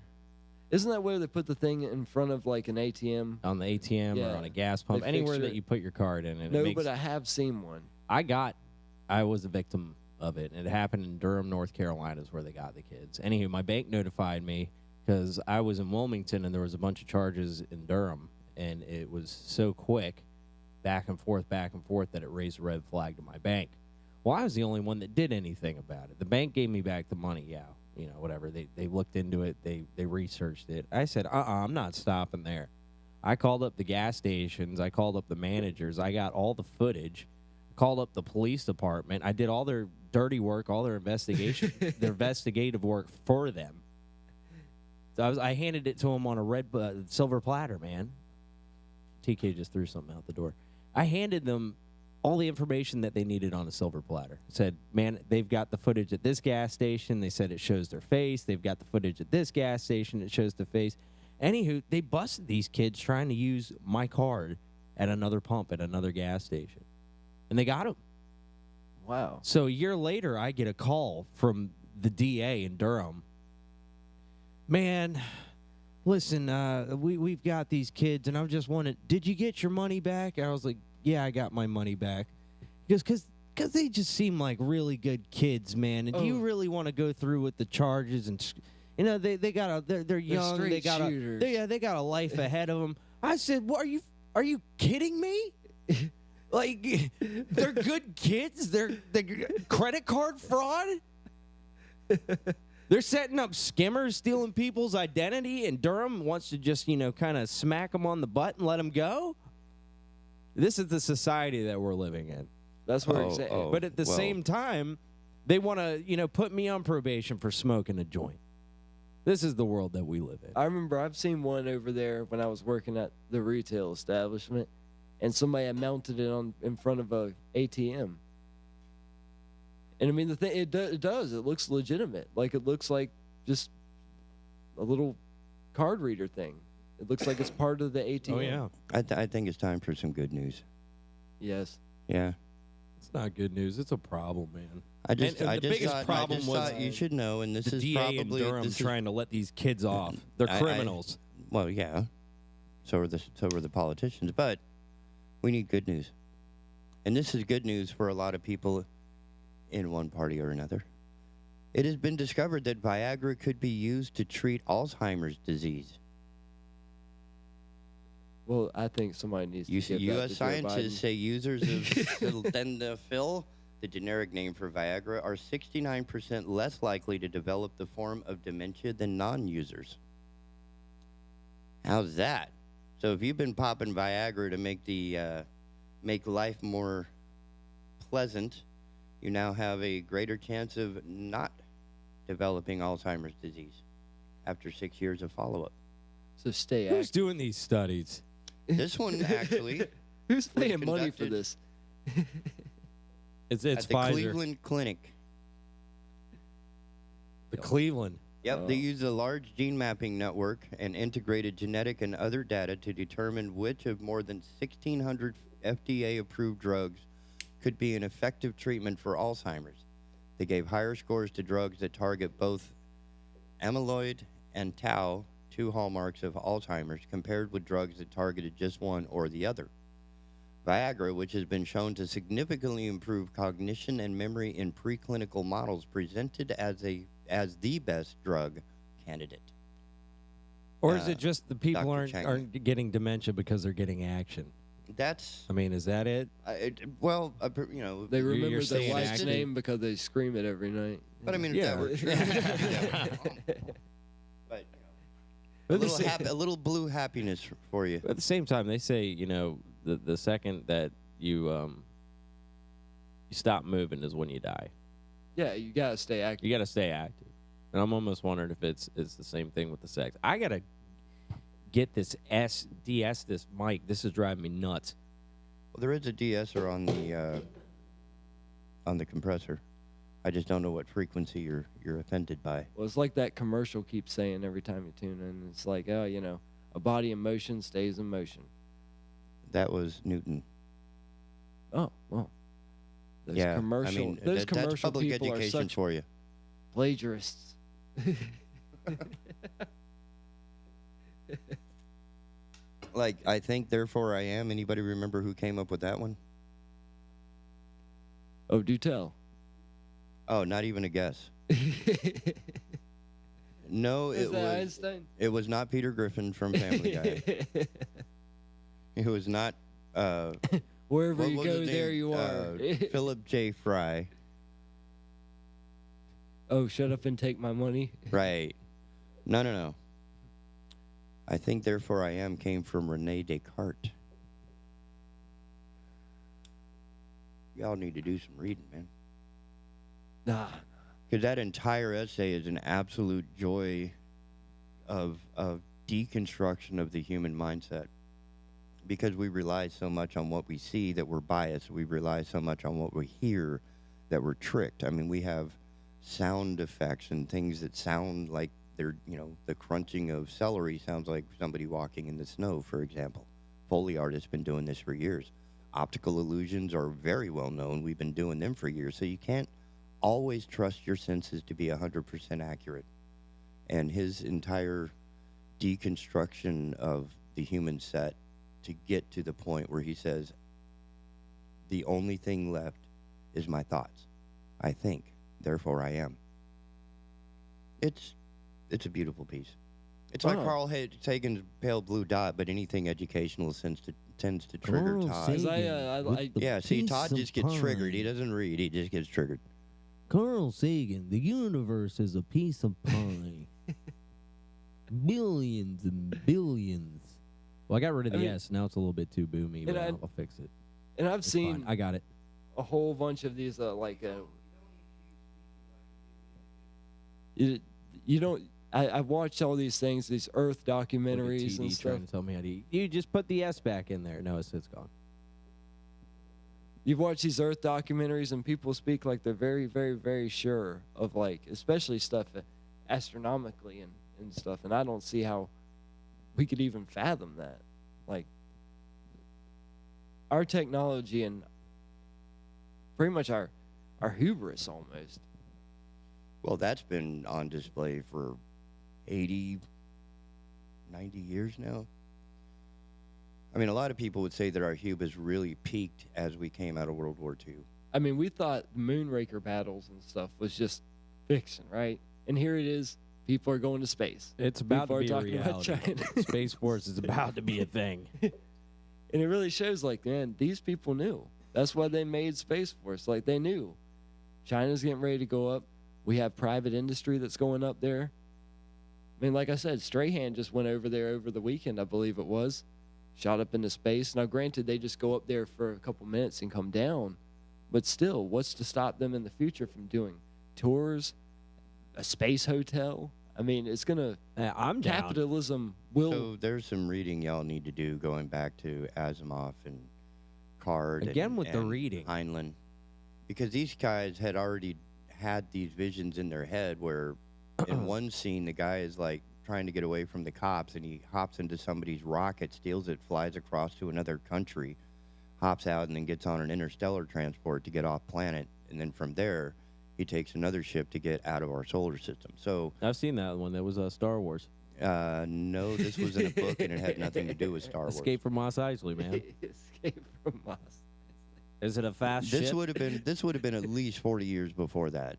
Isn't that where they put the thing in front of, like, an ATM? On the ATM or on a gas pump, anywhere that you put your card in. And but I have seen one. I was a victim of it, and it happened in Durham, North Carolina is where they got the kids. Anywho, my bank notified me because I was in Wilmington, and there was a bunch of charges in Durham, and it was so quick, back and forth, that it raised a red flag to my bank. Well, I was the only one that did anything about it. The bank gave me back the money, whatever. They looked into it. They researched it. I said, I'm not stopping there. I called up the gas stations. I called up the managers. I got all the footage. Called up the police department. I did all their dirty work, all their investigation, their investigative work for them. So I handed it to them on a silver platter, man. TK just threw something out the door. I handed them all the information that they needed on a silver platter. Said, man, they've got the footage at this gas station. They said it shows their face. They've got the footage at this gas station. It shows the face. Anywho, they busted these kids trying to use my card at another pump at another gas station. And they got them. Wow. So a year later, I get a call from the DA in Durham. Man, listen, we've got these kids, and I'm just wondering, did you get your money back? And I was like, yeah, I got my money back. Because they just seem like really good kids, man. And do you really want to go through with the charges? And they got they're young, they got a life ahead of them. I said, "What are you kidding me? Like, they're good kids. They're credit card fraud. They're setting up skimmers, stealing people's identity, and Durham wants to just kind of smack them on the butt and let them go. This is the society that we're living in. That's what I'm saying. But at the same time, they want to put me on probation for smoking a joint. This is the world that we live in. I remember I've seen one over there when I was working at the retail establishment, and somebody had mounted it in front of a ATM. And I mean, the thing it does. It looks legitimate. Like it looks like just a little card reader thing. It looks like it's part of the ATM. Oh yeah. I think it's time for some good news. Yes. Yeah. It's not good news. It's a problem, man. The biggest problem was you should know, and this the is DA probably in Durham trying to let these kids off. They're criminals. Well, yeah. So are the politicians, but we need good news, and this is good news for a lot of people in one party or another. It has been discovered that Viagra could be used to treat Alzheimer's disease. Well, I think somebody needs to give U.S. that to scientists say users of sildenafil, the generic name for Viagra, are 69% less likely to develop the form of dementia than non-users. How's that? So if you've been popping Viagra to make life more pleasant, you now have a greater chance of not developing Alzheimer's disease after 6 years of follow-up. So stay Who's doing these studies? This one, actually. Who's paying money for this? It's at the Pfizer. Cleveland Clinic. The Cleveland. Yep, they use a large gene mapping network and integrated genetic and other data to determine which of more than 1,600 FDA-approved drugs could be an effective treatment for Alzheimer's. They gave higher scores to drugs that target both amyloid and tau, two hallmarks of Alzheimer's, compared with drugs that targeted just one or the other. Viagra, which has been shown to significantly improve cognition and memory in preclinical models, presented as the best drug candidate. Or is it just the people aren't getting dementia because they're getting action? That's. I mean, is that it? They remember their wife's name because they scream it every night. But I mean, if that were true. But a little blue happiness for you. But at the same time, they say the second that you stop moving is when you die. Yeah, you gotta stay active. You gotta stay active, and I'm almost wondering if it's the same thing with the sex. I gotta get this this mic. This is driving me nuts. Well, there is a de-esser on the compressor. I just don't know what frequency you're offended by. Well, it's like that commercial keeps saying every time you tune in. It's like, a body in motion stays in motion. That was Newton. Oh, well. Those yeah, commercial, I mean, those commercial that's public people education are such for you. Plagiarists. Like, I think, therefore I am. Anybody remember who came up with that one? Oh, do tell. Oh, not even a guess. No, Is that Einstein? It was not Peter Griffin from Family Guy. It was not. Wherever you go, there you are. Philip J. Fry. Oh, shut up and take my money. Right. No. I think, therefore I am came from Rene Descartes. Y'all need to do some reading, man. Nah. Because that entire essay is an absolute joy of deconstruction of the human mindset. Because we rely so much on what we see that we're biased. We rely so much on what we hear that we're tricked. I mean, we have sound effects and things that sound like they're, the crunching of celery sounds like somebody walking in the snow, for example. Foley art has been doing this for years. Optical illusions are very well known. We've been doing them for years. So you can't always trust your senses to be 100% accurate. And his entire deconstruction of the human set to get to the point where he says, the only thing left is my thoughts. I think, therefore I am. It's a beautiful piece. It's like Carl Sagan's Pale Blue Dot, but anything educational tends to trigger Todd. Todd just gets triggered. He doesn't read. He just gets triggered. Carl Sagan, the universe is a piece of pie. Billions and billions. Well, I got rid of the S. Now it's a little bit too boomy, but I'll fix it. And I've seen... fine. I got it. A whole bunch of these, you don't... I've watched all these things, these Earth documentaries and stuff. Trying to tell me how to eat. You just put the S back in there. No, it's gone. You've watched these Earth documentaries, and people speak like they're very, very, very sure of, especially stuff astronomically and stuff. And I don't see how we could even fathom that. Our technology and pretty much our hubris almost. Well, that's been on display for 80, 90 years now. I mean, a lot of people would say that our hubris really peaked as we came out of World War II. I mean, we thought Moonraker battles and stuff was just fiction, right? And here it is. People are going to space. It's about to be a reality. Space Force is about to be a thing. And it really shows, man, these people knew. That's why they made Space Force. They knew. China's getting ready to go up. We have private industry that's going up there. I mean, like I said, Strahan just went over there over the weekend, I believe it was. Shot up into space. Now, granted, they just go up there for a couple minutes and come down. But still, what's to stop them in the future from doing tours, a space hotel? I mean, it's going to... I'm down. Capitalism will... So there's some reading y'all need to do going back to Asimov and Card Again with the reading. Heinlein. Because these guys had already had these visions in their head where in one scene the guy is trying to get away from the cops and he hops into somebody's rocket, steals it, flies across to another country, hops out and then gets on an interstellar transport to get off planet, and then from there he takes another ship to get out of our solar system. So I've seen that one. That was Star Wars. No, this was in a book and it had nothing to do with Star Wars. Escape from Mos Eisley, man. Escape from Mos. Is it a fast ship? This would have been at least 40 years before that.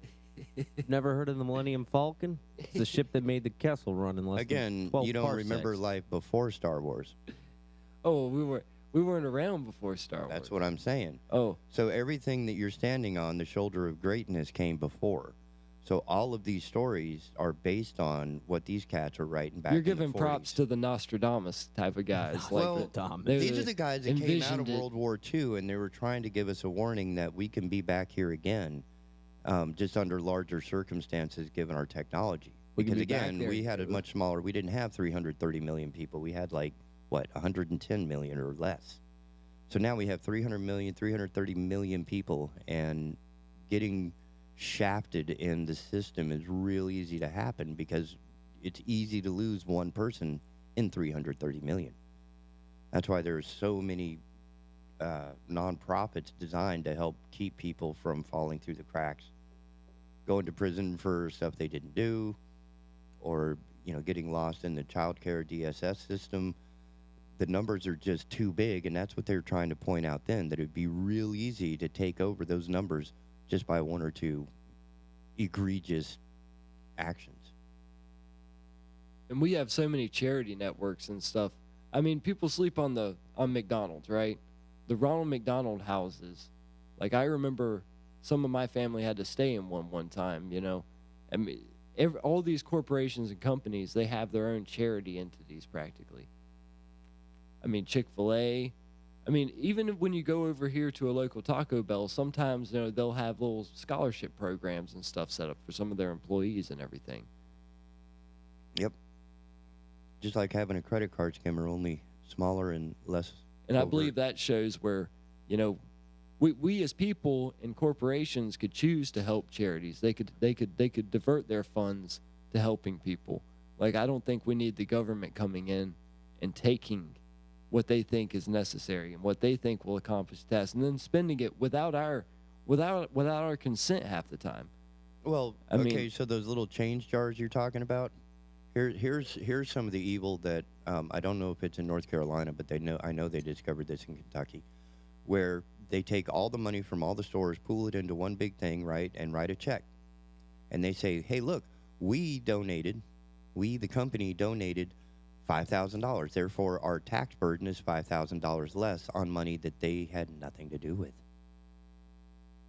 Never heard of the Millennium Falcon? It's the ship that made the Kessel run in less than 12 you don't parsecs. remember life before Star Wars. Oh, we weren't around before Star Wars. That's what I'm saying. Oh. So everything that you're standing on, the shoulder of greatness, came before. So all of these stories are based on what these cats are writing back. You're giving in the 40s. props to the Nostradamus type of guys. Well, these are the guys that came out of World War II, and they were trying to give us a warning that we can be back here again, just under larger circumstances given our technology. Because again, we had a much smaller. We didn't have 330 million people. We had 110 million or less. So now we have 300 million, 330 million people, and getting shafted in the system is real easy to happen because it's easy to lose one person in 330 million. That's why there's so many nonprofits designed to help keep people from falling through the cracks, going to prison for stuff they didn't do, or getting lost in the child care DSS system. The numbers are just too big, and that's what they're trying to point out then, that it'd be real easy to take over those numbers just by one or two egregious actions. And we have so many charity networks and stuff. I mean, people sleep on McDonald's, right? The Ronald McDonald houses. I remember some of my family had to stay in one time, I mean, all these corporations and companies, they have their own charity entities practically. I mean, Chick-fil-A. I mean, even when you go over here to a local Taco Bell, sometimes they'll have little scholarship programs and stuff set up for some of their employees and everything. Yep. Just like having a credit card scammer, only smaller and less. And I believe that shows where, we as people and corporations could choose to help charities. They could divert their funds to helping people. I don't think we need the government coming in and taking what they think is necessary and what they think will accomplish the task, and then spending it without our consent half the time. Well, so those little change jars you're talking about, Here's some of the evil that I don't know if it's in North Carolina, but I know they discovered this in Kentucky, where they take all the money from all the stores, pool it into one big thing, right, and write a check. And they say, hey, look, we, the company, donated $5,000. Therefore, our tax burden is $5,000 less on money that they had nothing to do with.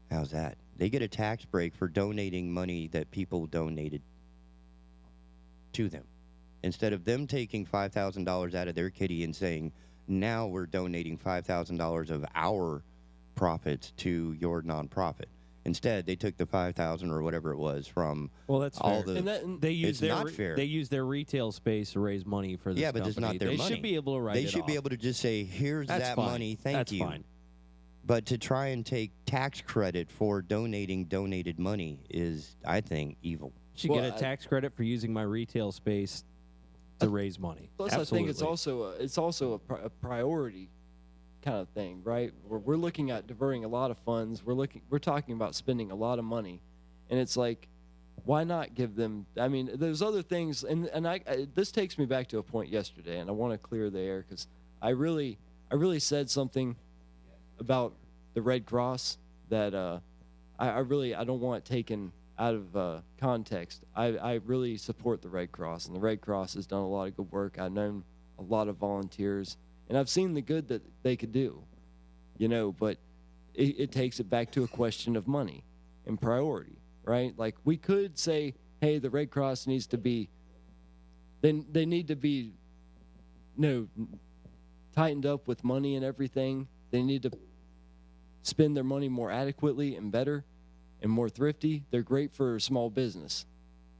How's that? They get a tax break for donating money that people donated to them. Instead of them taking $5,000 out of their kitty and saying, now we're donating $5,000 of our profits to your nonprofit. Instead, they took the $5,000 or whatever it was from that's all fair. the. They use not fair. They use their retail space to raise money for this but company. it's not their they money. They should be able to write They it should off. be able to just say, here's That's that fine. money, thank That's you. fine. But to try and take tax credit for donated money is, I think, evil. Should get a tax credit for using my retail space to raise money. Plus, Absolutely. I think it's also a priority kind of thing, right? We're looking at diverting a lot of funds. We're talking about spending a lot of money, and it's like, why not give them? I mean, there's other things, and this takes me back to a point yesterday, and I want to clear the air because I really said something about the Red Cross that I don't want taken out of context. I really support the Red Cross, and the Red Cross has done a lot of good work. I've known a lot of volunteers, and I've seen the good that they could do, but it takes it back to a question of money and priority, right? Like, we could say, hey, the Red Cross needs to be, they need to be, tightened up with money and everything. They need to spend their money more adequately and better and more thrifty. They're great for small business.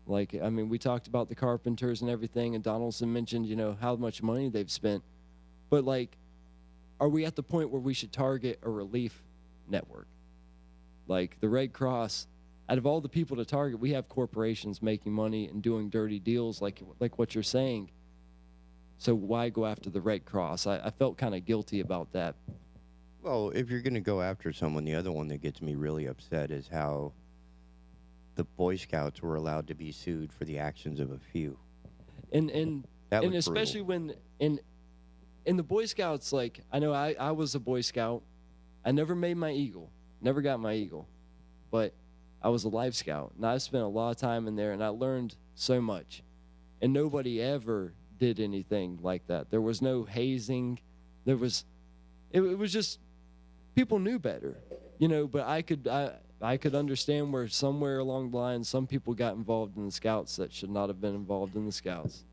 Like, I mean, we talked about the carpenters and everything, and Donaldson mentioned, how much money they've spent. But, like, are we at the point where we should target a relief network? Like, the Red Cross, out of all the people to target, we have corporations making money and doing dirty deals like what you're saying. So why go after the Red Cross? I felt kind of guilty about that. Well, if you're going to go after someone, the other one that gets me really upset is how the Boy Scouts were allowed to be sued for the actions of a few. And especially when in the Boy Scouts, like, I know I was a Boy Scout. I never made my Eagle. Never got my Eagle. But I was a Life Scout, and I spent a lot of time in there, and I learned so much. And nobody ever did anything like that. There was no hazing. It was just, people knew better, but I could understand where somewhere along the line some people got involved in the Scouts that should not have been involved in the Scouts.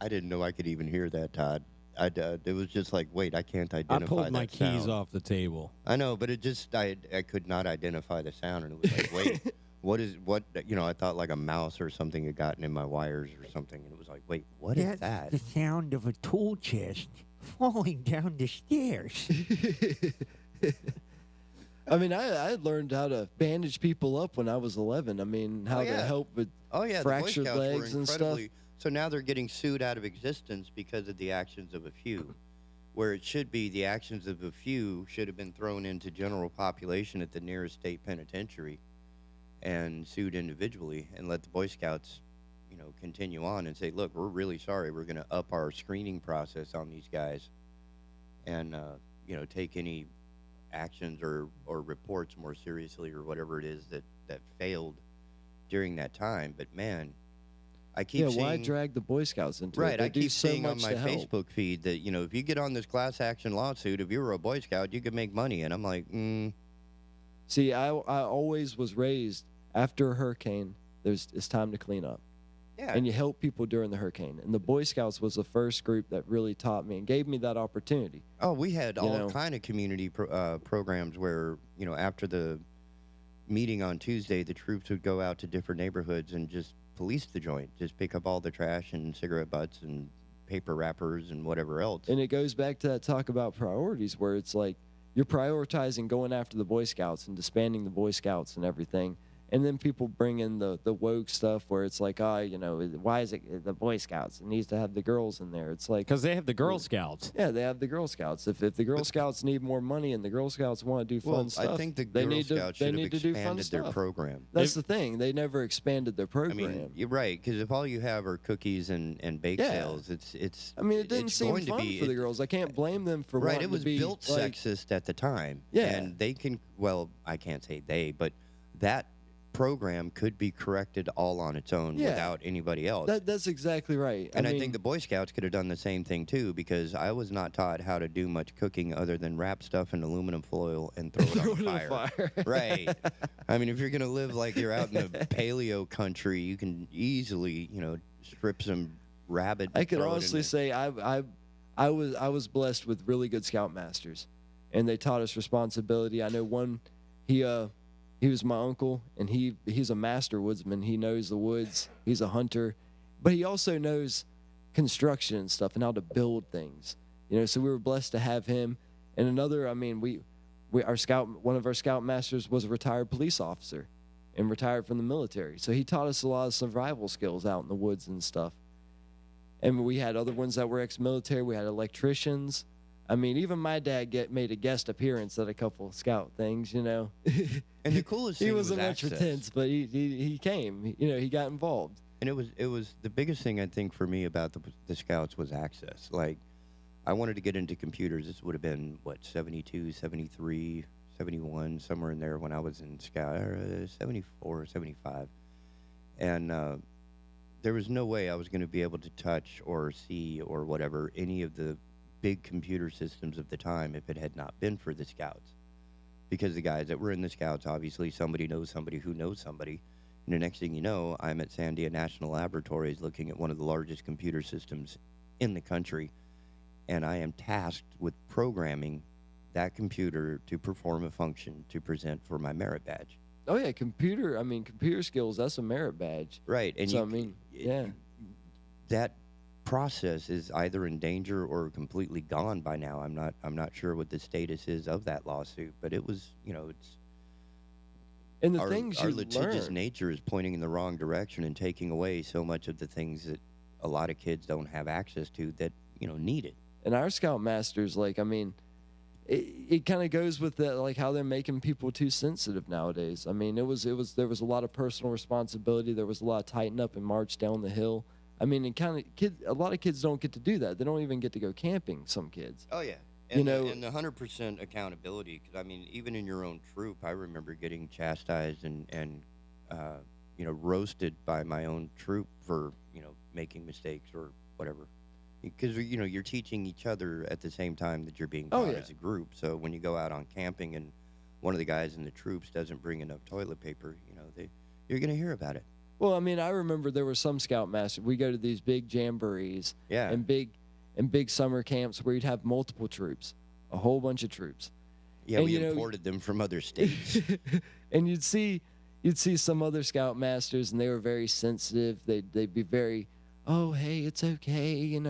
I didn't know I could even hear that, Todd. It was just like, wait, I can't identify that I pulled my keys sound off the table. I know, but I could not identify the sound, and it was like, wait, what? I thought like a mouse or something had gotten in my wires or something, and it was like, wait, what is that? That's the sound of a tool chest falling down the stairs. I mean, I learned how to bandage people up when I was 11. I mean, how to help with fractured legs and stuff. So now they're getting sued out of existence because of the actions of a few, where it should be the actions of a few should have been thrown into general population at the nearest state penitentiary and sued individually, and let the Boy Scouts, continue on and say, look, we're really sorry. We're going to up our screening process on these guys and, take any actions or reports more seriously or whatever it is that failed during that time. But, man, I keep seeing... why drag the Boy Scouts into it? Right, They I keep so seeing on much my to help. Facebook feed that, if you get on this class action lawsuit, if you were a Boy Scout, you could make money. And I'm like, See, I always was raised after a hurricane, it's time to clean up. Yeah. And you help people during the hurricane. And the Boy Scouts was the first group that really taught me and gave me that opportunity. Oh, we had all kind of community programs where, after the meeting on Tuesday, the troops would go out to different neighborhoods and just police the joint, just pick up all the trash and cigarette butts and paper wrappers and whatever else. And it goes back to that talk about priorities where it's like you're prioritizing going after the Boy Scouts and disbanding the Boy Scouts and everything. And then people bring in the woke stuff where it's like, why is it the Boy Scouts? It needs to have the girls in there. It's like, because they have the Girl Scouts. Yeah, they have the Girl Scouts. If the Girl Scouts need more money and the Girl Scouts want to do fun stuff, I think the Girl Scouts should have expanded their program. That's the thing. They never expanded their program. I mean, you're right, because if all you have are cookies and bake sales, it's. I mean, it didn't seem fun for the girls. I can't blame them for right. wanting It was to be built sexist at the time. Yeah, and they can. Well, I can't say they, but that program could be corrected all on its own without anybody else. That's exactly right. And I think the Boy Scouts could have done the same thing too, because I was not taught how to do much cooking other than wrap stuff in aluminum foil and throw it on fire. Right. I mean, if you're gonna live like you're out in the paleo country, you can easily, strip some rabbit. I could honestly say I was blessed with really good scoutmasters, and they taught us responsibility. I know one, he was my uncle, and he's a master woodsman. He knows the woods. He's a hunter, but he also knows construction and stuff and how to build things. So we were blessed to have him. And another, I mean, one of our scoutmasters was a retired police officer, and retired from the military. So he taught us a lot of survival skills out in the woods and stuff. And we had other ones that were ex-military. We had electricians. I mean, even my dad made a guest appearance at a couple of scout things, And the coolest thing he wasn't was much access. tense, but he came. He got involved. And it was the biggest thing I think for me about the Scouts was access. Like, I wanted to get into computers. This would have been 72, 73, 71, somewhere in there when I was in Scout, 74, 75, and there was no way I was going to be able to touch or see or whatever any of the big computer systems of the time if it had not been for the Scouts. Because the guys that were in the Scouts, obviously somebody knows somebody who knows somebody. And the next thing you know, I'm at Sandia National Laboratories looking at one of the largest computer systems in the country. And I am tasked with programming that computer to perform a function to present for my merit badge. Oh, yeah, computer skills, that's a merit badge. Right. And so, that process is either in danger or completely gone by now. I'm not sure what the status is of that lawsuit, but it was, it's and our litigious nature is pointing in the wrong direction and taking away so much of the things that a lot of kids don't have access to that need it. And our scoutmasters, it kind of goes with that, how they're making people too sensitive nowadays. I mean, there was a lot of personal responsibility. There was a lot of tighten up and march down the hill. I mean, a lot of kids don't get to do that. They don't even get to go camping, some kids. Oh, yeah. And the 100% accountability, because, I mean, even in your own troop, I remember getting chastised and roasted by my own troop for, making mistakes or whatever. Because, you're teaching each other at the same time that you're being taught as a group. So when you go out on camping and one of the guys in the troops doesn't bring enough toilet paper, you're going to hear about it. Well, I mean, I remember there were some scoutmasters. We go to these big jamborees and big summer camps where you'd have multiple troops, a whole bunch of troops. Yeah, and, we imported them from other states. And you'd see some other scoutmasters, and they were very sensitive. They'd be very, oh, hey, it's okay, and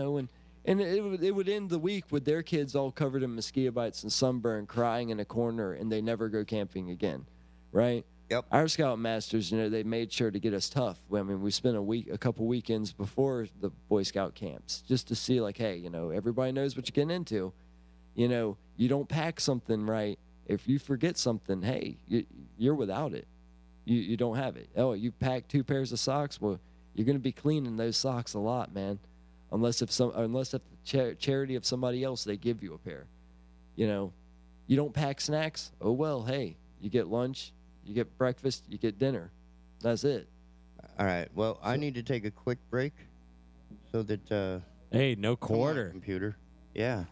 it would end the week with their kids all covered in mosquito bites and sunburn, crying in a corner, and they never go camping again, right? Yep. Our scoutmasters, they made sure to get us tough. I mean, we spent a couple weekends before the Boy Scout camps just to see, hey, everybody knows what you're getting into. You don't pack something right. If you forget something, hey, you're without it. You don't have it. Oh, you pack 2 pairs of socks. Well, you're going to be cleaning those socks a lot, man. Unless if the charity of somebody else, they give you a pair. You don't pack snacks. Oh well, hey, you get lunch. You get breakfast, you get dinner. That's it. All right. Well, I need to take a quick break so that... hey, no quarter. Computer. Yeah.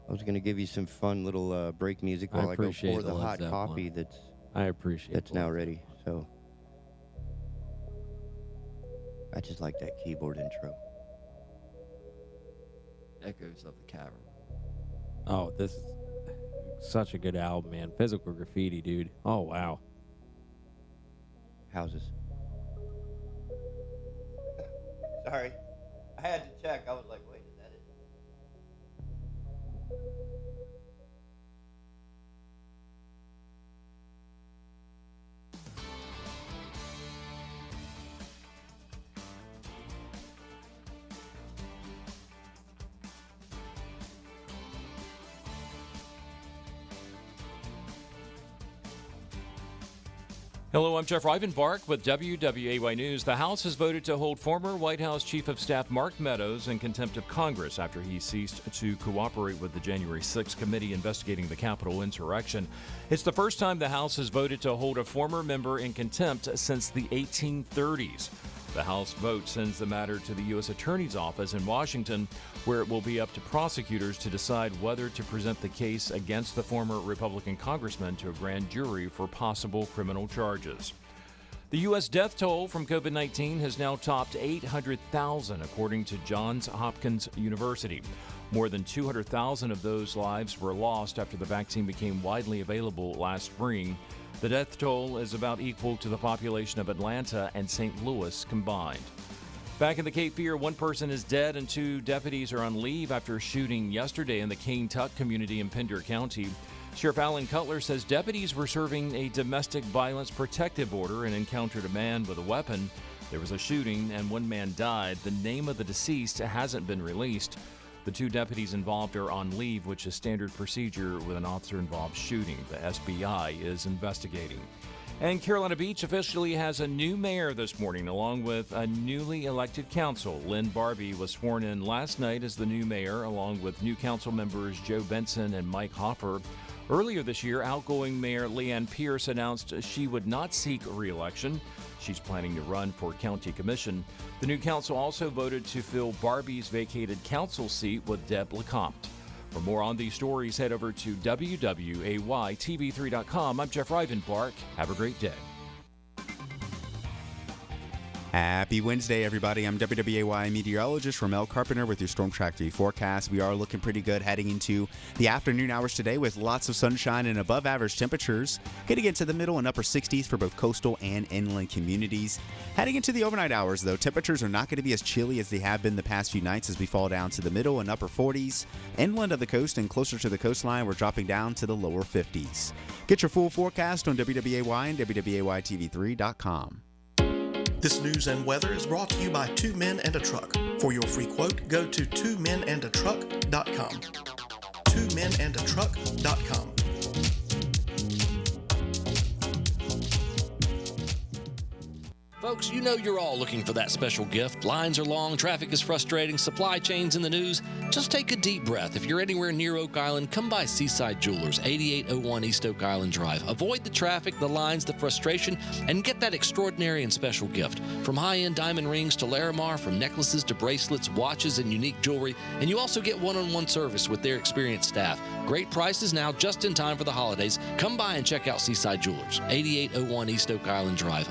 I was going to give you some fun little break music while I go pour the hot coffee that's now ready. So I just like that keyboard intro. Echoes of the Cavern. Oh, this is such a good album, man. Physical Graffiti, dude. Oh, wow. Houses. Sorry. I had to check. I was like, wait, is that it? Hello, I'm Jeff Rivenbark with WWAY News. The House has voted to hold former White House Chief of Staff Mark Meadows in contempt of Congress after he ceased to cooperate with the January 6th committee investigating the Capitol insurrection. It's the first time the House has voted to hold a former member in contempt since the 1830s. The House vote sends the matter to the U.S. Attorney's Office in Washington, where it will be up to prosecutors to decide whether to present the case against the former Republican congressman to a grand jury for possible criminal charges. The U.S. death toll from COVID-19 has now topped 800,000, according to Johns Hopkins University. More than 200,000 of those lives were lost after the vaccine became widely available last spring. The death toll is about equal to the population of Atlanta and St. Louis combined. Back in the Cape Fear, one person is dead and two deputies are on leave after a shooting yesterday in the Cane Tuck community in Pender County. Sheriff Alan Cutler says deputies were serving a domestic violence protective order and encountered a man with a weapon. There was a shooting and one man died. The name of the deceased hasn't been released. The two deputies involved are on leave, which is standard procedure with an officer-involved shooting. The SBI is investigating. And Carolina Beach officially has a new mayor this morning, along with a newly elected council. Lynn Barbie was sworn in last night as the new mayor, along with new council members Joe Benson and Mike Hoffer. Earlier this year, outgoing Mayor Leanne Pierce announced she would not seek re-election. She's planning to run for county commission. The new council also voted to fill Barbie's vacated council seat with Deb LeCompte. For more on these stories, head over to WWAYTV3.com. I'm Jeff Rivenbark. Have a great day. Happy Wednesday, everybody. I'm WWAY meteorologist Ramel Carpenter with your Storm Track 3 forecast. We are looking pretty good heading into the afternoon hours today with lots of sunshine and above average temperatures. Getting into the middle and upper 60s for both coastal and inland communities. Heading into the overnight hours, though, temperatures are not going to be as chilly as they have been the past few nights as we fall down to the middle and upper 40s. Inland of the coast and closer to the coastline, we're dropping down to the lower 50s. Get your full forecast on WWAY and WWAYTV3.com. This news and weather is brought to you by Two Men and a Truck. For your free quote, go to twomenandatruck.com. twomenandatruck.com. Folks, you know you're all looking for that special gift. Lines are long, traffic is frustrating, supply chains in the news. Just take a deep breath. If you're anywhere near Oak Island, come by Seaside Jewelers, 8801 East Oak Island Drive. Avoid the traffic, the lines, the frustration, and get that extraordinary and special gift. From high-end diamond rings to Larimar, from necklaces to bracelets, watches, and unique jewelry. And you also get one-on-one service with their experienced staff. Great prices now, just in time for the holidays. Come by and check out Seaside Jewelers, 8801 East Oak Island Drive.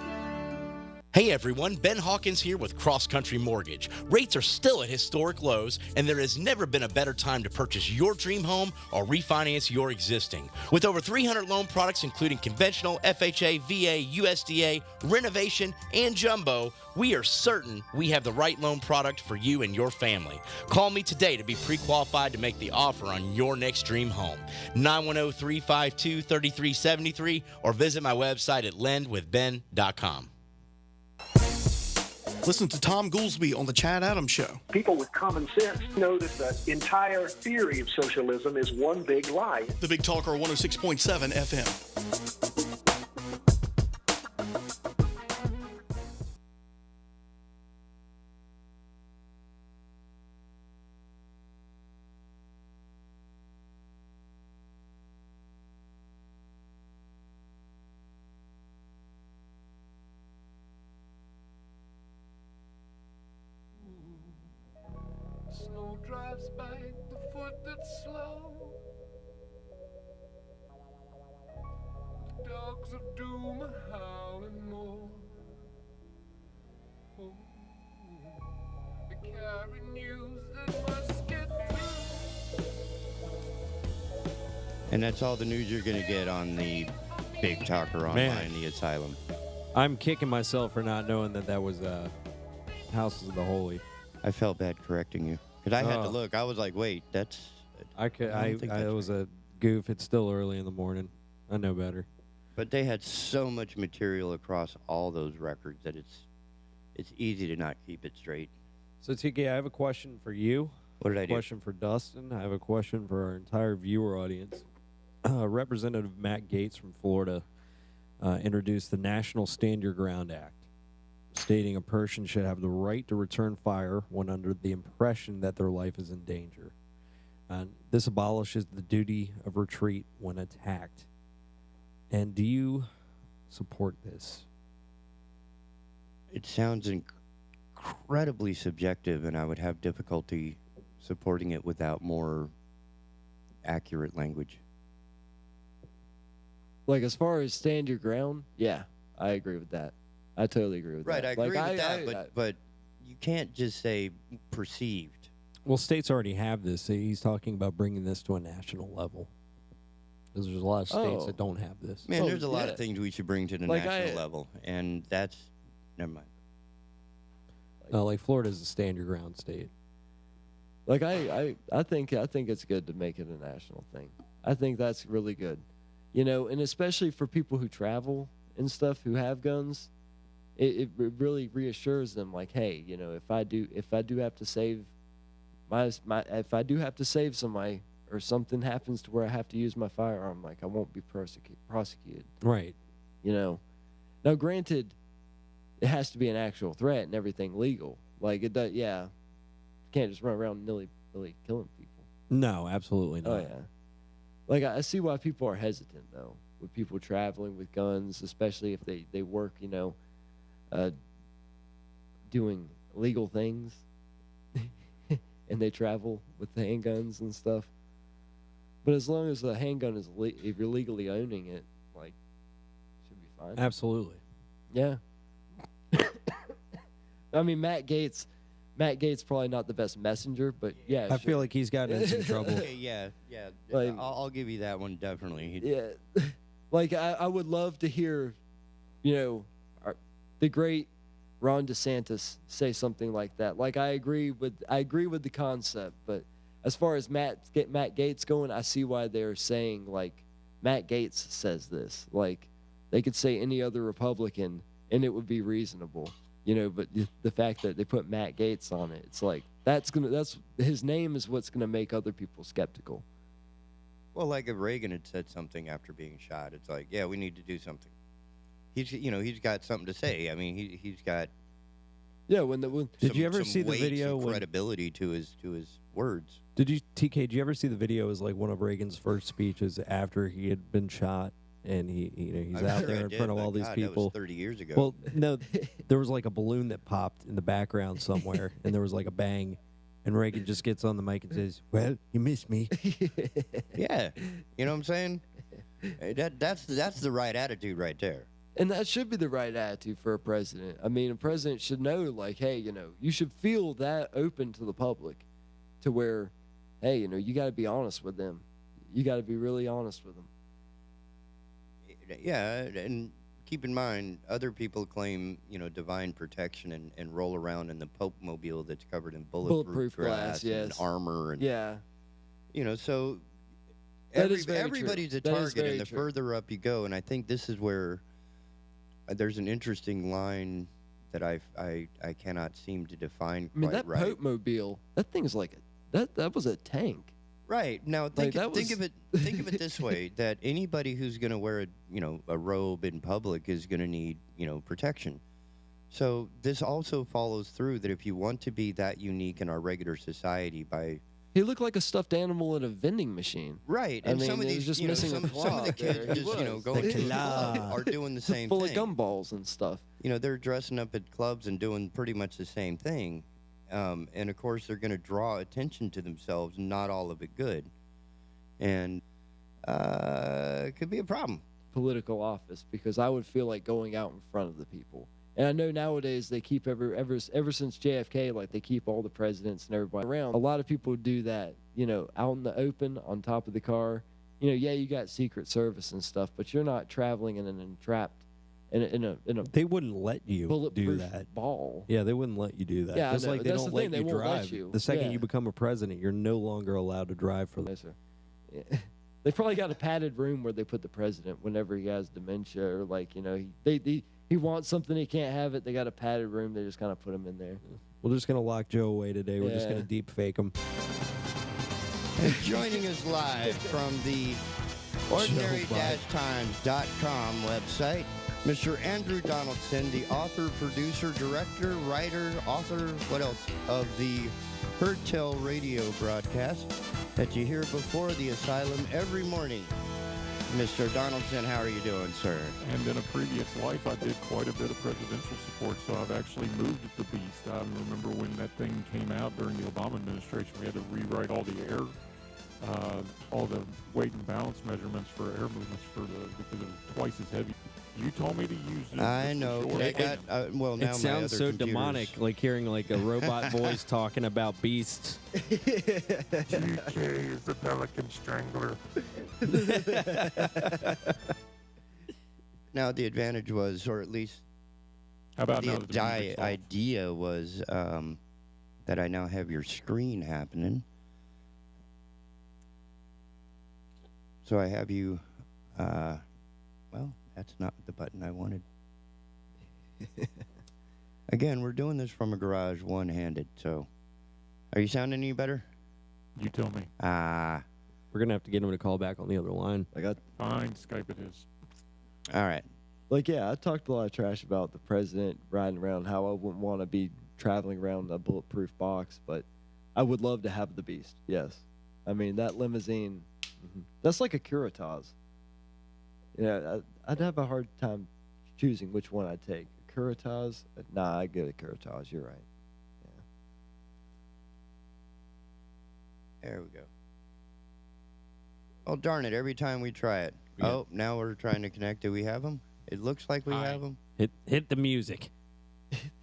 Hey everyone, Ben Hawkins here with Cross Country Mortgage. Rates are still at historic lows, and there has never been a better time to purchase your dream home or refinance your existing. With over 300 loan products including conventional, FHA, VA, USDA, renovation, and jumbo, we are certain we have the right loan product for you and your family. Call me today to be pre-qualified to make the offer on your next dream home. 910-352-3373 or visit my website at lendwithben.com. Listen to Tom Goolsby on The Chad Adams Show. People with common sense know that the entire theory of socialism is one big lie. The Big Talker 106.7 FM. Snow drives by the foot that's slow. The dogs of doom are howling more. Oh, they carry news that must get through. And that's all the news you're going to get on the Big Talker Online, The Asylum. I'm kicking myself for not knowing that was Houses of the Holy. I felt bad correcting you. Because I had to look. I was like, wait, that's... It was a goof. It's still early in the morning. I know better. But they had so much material across all those records that it's easy to not keep it straight. So, TK, I have a question for you. What did I do? A question for Dustin. I have a question for our entire viewer audience. Representative Matt Gaetz from Florida introduced the National Stand Your Ground Act, stating a person should have the right to return fire when under the impression that their life is in danger. This abolishes the duty of retreat when attacked. And do you support this? It sounds incredibly subjective, and I would have difficulty supporting it without more accurate language. Like, as far as stand your ground, yeah, I agree with that. I totally agree with Right, that. I agree with that, but you can't just say perceived. Well, states already have this. He's talking about bringing this to a national level. Because there's a lot of states that don't have this. Man, there's a lot of things we should bring to the national level, and that's never mind. Like Florida's a stand your ground state. Like I think it's good to make it a national thing. I think that's really good. You know, and especially for people who travel and stuff who have guns, it really reassures them, like, hey, you know, if I do have to save if I do have to save somebody, or something happens to where I have to use my firearm, like, I won't be prosecuted. Right. You know. Now, granted, it has to be an actual threat and everything legal. Like, it does, yeah. You can't just run around nilly-willy killing people. No, absolutely not. Oh, yeah. Like, I see why people are hesitant, though, with people traveling with guns, especially if they work, you know, doing illegal things, and they travel with the handguns and stuff. But as long as the handgun is, if you're legally owning it, like, it should be fine. Absolutely. Yeah. I mean, Matt Gaetz probably not the best messenger, but yeah. I feel like he's gotten in some trouble. Okay, yeah. Like, I'll give you that one, definitely. Yeah. Like, I would love to hear, you know, the great Ron DeSantis say something like that. Like, I agree with the concept, but as far as Matt Gaetz going, I see why they're saying, like, Matt Gaetz says this. Like, they could say any other Republican, and it would be reasonable, you know. But the fact that they put Matt Gaetz on it, it's like that's his name is what's gonna make other people skeptical. Well, like if Reagan had said something after being shot, it's like, yeah, we need to do something. He's got something to say. I mean, he's got. Yeah, did you ever see the video? Credibility to his words. TK? Did you ever see the video? It was like one of Reagan's first speeches after he had been shot, and he's out there in front of all these people. That was 30 years ago. Well, no, there was like a balloon that popped in the background somewhere, and there was like a bang, and Reagan just gets on the mic and says, "Well, you missed me." Yeah, you know what I'm saying? That's the right attitude right there. And that should be the right attitude for a president. I mean, a president should know, like, hey, you know, you should feel that open to the public, to where, hey, you know, you got to be honest with them. You got to be really honest with them. Yeah, and keep in mind, other people claim, you know, divine protection and roll around in the Pope mobile that's covered in bulletproof glass and armor. And, yeah. You know, so everybody's a target, and the further up you go, and I think this is where there's an interesting line that I cannot seem to define quite right. I mean, that Pope mobile, that thing's like that was a tank. Right. Now think of it this way, that anybody who's going to wear a robe in public is going to need, protection. So this also follows through that if you want to be that unique in our regular society he looked like a stuffed animal at a vending machine. Right. And some of these just missing some of the kids just going to the club are doing the same full thing. Full of gumballs and stuff. They're dressing up at clubs and doing pretty much the same thing. And of course they're going to draw attention to themselves, not all of it good. And it could be a problem. Political office, because I would feel like going out in front of the people. And I know nowadays they keep ever since JFK, like they keep all the presidents and everybody around. A lot of people do that, out in the open on top of the car. Yeah, you got Secret Service and stuff, but you're not traveling in an entrapped in a they wouldn't let you do that ball. Yeah, they wouldn't let you do that. Yeah, just like they That's don't the let thing. you They won't drive. let you. The second you become a president, you're no longer allowed to drive for them. Yes, sir. Yeah. They probably got a padded room where they put the president whenever he has dementia or he wants something, he can't have it. They got a padded room. They just kind of put him in there. We're just going to lock Joe away today. We're just going to deep fake him. And joining us live from the Ordinary-times.com website. Mr. Andrew Donaldson, the author, producer, director, writer, author, what else, of the Heard Tell radio broadcast that you hear before the asylum every morning. Mr. Donaldson, how are you doing, sir? And in a previous life, I did quite a bit of presidential support, so I've actually moved the beast. I remember when that thing came out during the Obama administration, we had to rewrite all the all the weight and balance measurements for air movements because it was twice as heavy. You told me to use it. I know. Well, now it sounds so computers. demonic, like hearing like a robot voice talking about beasts. GK is the Pelican Strangler. Now, the advantage was, or at least how about the idea was that I now have your screen happening. So I have you, well, that's not the button I wanted. Again, we're doing this from a garage one-handed, so. Are you sounding any better? You tell me. We're going to have to get him to call back on the other line. Fine, Skype it is. All right. Like, yeah, I talked a lot of trash about the president riding around, how I wouldn't want to be traveling around a bulletproof box, but I would love to have the beast, yes. I mean, that limousine, that's like a Curitas. Yeah, I'd have a hard time choosing which one I'd take. A Curitas? Nah, I'd go to Curitas, you're right. There we go. Oh, darn it, every time we try it. Oh, now we're trying to connect. Do we have them? It looks like we have them. Hit the music.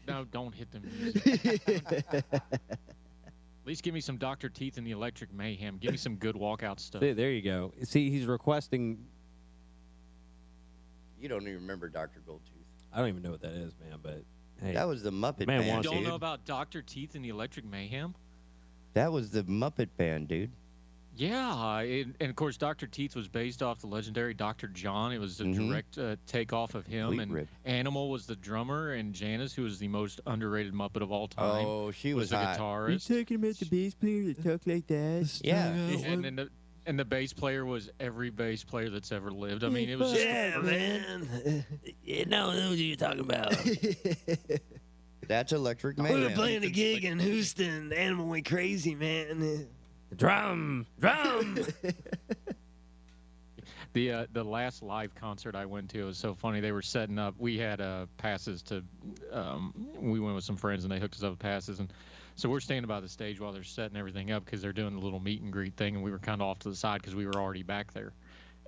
No, don't hit the music. At least give me some Dr. Teeth and the Electric Mayhem. Give me some good walkout stuff. There you go. See, he's requesting. You don't even remember Dr. Goldtooth. I don't even know what that is, man, but hey. That was the Muppet Man, Band, You don't dude. know about Dr. Teeth and the Electric Mayhem? That was the Muppet Band, dude. Yeah, and of course, Dr. Teeth was based off the legendary Dr. John. It was a direct takeoff of him, Fleet and Rip. Animal was the drummer, and Janice, who was the most underrated Muppet of all time, Oh, she was the hot. guitarist. You talking about the bass player that talk like that? Yeah. And the bass player was every bass player that's ever lived. I mean, it was just man. You know who you're talking about. That's Electric We Mayhem. were playing a gig in Houston. The animal went crazy, man. Drum. The last live concert I went to, it was so funny. They were setting up. We had passes to. We went with some friends and they hooked us up with passes, and so we're standing by the stage while they're setting everything up because they're doing the little meet and greet thing, and we were kind of off to the side because we were already back there.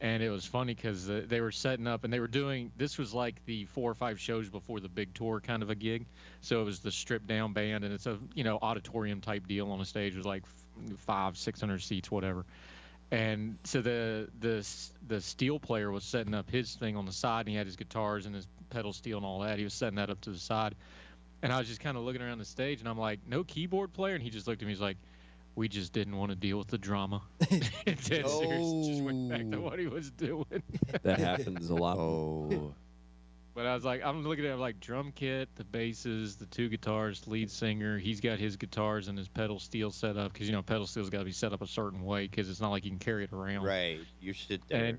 And it was funny because they were setting up, and they were doing. This was like the 4 or 5 shows before the big tour kind of a gig. So it was the stripped down band, and it's a auditorium type deal on a stage. It was like 500-600 seats, whatever. And so the steel player was setting up his thing on the side, and he had his guitars and his pedal steel and all that. He was setting that up to the side, and I was just kind of looking around the stage, and I'm like, no keyboard player, and he just looked at me. He's like, we just didn't want to deal with the drama. Dead serious, just went back to what he was doing. That happens a lot. Oh. But I was like, I'm looking at it like drum kit, the basses, the 2 guitars, lead singer. He's got his guitars and his pedal steel set up because, pedal steel's got to be set up a certain way because it's not like you can carry it around. Right. You sit there.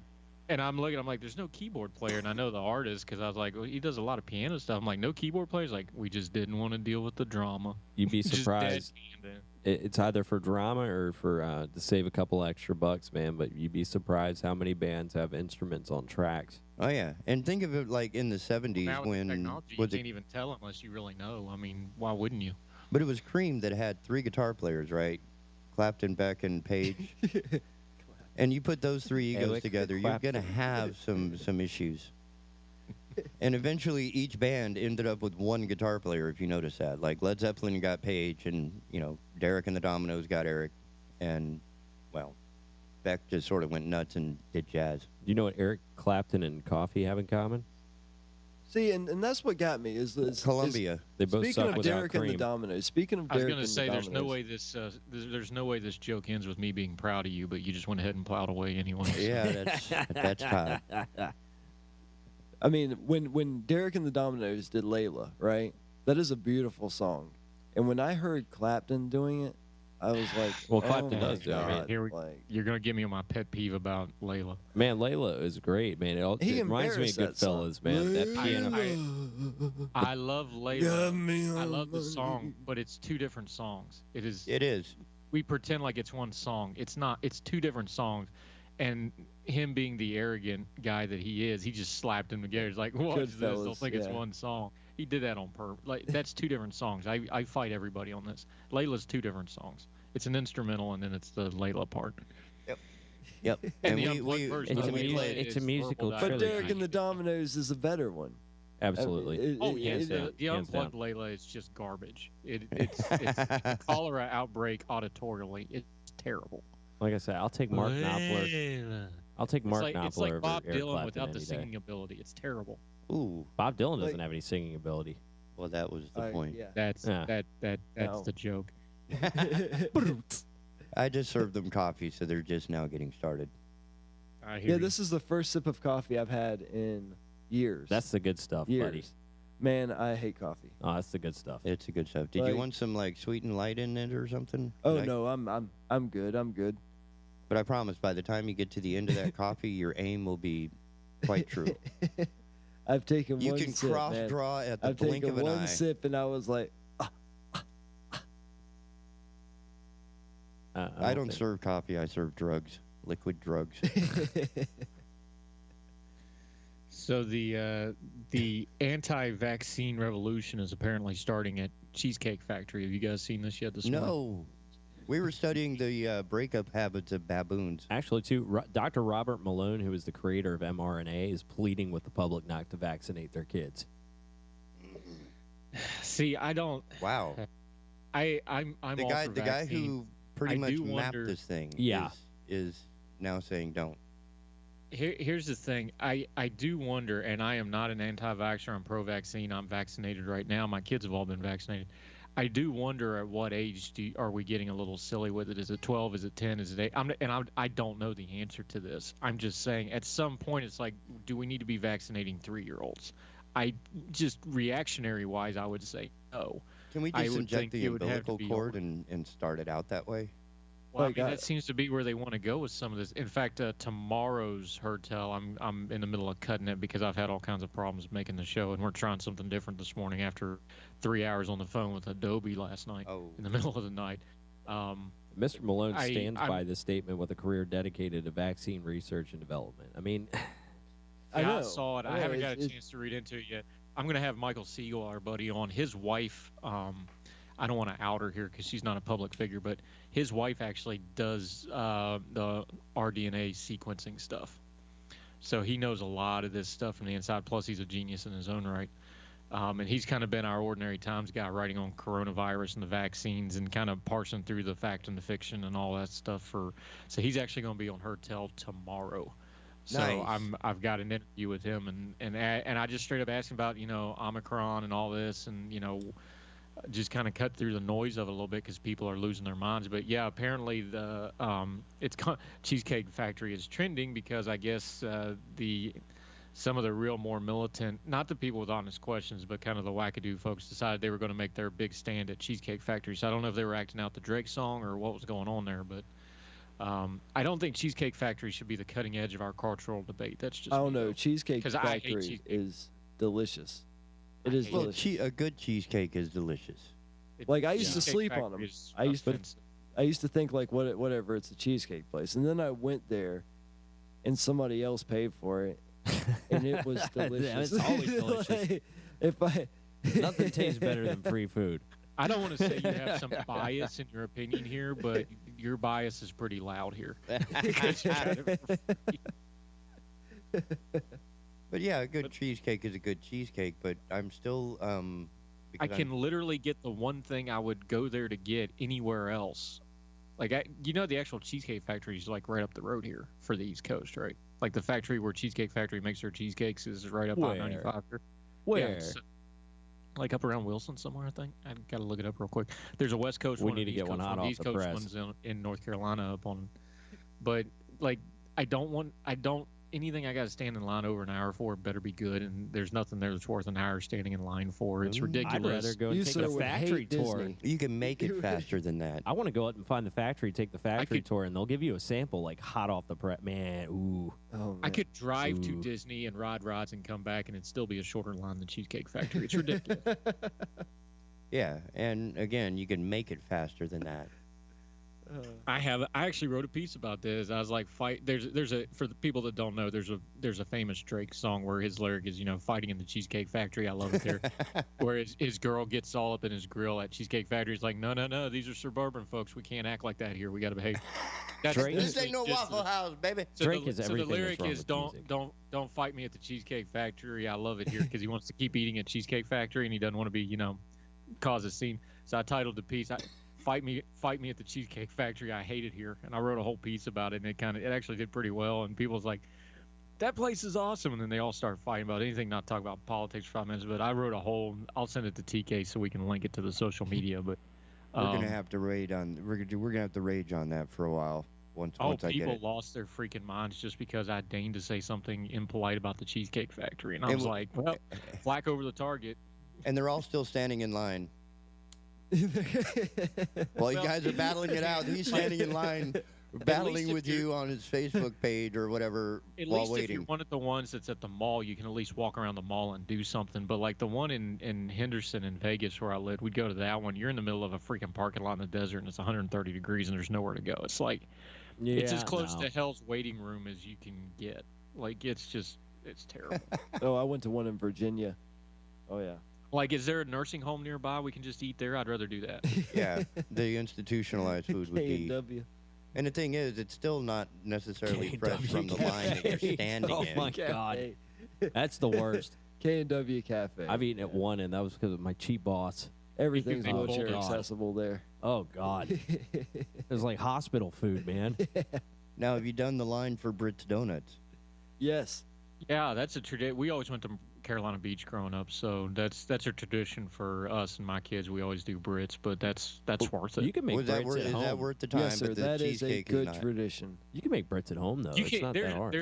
And I'm looking, I'm like, there's no keyboard player. And I know the artist because I was like, well, he does a lot of piano stuff. I'm like, no keyboard players? Like, we just didn't want to deal with the drama. You'd be Just surprised. It's either for drama or for to save a couple extra bucks, man. But you'd be surprised how many bands have instruments on tracks. Oh, yeah. And think of it like in the 70s Now with when... the technology, you can't even tell unless you really know. I mean, why wouldn't you? But it was Cream that had 3 guitar players, right? Clapton, Beck, and Page. And you put those 3 egos Alec together, you're going to have some issues. And eventually each band ended up with 1 guitar player, if you notice that. Like Led Zeppelin got Page, and, Derek and the Dominoes got Eric. And, well, Beck just sort of went nuts and did jazz. You know what Eric Clapton and Coffee have in common? See, and that's what got me is Columbia. They both speaking suck of without Derek cream. and the Dominoes. Speaking of I was Derek going to and say the there's no Dominoes. way there's no way this joke ends with me being proud of you, but you just went ahead and plowed away anyway. Yeah, that's hot. I mean, when Derek and the Dominoes did Layla, right? That is a beautiful song. And when I heard Clapton doing it, I was like, Well, oh Clapton my does, though. God. Here we, like, you're gonna get me on my pet peeve about Layla. Man, Layla is great, man. It reminds me of Goodfellas, man. That piano. I love Layla. I love the song, but it's two different songs. It is. It is. We pretend like it's one song. It's not. It's two different songs. And him being the arrogant guy that he is, he just slapped them together. He's like, watch this. They'll think it's one song. He did that on purpose. Like, that's two different songs. I fight everybody on this. Layla's two different songs. It's an instrumental, and then it's the Layla part. Yep. And the unplugged version, it's a musical but trilogy. Derek and the Dominoes is a better one. Absolutely. The unplugged Layla is just garbage. It's cholera outbreak auditorially. It's terrible. Like I said, I'll take Mark Knopfler. I'll take Mark Knopfler It's like over Bob Eric Dylan Clapton without the any day. singing ability. It's terrible. Ooh, Bob Dylan doesn't have any singing ability. Well, that was the point. Yeah. That's the joke. I just served them coffee, so they're just now getting started. Yeah, this is the first sip of coffee I've had in years. That's the good stuff, years. buddy. Man, I hate coffee. Oh, that's the good stuff. It's the good stuff. Did you want some like sweet and light in it or something? Oh no, I'm good. I'm good. But I promise, by the time you get to the end of that coffee, your aim will be quite true. I've taken You one can sip, cross man. draw at the I've blink taken of an one eye. sip, and I was like, I don't serve coffee. I serve drugs, liquid drugs. So the anti-vaccine revolution is apparently starting at Cheesecake Factory. Have you guys seen this yet this morning? No. We were studying the breakup habits of baboons. Actually, too, Dr. Robert Malone, who is the creator of mRNA, is pleading with the public not to vaccinate their kids. See, I don't. Wow. I'm The all guy, for the guy vaccine. who pretty I much do mapped wonder- this thing, Yeah. is now saying don't. Here's the thing. I do wonder, and I am not an anti-vaxxer. I'm pro-vaccine. I'm vaccinated right now. My kids have all been vaccinated. I do wonder at what age are we getting a little silly with it? Is it 12? Is it 10? Is it 8? I don't know the answer to this. I'm just saying at some point it's like, do we need to be vaccinating 3-year-olds? I just reactionary-wise, I would say no. Can we I just would inject think the it would have to umbilical be cord and start it out that way? Well, I mean, that seems to be where they want to go with some of this. In fact, tomorrow's Heard Tell, I'm in the middle of cutting it because I've had all kinds of problems making the show, and we're trying something different this morning after 3 hours on the phone with Adobe last night in the middle of the night. Mr. Malone stands by this statement with a career dedicated to vaccine research and development. I mean, I saw it. I haven't got a chance to read into it yet. I'm going to have Michael Siegel, our buddy, on. His wife, I don't want to out her here because she's not a public figure, but his wife actually does the rDNA sequencing stuff. So he knows a lot of this stuff from the inside. Plus, he's a genius in his own right. And he's kind of been our Ordinary Times guy, writing on coronavirus and the vaccines and kind of parsing through the fact and the fiction and all that stuff. So he's actually going to be on Heard Tell tomorrow. So Nice. I've got an interview with him, and I just straight up asked him about Omicron and all this, and just kind of cut through the noise of it a little bit because people are losing their minds. But yeah, apparently the Cheesecake Factory is trending because I guess some of the real more militant, not the people with honest questions, but kind of the wackadoo folks decided they were going to make their big stand at Cheesecake Factory. So I don't know if they were acting out the Drake song or what was going on there, but I don't think Cheesecake Factory should be the cutting edge of our cultural debate. That's just I don't know. Cheesecake 'Cause I hate Factory cheesecake. is delicious. It is Well, delicious. a good cheesecake is delicious. Like I used to Cheesecake sleep on Factory them. is I used to think like whatever, it's a cheesecake place, and then I went there, and somebody else paid for it, and it was delicious. It's always delicious. Like, Nothing tastes better than free food. I don't want to say you have some bias in your opinion here, but your bias is pretty loud here. Because you got it for free. But yeah, a good cheesecake is a good cheesecake. But I'm still I can literally get the one thing I would go there to get anywhere else. Like the actual Cheesecake Factory is like right up the road here for the East Coast, right? Like the factory where Cheesecake Factory makes their cheesecakes is right up on 95 here. Where? Yeah, it's, like up around Wilson somewhere, I think. I got to look it up real quick. There's a West Coast We one. need to East get one Coast hot one. off East the Coast press. one's in North Carolina up on. But like, I don't anything I got to stand in line over an hour for better be good, and there's nothing there that's worth an hour standing in line for. It's ridiculous. I'd rather go and take a factory tour. You can make it faster than that. I want to go out and find the factory, take the factory tour, and they'll give you a sample like hot off the press. Man, ooh. Oh, man. I could drive to Disney and ride rides and come back, and it'd still be a shorter line than Cheesecake Factory. It's ridiculous. Yeah, and again, you can make it faster than that. I actually wrote a piece about this. I was like, there's a for the people that don't know, there's a famous Drake song where his lyric is, fighting in the Cheesecake Factory. I love it there. Where his girl gets all up in his grill at Cheesecake Factory. He's like, no, these are suburban folks. We can't act like that here. We got to behave. This ain't no Waffle House, baby. Drake is everything. So the lyric that's wrong is, with don't fight me at the Cheesecake Factory. I love it here because he wants to keep eating at Cheesecake Factory and he doesn't want to be, cause a scene. So I titled the piece, Fight me at the Cheesecake Factory. I hate it here. And I wrote a whole piece about it, and it actually did pretty well. And people's like, that place is awesome. And then they all start fighting about anything, not talk about politics for 5 minutes. But I wrote a whole, I'll send it to TK so we can link it to the social media. But we're gonna have to rage on that for a while. Once I get it. People lost their freaking minds just because I deigned to say something impolite about the Cheesecake Factory. And I was like, well, flack over the target. And they're all still standing in line. While you guys are battling it out, he's standing in line, battling with you on his Facebook page or whatever while waiting. If you're one of the ones that's at the mall, you can at least walk around the mall and do something. But like the one in Henderson in Vegas where I lived, we'd go to that one. You're in the middle of a freaking parking lot in the desert, and it's 130 degrees, and there's nowhere to go. It's like, it's as close to hell's waiting room as you can get. Like, it's terrible. Oh, I went to one in Virginia. Oh, yeah. Like, is there a nursing home nearby we can just eat there? I'd rather do that. Yeah, the institutionalized food would be. K&W. And the thing is, it's still not necessarily fresh from the line that you're standing in. Oh, my God. That's the worst. K&W Cafe. I've eaten at one, and that was because of my cheap boss. Everything's wheelchair accessible there. Oh, God. It was like hospital food, man. Now, have you done the line for Brits Donuts? Yes. Yeah, that's a tradition. We always went to Carolina Beach growing up, so that's a tradition for us and my kids. We always do Brits, but that's worth it. You can make Brits at home. Is that worth the time? Yes, sir. But the that is a cheesecake good is not. tradition. You can make Brits at home, though. It's not that hard.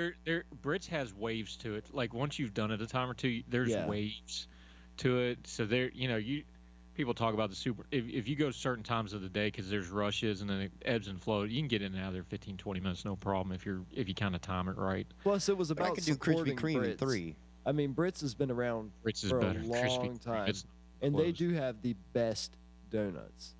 Brits has waves to it. Like, once you've done it a time or two, there's waves to it. So people talk about the super. If you go certain times of the day, because there's rushes and then it ebbs and flows, you can get in and out of there 15, 20 minutes, no problem if you kind of time it right. Plus, it was about I could do Krispy Kreme in 3. I mean, Brits has been around for a long time, and they do have the best donuts.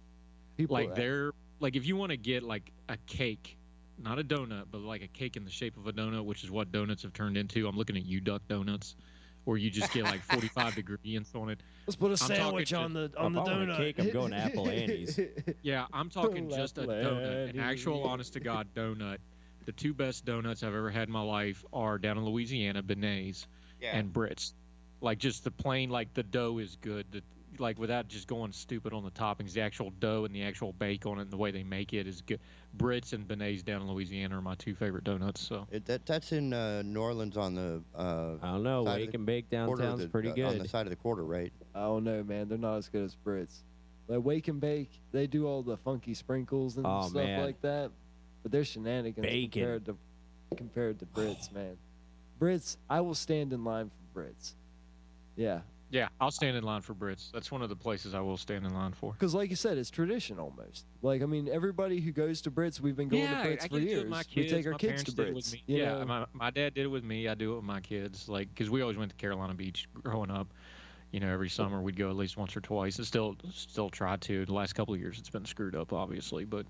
If you want to get like a cake, not a donut, but like a cake in the shape of a donut, which is what donuts have turned into. I'm looking at you, Duck Donuts, where you just get like 45 degrees on it. Let's put a sandwich on the donut. Cake, I'm going Apple Annie's. Yeah, I'm talking just a donut, an actual honest to God donut. The two best donuts I've ever had in my life are down in Louisiana, Benet's. Yeah. And Brits. Like, just the plain, like, the dough is good. Like, without just going stupid on the toppings, the actual dough and the actual bake on it and the way they make it is good. Brits and Benet's down in Louisiana are my two favorite donuts. So that's in New Orleans on the I don't know. Wake and Bake downtown's pretty good. On the side of the quarter, right? I don't know, man. They're not as good as Brits. Like, Wake and Bake, they do all the funky sprinkles and stuff like that. But they're shenanigans compared to Brits, man. Brits, I will stand in line for Brits. Yeah. Yeah, I'll stand in line for Brits. That's one of the places I will stand in line for. Because, like you said, it's tradition almost. Like, I mean, everybody who goes to Brits, we've been going to Brits for years. We take our kids to Brits. My dad did it with me. I do it with my kids. Like, because we always went to Carolina Beach growing up. Every summer we'd go at least once or twice. And still try to. The last couple of years it's been screwed up, obviously, but.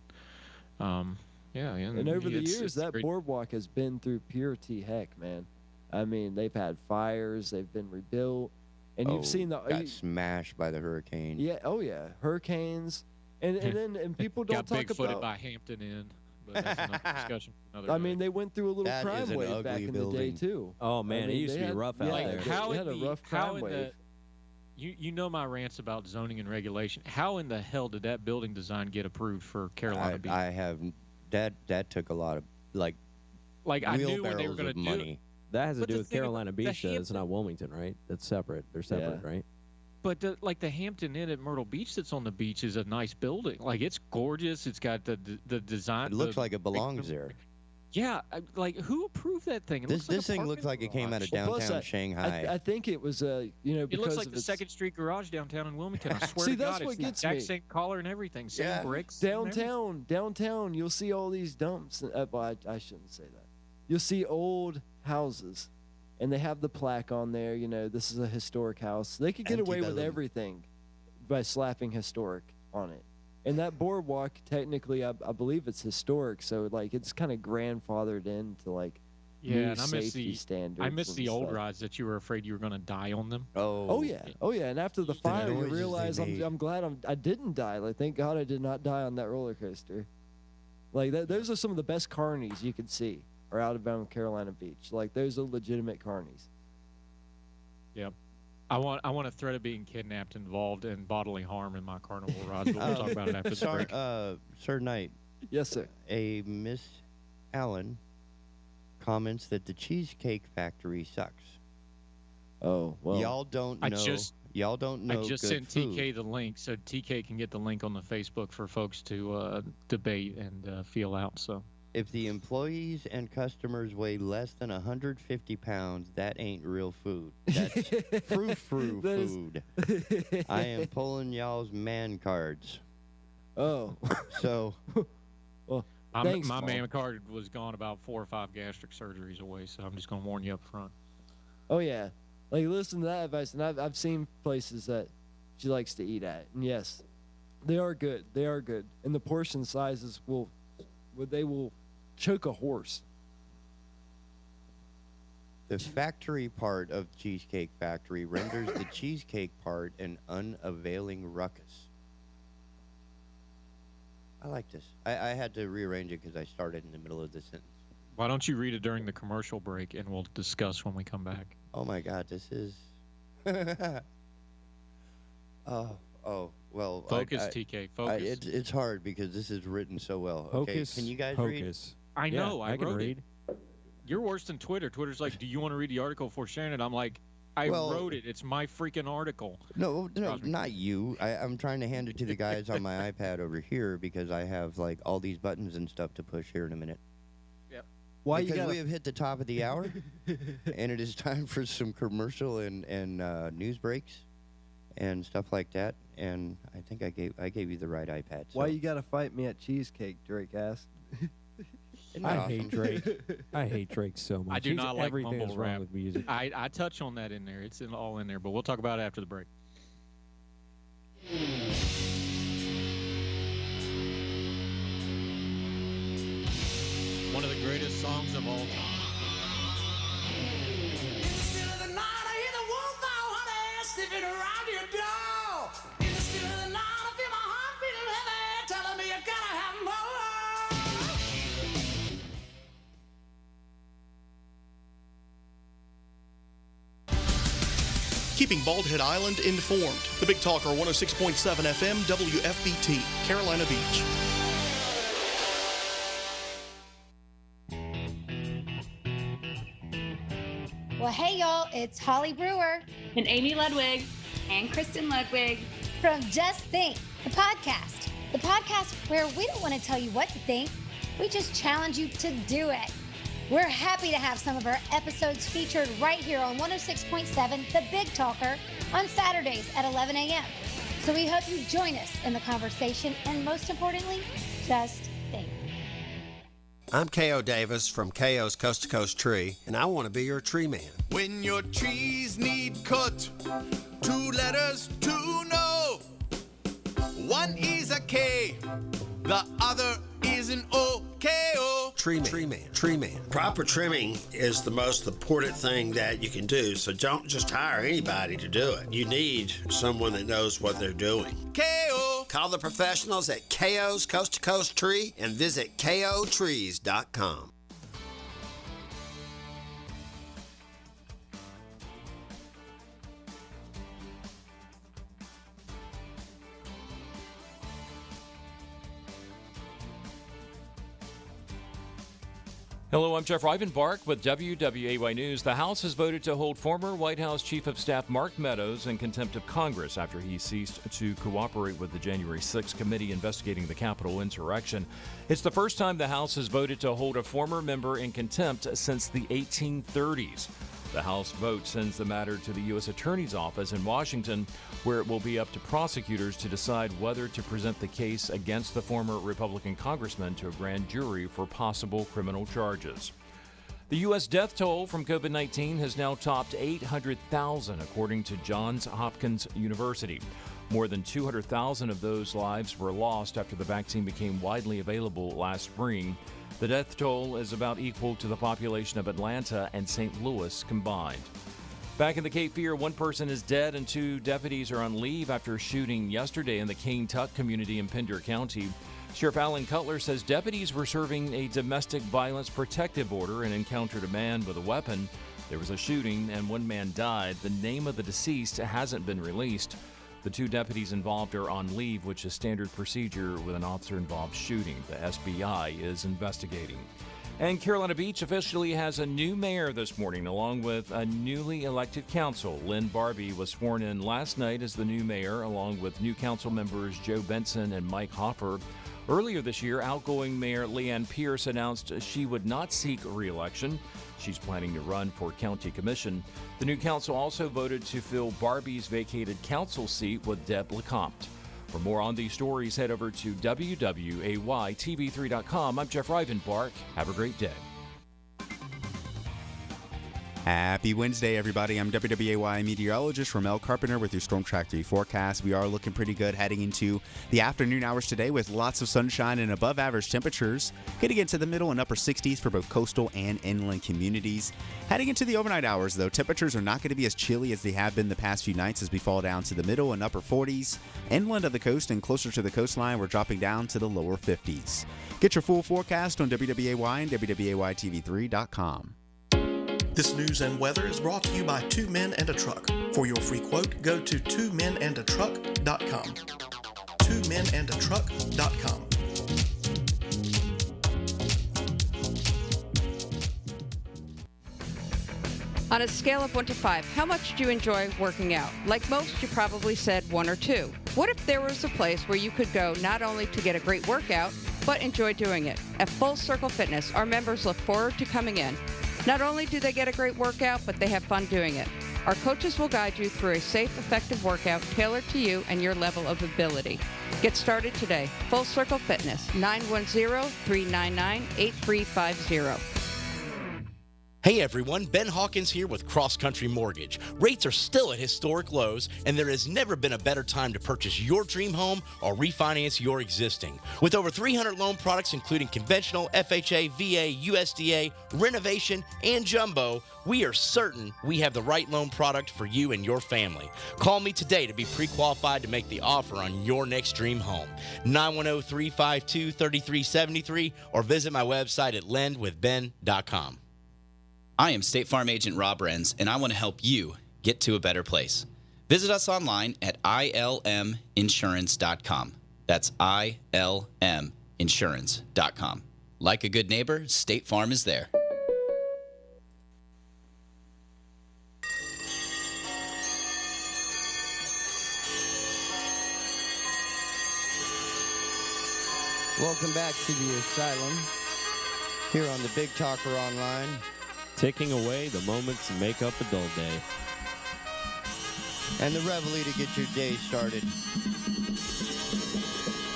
And over the years, that boardwalk has been through pure heck, man. I mean, they've had fires, they've been rebuilt, and you've seen got smashed by the hurricane. Yeah, hurricanes, and people don't talk about. Got bigfooted by Hampton Inn, but that's another discussion for another day. I mean, they went through a little crime wave back in the day too. Oh man, it used to be rough out there. They had a rough crime wave. You know my rants about zoning and regulation. How in the hell did that building design get approved for Carolina Beach? I have. That took a lot of I knew when they were going to do it. That has to do with Carolina Beach, though. It's not Wilmington, right? That's separate. They're separate, right? But the Hampton Inn at Myrtle Beach that's on the beach is a nice building. Like, it's gorgeous. It's got the design. It looks like it belongs there. Yeah, like who approved that thing? It This thing looks like it came out of downtown Shanghai. I think it was It because looks like of the Second Street Garage downtown in Wilmington. I swear See, to God, that's it's what the gets exact me. same color and everything, same bricks. Downtown, you'll see all these dumps. I shouldn't say that. You'll see old houses, and they have the plaque on there. This is a historic house. They could get away with Antebellum. everything by slapping historic on it. And that boardwalk, technically, I believe it's historic, so it's kind of grandfathered into Yeah, new and I miss safety standards. I miss and the old stuff. rides that you were afraid you were going to die on them. Oh yeah. And after the fire, you noises they realize made. I'm glad I didn't die. Thank God I did not die on that roller coaster. Those are some of the best carnies you could see, are out of Carolina Beach. Those are legitimate carnies. Yep. I want a threat of being kidnapped involved in bodily harm in my carnival rides, but we'll talk about it after the break. Sir Knight. Yes, sir. A Miss Allen comments that the Cheesecake Factory sucks. Oh, well. Y'all don't know. Y'all don't know. I just good sent food. TK the link, so TK can get the link on the Facebook for folks to debate and feel out. So If the employees and customers weigh less than 150 pounds, that ain't real food. That's frou-frou food. I am pulling y'all's man cards. Oh. So. Well, my man card was gone about 4 or 5 gastric surgeries away, so I'm just going to warn you up front. Oh, yeah. Listen to that advice, and I've seen places that she likes to eat at. And, yes, they are good. They are good. And the portion sizes will choke a horse. The factory part of Cheesecake Factory renders the cheesecake part an unavailing ruckus. I like this. I had to rearrange it because I started in the middle of the sentence. Why don't you read it during the commercial break, and we'll discuss when we come back. Oh, my God, this is... well... Focus, TK, focus. It's hard because this is written so well. Okay, Focus, can you guys focus. read? I know, I can wrote read. it. You're worse than Twitter. Twitter's like, do you want to read the article before sharing it? I'm like, I wrote it. It's my freaking article. No, not you. I'm trying to hand it to the guys on my iPad over here because I have all these buttons and stuff to push here in a minute. Yep. Because we have hit the top of the hour, and it is time for some commercial and news breaks and stuff like that. And I think I gave you the right iPad. So. Why you gotta fight me at Cheesecake? Drake asked. I hate Drake. I hate Drake so much. I do not like everything mumble is wrong rap. with music. I touch on that in there. It's all in there, but we'll talk about it after the break. One of the greatest songs of all time. Keeping Bald Head Island informed. The Big Talker 106.7 FM WFBT, Carolina Beach. Well, hey, y'all, it's Holly Brewer. And Amy Ludwig. And Kristen Ludwig. From Just Think, the podcast. The podcast where we don't want to tell you what to think. We just challenge you to do it. We're happy to have some of our episodes featured right here on 106.7 The Big Talker on Saturdays at 11 a.m. So we hope you join us in the conversation and most importantly, just think. I'm K.O. Davis from K.O.'s Coast to Coast Tree, and I want to be your tree man. When your trees need cut, 2 letters to know. One is a K, the other is an O. K.O. Tree man. Proper trimming is the most important thing that you can do, so don't just hire anybody to do it. You need someone that knows what they're doing. K.O. Call the professionals at K.O.'s Coast to Coast Tree and visit KOTrees.com. Hello, I'm Jeff Rivenbark with WWAY News. The House has voted to hold former White House Chief of Staff Mark Meadows in contempt of Congress after he ceased to cooperate with the January 6th committee investigating the Capitol insurrection. It's the first time the House has voted to hold a former member in contempt since the 1830s. The House vote sends the matter to the U.S. Attorney's Office in Washington, where it will be up to prosecutors to decide whether to present the case against the former Republican congressman to a grand jury for possible criminal charges. The U.S. death toll from COVID-19 has now topped 800,000, according to Johns Hopkins University. More than 200,000 of those lives were lost after the vaccine became widely available last spring. The death toll is about equal to the population of Atlanta and St. Louis combined. Back in the Cape Fear, one person is dead and 2 deputies are on leave after a shooting yesterday in the Cane Tuck community in Pender County. Sheriff Alan Cutler says deputies were serving a domestic violence protective order and encountered a man with a weapon. There was a shooting and 1 man died. The name of the deceased hasn't been released. The 2 deputies involved are on leave, which is standard procedure with an officer-involved shooting. The SBI is investigating. And Carolina Beach officially has a new mayor this morning, along with a newly elected council. Lynn Barbie was sworn in last night as the new mayor, along with new council members Joe Benson and Mike Hoffer. Earlier this year, outgoing Mayor Leanne Pierce announced she would not seek re-election. She's planning to run for county commission. The new council also voted to fill Barbie's vacated council seat with Deb LeCompte. For more on these stories, head over to WWAYTV3.com. I'm Jeff Rivenbark. Have a great day. Happy Wednesday, everybody. I'm WWAY meteorologist Ramel Carpenter with your Storm Track 3 forecast. We are looking pretty good heading into the afternoon hours today with lots of sunshine and above average temperatures. Getting into the middle and upper 60s for both coastal and inland communities. Heading into the overnight hours, though, temperatures are not going to be as chilly as they have been the past few nights as we fall down to the middle and upper 40s. Inland of the coast and closer to the coastline, we're dropping down to the lower 50s. Get your full forecast on WWAY and WWAYTV3.com. This news and weather is brought to you by 2 Men and a Truck. For your free quote, go to 2menandatruck.com. 2menandatruck.com. On a scale of 1 to 5, how much do you enjoy working out? Like most, you probably said 1 or 2. What if there was a place where you could go not only to get a great workout, but enjoy doing it? At Full Circle Fitness, our members look forward to coming in. Not only do they get a great workout, but they have fun doing it. Our coaches will guide you through a safe, effective workout tailored to you and your level of ability. Get started today. Full Circle Fitness, 910-399-8350. Hey everyone, Ben Hawkins here with Cross Country Mortgage. Rates are still at historic lows, and there has never been a better time to purchase your dream home or refinance your existing. With over 300 loan products including conventional, FHA, VA, USDA, renovation, and jumbo, we are certain we have the right loan product for you and your family. Call me today to be pre-qualified to make the offer on your next dream home. 910-352-3373 or visit my website at lendwithben.com. I am State Farm Agent Rob Renz, and I want to help you get to a better place. Visit us online at ilminsurance.com. That's ilminsurance.com. Like a good neighbor, State Farm is there. Welcome back to the Asylum here on the Big Talker Online. Ticking away the moments to make up a dull day. And the reveille to get your day started.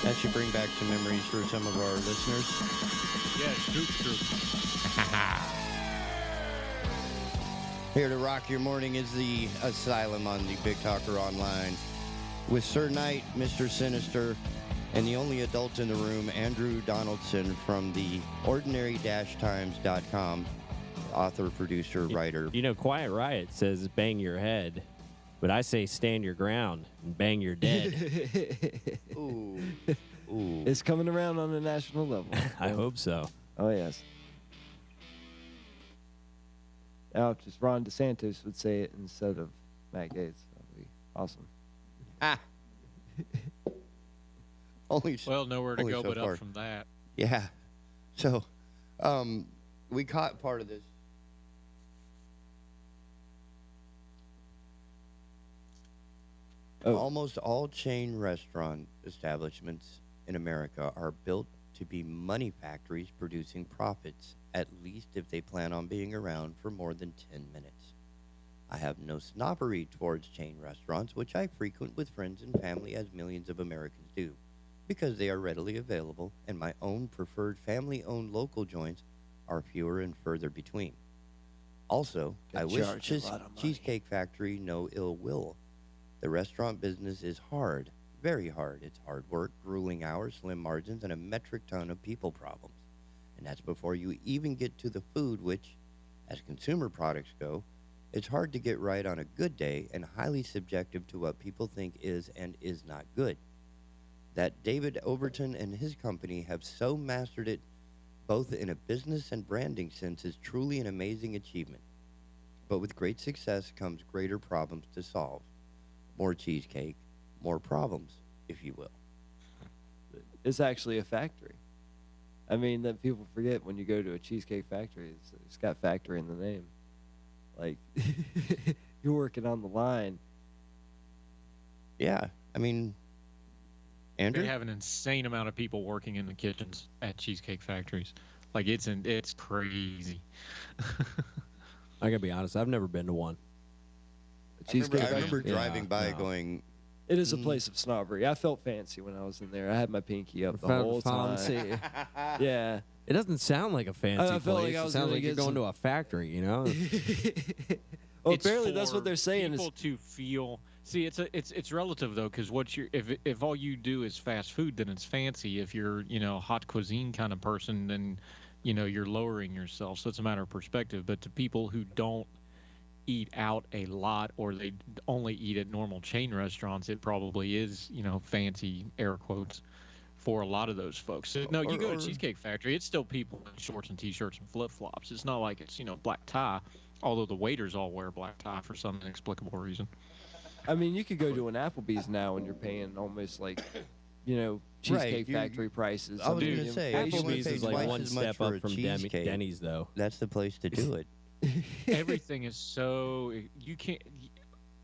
That should bring back some memories for some of our listeners. Yes, true. Here to rock your morning is the Asylum on the Big Talker Online. With Sir Knight, Mr. Synister, and the only adult in the room, Andrew Donaldson from the ordinary-times.com. Author, producer, writer. You know, Quiet Riot says bang your head, but I say stand your ground and bang your dead. Ooh. It's coming around on the national level. I hope so. Oh, yes. Now, if just Ron DeSantis would say it instead of Matt Gaetz, that would be awesome. Well, nowhere to go but far. up from that. Yeah. So, we caught part of this. Almost all chain restaurant establishments in America are built to be money factories producing profits, at least if they plan on being around for more than 10 minutes. I have no snobbery towards chain restaurants, which I frequent with friends and family, as millions of Americans do, because they are readily available, and my own preferred family-owned local joints are fewer and further between. Also, I wish Cheesecake Factory no ill will. The restaurant business is hard, very hard. It's hard work, grueling hours, slim margins, and a metric ton of people problems. And that's before you even get to the food, which, as consumer products go, it's hard to get right on a good day and highly subjective to what people think is and is not good. That David Overton and his company have so mastered it, both in a business and branding sense, is truly an amazing achievement. But with great success comes greater problems to solve. More cheesecake, more problems, if you will. It's actually a factory. I mean, that people forget when you go to a Cheesecake Factory, it's got factory in the name. Like, you're working on the line. Yeah, I mean, Andrew? They have an insane amount of people working in the kitchens at Cheesecake Factories. Like, it's crazy. I gotta be honest, I've never been to one. I remember driving by going... It is a place of snobbery. I felt fancy when I was in there. I had my pinky up the whole time. Yeah. It doesn't sound like a fancy place. Like it sounds like you're going to a factory, you know? Well, apparently that's what they're saying. People to feel... See, it's relative, though, because if all you do is fast food, then it's fancy. If you're, hot cuisine kind of person, then, you're lowering yourself. So it's a matter of perspective. But to people who don't eat out a lot, or they only eat at normal chain restaurants, it probably is, fancy, air quotes, for a lot of those folks. So, no, you go to Cheesecake Factory, it's still people in shorts and T-shirts and flip-flops. It's not like it's, black tie, although the waiters all wear black tie for some inexplicable reason. I mean, you could go to an Applebee's now and you're paying almost like, Cheesecake Factory prices. I was going to say, Applebee's is like one step up from Denny's, though. That's the place to do it. Everything is so... You can't...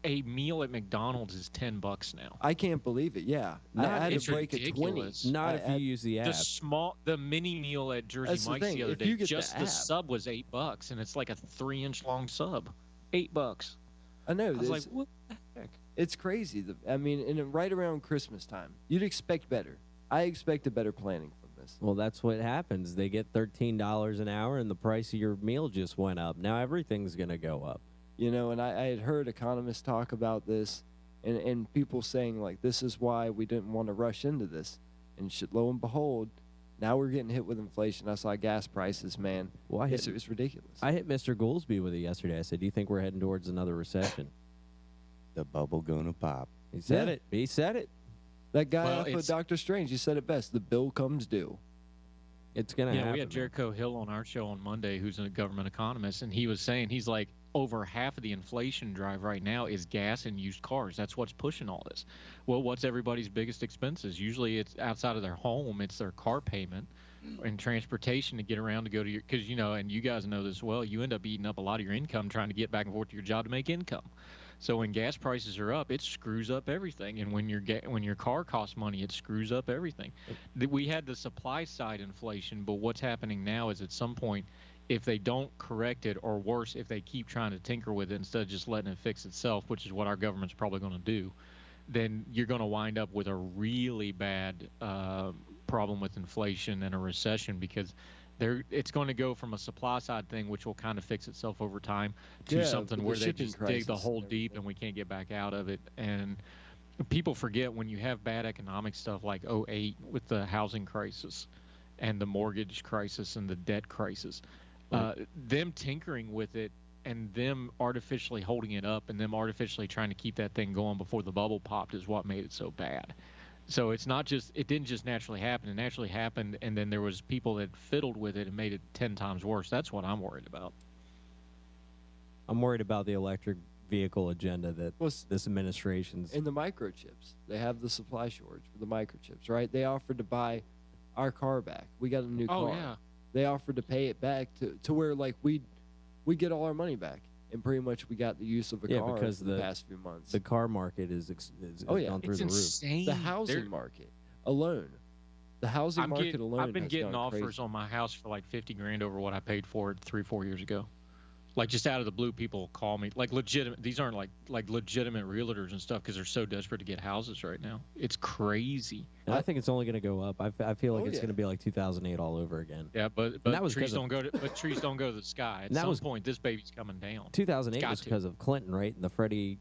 A meal at McDonald's is $10 now. I can't believe it. Yeah, I had to break ridiculous. at 20. Not if you use the app. The mini meal at Jersey Mike's the other day, just the sub was $8, and it's like a 3-inch long sub. $8. I know. I was like, what the heck? It's crazy. I mean, and right around Christmas time, you'd expect better. I expected better planning from this. Well, that's what happens. They get $13 an hour, and the price of your meal just went up. Now everything's going to go up. And I had heard economists talk about this, and people saying, like, this is why we didn't want to rush into this. And lo and behold, now we're getting hit with inflation. I saw gas prices, man. Well, it's ridiculous. I hit Mr. Goolsby with it yesterday. I said, do you think we're heading towards another recession? The bubble gonna pop. He said it. He said it. That guy off of Doctor Strange, he said it best. The bill comes due. It's going to happen. We had Jericho Hill on our show on Monday, who's a government economist, and he was saying, he's like, over half of the inflation drive right now is gas and used cars. That's what's pushing all this. Well, what's everybody's biggest expenses? Usually it's outside of their home. It's their car payment and transportation to get around to go to your, because, and you guys know this well, you end up eating up a lot of your income trying to get back and forth to your job to make income. So when gas prices are up, it screws up everything. And when your car costs money, it screws up everything. We had the supply side inflation, but what's happening now is at some point, if they don't correct it, or worse, if they keep trying to tinker with it instead of just letting it fix itself, which is what our government's probably going to do, then you're going to wind up with a really bad problem with inflation and a recession, because it's going to go from a supply side thing, which will kind of fix itself over time, to something where they just dig the hole deep and we can't get back out of it. And people forget, when you have bad economic stuff like 2008 with the housing crisis and the mortgage crisis and the debt crisis, them tinkering with it and them artificially holding it up and them artificially trying to keep that thing going before the bubble popped is what made it so bad. So it didn't just naturally happen. It naturally happened, and then there was people that fiddled with it and made it 10 times worse. That's what I'm worried about. I'm worried about the electric vehicle agenda that this administration's... And the microchips. They have the supply shortage for the microchips, right? They offered to buy our car back. We got a new car. Oh, yeah. they offered to pay it back to where like we get all our money back, and pretty much we got the use of a car because for the past few months. The car market is gone through the roof. The housing market alone. The housing market alone. I've been has getting gone offers crazy. on my house for like $50,000 over what I paid for it 3-4 years ago. Like just out of the blue, people call me like legitimate. These aren't like legitimate realtors and stuff because they're so desperate to get houses right now. It's crazy. And I think it's only going to go up. I feel like it's going to be like 2008 all over again. Yeah, but that was trees don't go to trees don't go to the sky. At some point, this baby's coming down. 2008 was because of Clinton, right? And the Freddie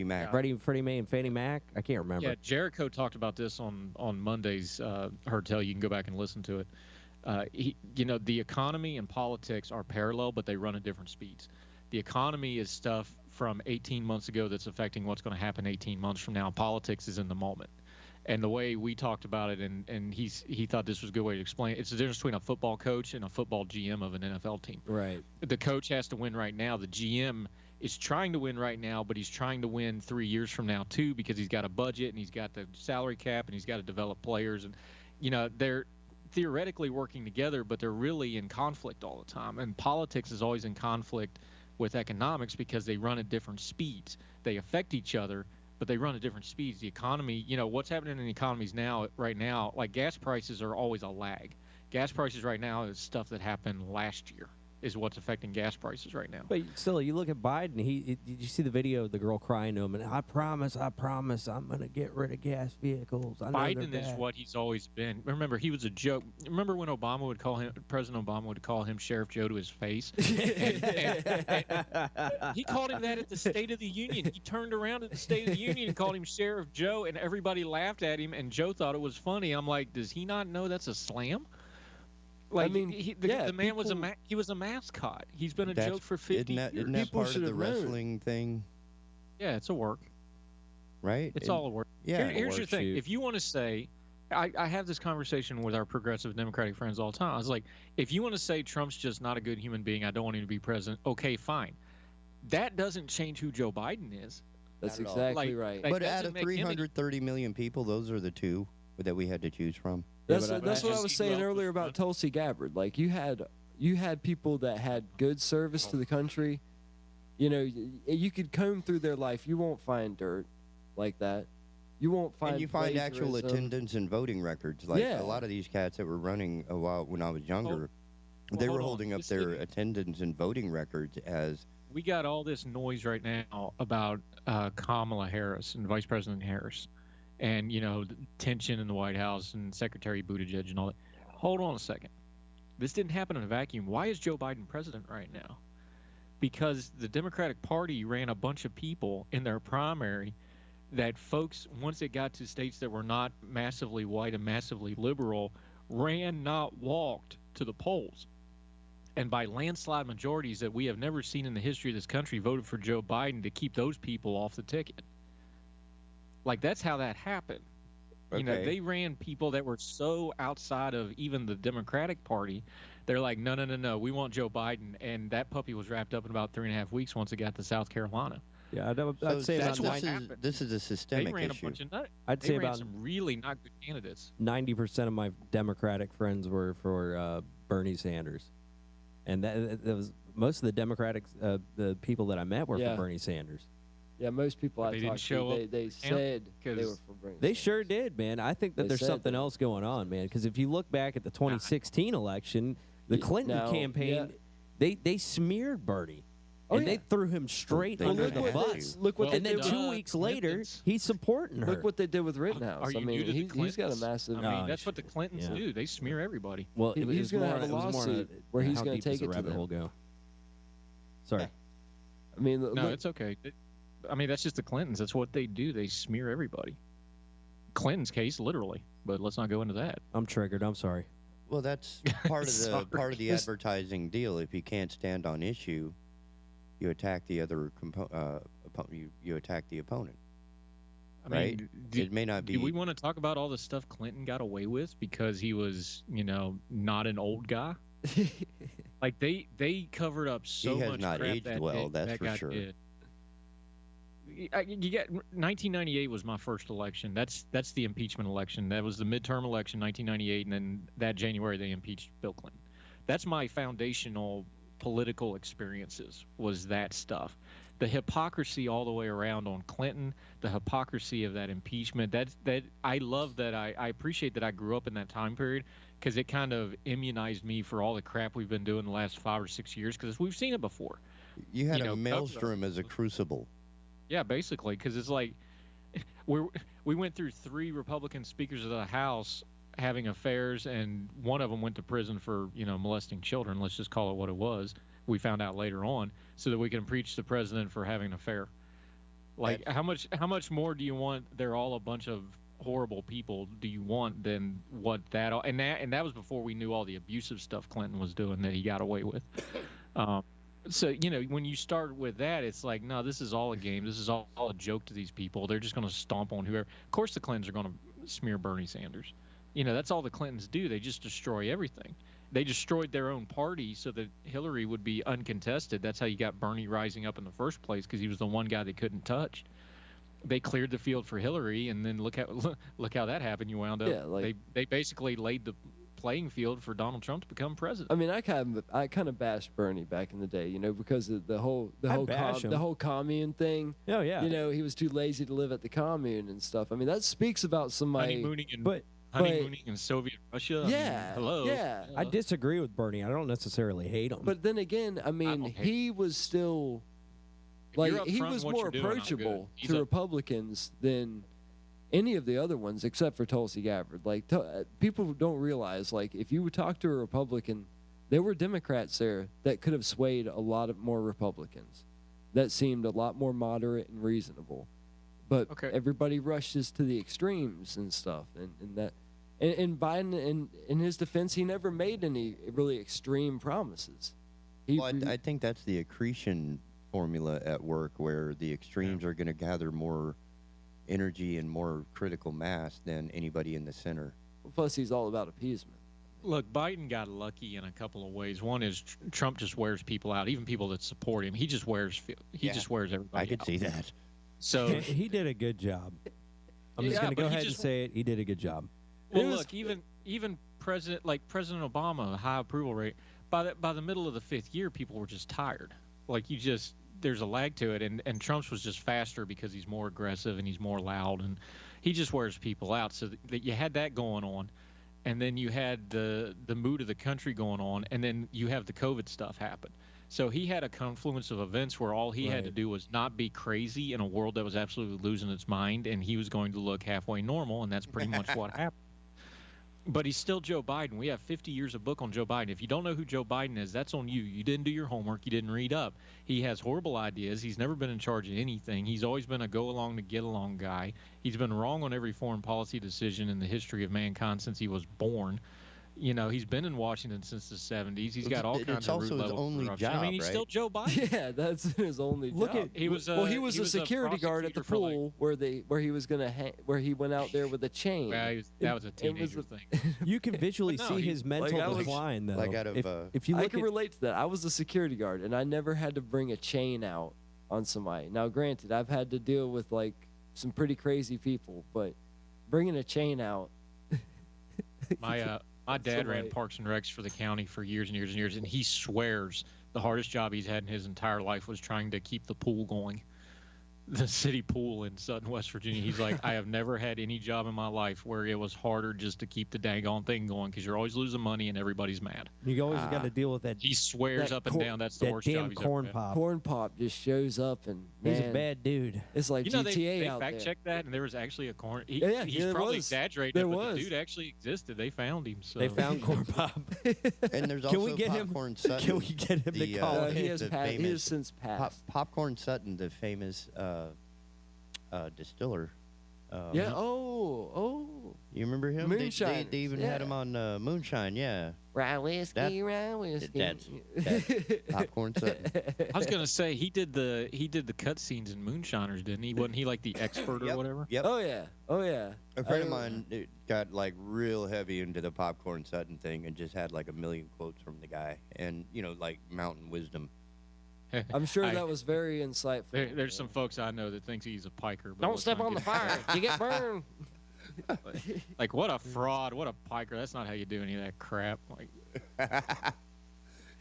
Mac, Freddie Mae and Fannie Mac. I can't remember. Yeah, Jericho talked about this on Monday's Heard Tell. You can go back and listen to it. The economy and politics are parallel, but they run at different speeds. The economy is stuff from 18 months ago that's affecting what's going to happen 18 months from now. Politics is in the moment. And the way we talked about it, and he thought this was a good way to explain it, it's the difference between a football coach and a football GM of an NFL team. Right. The coach has to win right now. The GM is trying to win right now, but he's trying to win 3 years from now too, because he's got a budget and he's got the salary cap and he's got to develop players. And, they're theoretically working together, but they're really in conflict all the time. And politics is always in conflict with economics because they run at different speeds. They affect each other, but they run at different speeds. The economy, what's happening in the economies right now, like gas prices are always a lag. Gas prices right now is stuff that happened last year is what's affecting gas prices right now. But still, you look at Biden. Did you see the video of the girl crying to him? And I promise, I'm going to get rid of gas vehicles. Biden is what he's always been. Remember, he was a joke. Remember when President Obama would call him Sheriff Joe to his face? and he called him that at the State of the Union. He turned around at the State of the Union and called him Sheriff Joe, and everybody laughed at him, and Joe thought it was funny. I'm like, does he not know that's a slam? Like, the man was a mascot. He's been a joke for 50 years. Isn't that part of the wrestling thing? Yeah, it's a work. Right? It's all a work. Yeah. Here's your thing. If you want to say, I have this conversation with our progressive Democratic friends all the time. I was like, if you want to say Trump's just not a good human being, I don't want him to be president, okay, fine. That doesn't change who Joe Biden is. That's exactly right. But out of 330 million people, those are the two that we had to choose from. That's what I was saying earlier about Tulsi Gabbard. Like you had people that had good service to the country. You could comb through their life. You won't find dirt like that. You won't find. And you find actual attendance and voting records. Like a lot of these cats that were running a while when I was younger, they were holding up their attendance and voting records as. We got all this noise right now about Kamala Harris and Vice President Harris. And, the tension in the White House and Secretary Buttigieg and all that. Hold on a second. This didn't happen in a vacuum. Why is Joe Biden president right now? Because the Democratic Party ran a bunch of people in their primary that folks, once it got to states that were not massively white and massively liberal, ran, not walked to the polls. And by landslide majorities that we have never seen in the history of this country, voted for Joe Biden to keep those people off the ticket. Like, that's how that happened. Okay. They ran people that were so outside of even the Democratic Party. They're like, no, we want Joe Biden. And that puppy was wrapped up in about 3.5 weeks once it got to South Carolina. Yeah, I'd say that's about what happened. This is a systemic they ran issue. A bunch of nut. I'd say ran about some really not good candidates. 90% of my Democratic friends were for Bernie Sanders. And that was most of the Democratic, the people that I met were for Bernie Sanders. Yeah, most people I talked to, they said they were for Bernie. They sure did, man. I think that there's something else going on, man. Because if you look back at the 2016 election, the Clinton campaign, they smeared Bernie. And they threw him straight under the bus. And then 2 weeks later, he's supporting her. Look what they did with Rittenhouse. He's got a massive. That's what the Clintons do. They smear everybody. Well, he's going to have a lawsuit where he's going to take it to rabbit hole go. Sorry. No, it's okay. That's just the Clintons. That's what they do. They smear everybody. Clinton's case, literally. But let's not go into that. I'm triggered. I'm sorry. Well, that's part of the advertising deal. If you can't stand on issue, you attack the other you attack the opponent. Right? It may not be. Do we want to talk about all the stuff Clinton got away with because he was, not an old guy? Like they covered up so much. He has not aged well. That's for sure. you get 1998 was my first election. That's the impeachment election. That was the midterm election, 1998, and then that January they impeached Bill Clinton. That's my foundational political experiences, was that stuff. The hypocrisy all the way around on Clinton, the hypocrisy of that impeachment. That I love that. I appreciate that I grew up in that time period, because it kind of immunized me for all the crap we've been doing the last 5 or 6 years, because we've seen it before. You had a maelstrom as a crucible. Yeah, basically, because it's like we went through 3 Republican speakers of the House having affairs, and one of them went to prison for molesting children. Let's just call it what it was. We found out later on, so that we can impeach the president for having an affair. Like, how much more do you want? They're all a bunch of horrible people. Do you want than what that? And that was before we knew all the abusive stuff Clinton was doing that he got away with. So, when you start with that, it's like, no, this is all a game. This is all a joke to these people. They're just going to stomp on whoever. Of course the Clintons are going to smear Bernie Sanders. That's all the Clintons do. They just destroy everything. They destroyed their own party so that Hillary would be uncontested. That's how you got Bernie rising up in the first place, because he was the one guy they couldn't touch. They cleared the field for Hillary, and then look how that happened. You wound up. Yeah, they basically laid the playing field for Donald Trump to become president. I mean, I kind of bashed Bernie back in the day, because of the whole commune thing. Oh yeah. He was too lazy to live at the commune and stuff. I mean, that speaks about somebody honeymooning in Soviet Russia. Yeah. Hello. Yeah. I disagree with Bernie. I don't necessarily hate him. But then again, I mean, he was still he was more approachable to Republicans than any of the other ones, except for Tulsi Gabbard. People don't realize, if you would talk to a Republican, there were Democrats there that could have swayed a lot of more Republicans that seemed a lot more moderate and reasonable. But everybody rushes to the extremes and stuff, and Biden, in his defense, he never made any really extreme promises. I think that's the accretion formula at work, where the extremes are going to gather more energy and more critical mass than anybody in the center. Plus, he's all about appeasement. Look, Biden got lucky in a couple of ways. One is Trump just wears people out, even people that support him. He just wears everybody I could out. see that. So he did a good job. I'm just going to go ahead and say it. He did a good job. Well, look, even President Obama, high approval rate. By the middle of the 5th year, people were just tired. There's a lag to it, and Trump's was just faster because he's more aggressive and he's more loud, and he just wears people out. So that you had that going on, and then you had the mood of the country going on, and then you have the COVID stuff happen. So he had a confluence of events where all he had to do was not be crazy in a world that was absolutely losing its mind, and he was going to look halfway normal, and that's pretty much what happened. But he's still Joe Biden. We have 50 years of book on Joe Biden. If you don't know who Joe Biden is, that's on you. You didn't do your homework. You didn't read up. He has horrible ideas. He's never been in charge of anything. He's always been a go-along-to-get-along guy. He's been wrong on every foreign policy decision in the history of mankind since he was born. He's been in Washington since the 70s. He's got all kinds of root level corruption. It's also his only job, he's still Joe Biden. Yeah, that's his only job. He was a security guard at the pool where he was gonna where he went out there with a chain. Yeah, that was a teenager thing. You can visually see his mental decline, though. If you look, I can relate to that. I was a security guard, and I never had to bring a chain out on somebody. Now, granted, I've had to deal with some pretty crazy people, but bringing a chain out. My dad ran Parks and Recs for the county for years and years and years, and he swears the hardest job he's had in his entire life was trying to keep the pool going. The city pool in Sutton, West Virginia. He's like, I have never had any job in my life where it was harder just to keep the daggone thing going, because you're always losing money and everybody's mad. You always got to deal with that. He swears up and down that's the worst job he's corn ever pop. Corn pop just shows up, and he's a bad dude. It's like GTA they out there. fact checked that, and there was actually a corn. He's probably exaggerating, but the dude actually existed. They found him. So. They found corn pop. And there's also Popcorn Sutton. Can we get him to call? He has since passed. Popcorn Sutton, the famous distiller. Yeah. Oh. You remember him? Moonshine. They even had him on Moonshine. Yeah. Rye whiskey. That's Popcorn Sutton. I was gonna say he did the cut scenes in Moonshiners, didn't he? Wasn't he like the expert or whatever? Yep. Oh yeah. A friend of mine got real heavy into the Popcorn Sutton thing and just had a million quotes from the guy, and mountain wisdom. I'm sure that was very insightful. There's some folks I know that thinks he's a piker. But Don't step on the fire. You get burned. Like, what a fraud. What a piker. That's not how you do any of that crap. Like,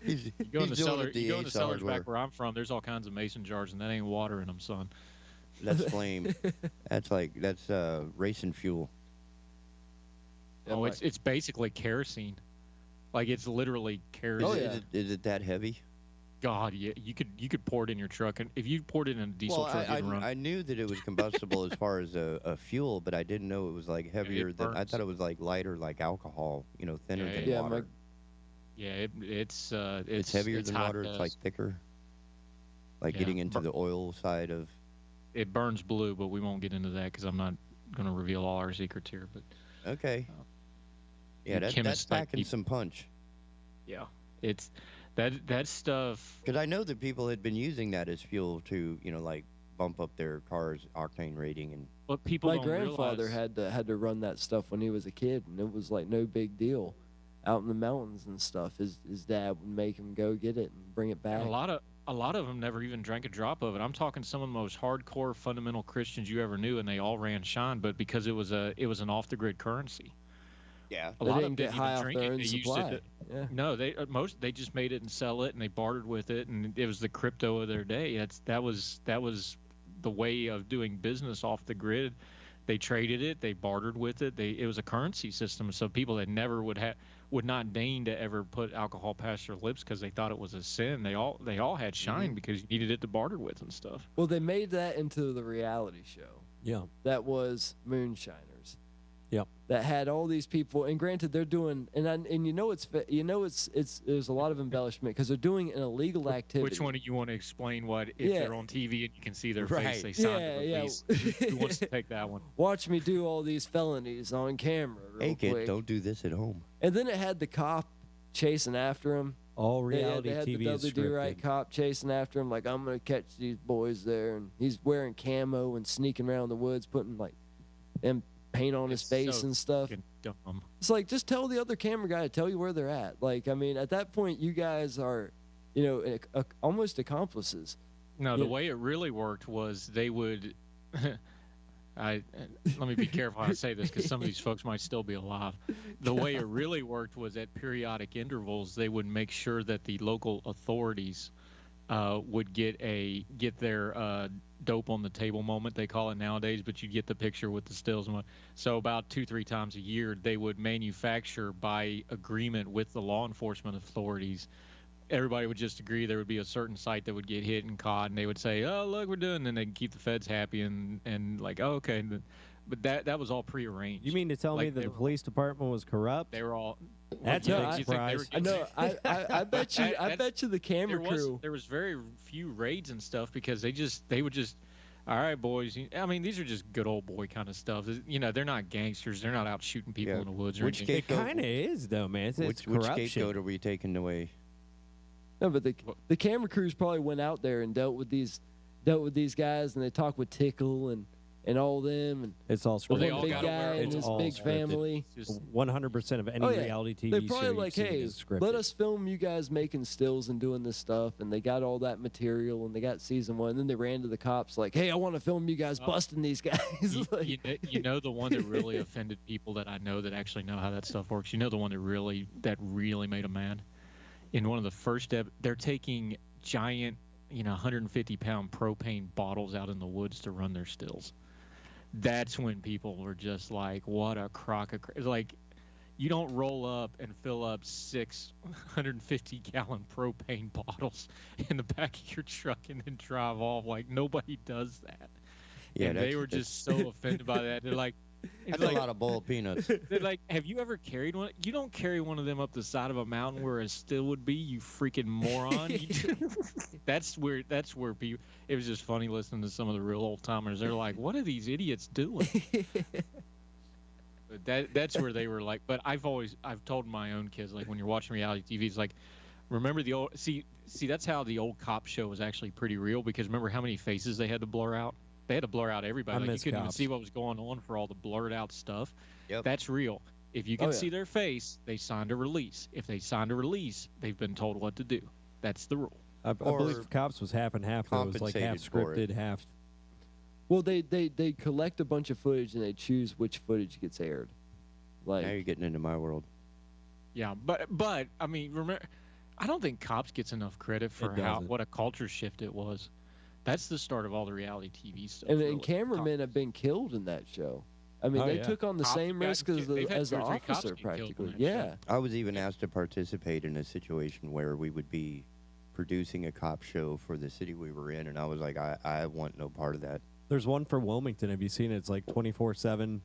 you go in the cellars back where I'm from, there's all kinds of mason jars, and that ain't water in them, son. That's flame. That's racing fuel. Oh, it's basically kerosene. Like, it's literally kerosene. Oh, yeah. Is it that heavy? God, yeah. You could pour it in your truck, and if you poured it in a diesel truck, it'd run. I knew that it was combustible as far as a fuel, but I didn't know it was like heavier than. I thought it was like lighter, like alcohol. Thinner than water. It's heavier than water. It's like thicker. Like getting into the oil side of. It burns blue, but we won't get into that because I'm not going to reveal all our secrets here. But okay. That's packing some punch. Yeah, it's that stuff. Because I know that people had been using that as fuel to, like bump up their car's octane rating and. But people. My grandfather had to run that stuff when he was a kid, and it was like no big deal. Out in the mountains and stuff, his dad would make him go get it and bring it back. And a lot of them never even drank a drop of it. I'm talking some of the most hardcore fundamental Christians you ever knew, and they all ran shine, but because it was an off the grid currency. Yeah, a lot of them didn't even drink it. They used it. No, they just made it and sell it, and they bartered with it, and it was the crypto of their day. That was the way of doing business off the grid. They traded it, they bartered with it. It was a currency system, so people that never would not deign to ever put alcohol past their lips because they thought it was a sin. They all had shine because you needed it to barter with and stuff. Well, they made that into the reality show. Yeah, that was Moonshiners. Yep. That had all these people, and granted, they're doing, there's a lot of embellishment because they're doing an illegal activity. Which one do you want to explain? If they're on TV and you can see their face, they signed a release. Who wants to take that one? Watch me do all these felonies on camera. Hey, kid, don't do this at home. And then it had the cop chasing after him. All reality they had TV the is WD right cop chasing after him, like, I'm gonna catch these boys there, and he's wearing camo and sneaking around the woods, putting like them paint on his face and stuff. Dumb. It's like, just tell the other camera guy to tell you where they're at. Like, I mean, at that point, you guys are, almost accomplices. No, the way it really worked was they would. Let me be careful how I say this because some of these folks might still be alive. The way it really worked was at periodic intervals, they would make sure that the local authorities would get their dope on the table moment, they call it nowadays, but you get the picture with the stills. So about 2-3 times a year, they would manufacture by agreement with the law enforcement authorities. Everybody would just agree there would be a certain site that would get hit and caught, and they would say, "Oh, look, we're doing," and they'd keep the feds happy and like, "Oh, okay." But that was all prearranged. You mean to tell me that the police department was corrupt? They were all. That's a big surprise. I bet you the camera crew. There was very few raids and stuff because they would just. All right, boys. I mean, these are just good old boy kind of stuff. They're not gangsters. They're not out shooting people in the woods or anything. It kind of is, though, man. It's corruption. Which scapegoat are we taking away? No, but the camera crews probably went out there and dealt with these guys, and they talked with Tickle and all them, and it's all scripted. One big guy and his big family. 100% of any reality TV show. They're probably like, "Hey, let us film you guys making stills and doing this stuff," and they got all that material, and they got season 1. And then they ran to the cops like, "Hey, I want to film you guys busting these guys." You know the one that really offended people that I know that actually know how that stuff works. You know the one that really made them mad. In one of the first they're taking giant, 150-pound propane bottles out in the woods to run their stills. That's when people were just like, what a crock of like, you don't roll up and fill up 6 150-gallon propane bottles in the back of your truck and then drive off. Like, nobody does that. Yeah, and they were just so offended by that. They're like, that's a lot of boiled peanuts. They're like, have you ever carried one? You don't carry one of them up the side of a mountain where a still would be, you freaking moron. That's where people. It was just funny listening to some of the real old timers. They're like, what are these idiots doing? But that's where they were like. But I've told my own kids, like, when you're watching reality TV, it's like, remember the old see that's how the old cop show was actually pretty real, because remember how many faces they had to blur out. They had to blur out everybody. Like, you couldn't even see what was going on for all the blurred out stuff. Yep. That's real. If you can see their face, they signed a release. If they signed a release, they've been told what to do. That's the rule. I believe Cops was half and half. Though. It was like half scripted, half. Well, they collect a bunch of footage and they choose which footage gets aired. Like, now you're getting into my world. Yeah, but I mean, remember, I don't think Cops gets enough credit for what a culture shift it was. That's the start of all the reality TV stuff. And cameramen have been killed in that show. I mean, they took on the same risk as the officer, practically. Yeah. I was even asked to participate in a situation where we would be producing a cop show for the city we were in, and I was like, I want no part of that. There's one for Wilmington. Have you seen it? It's like 24/7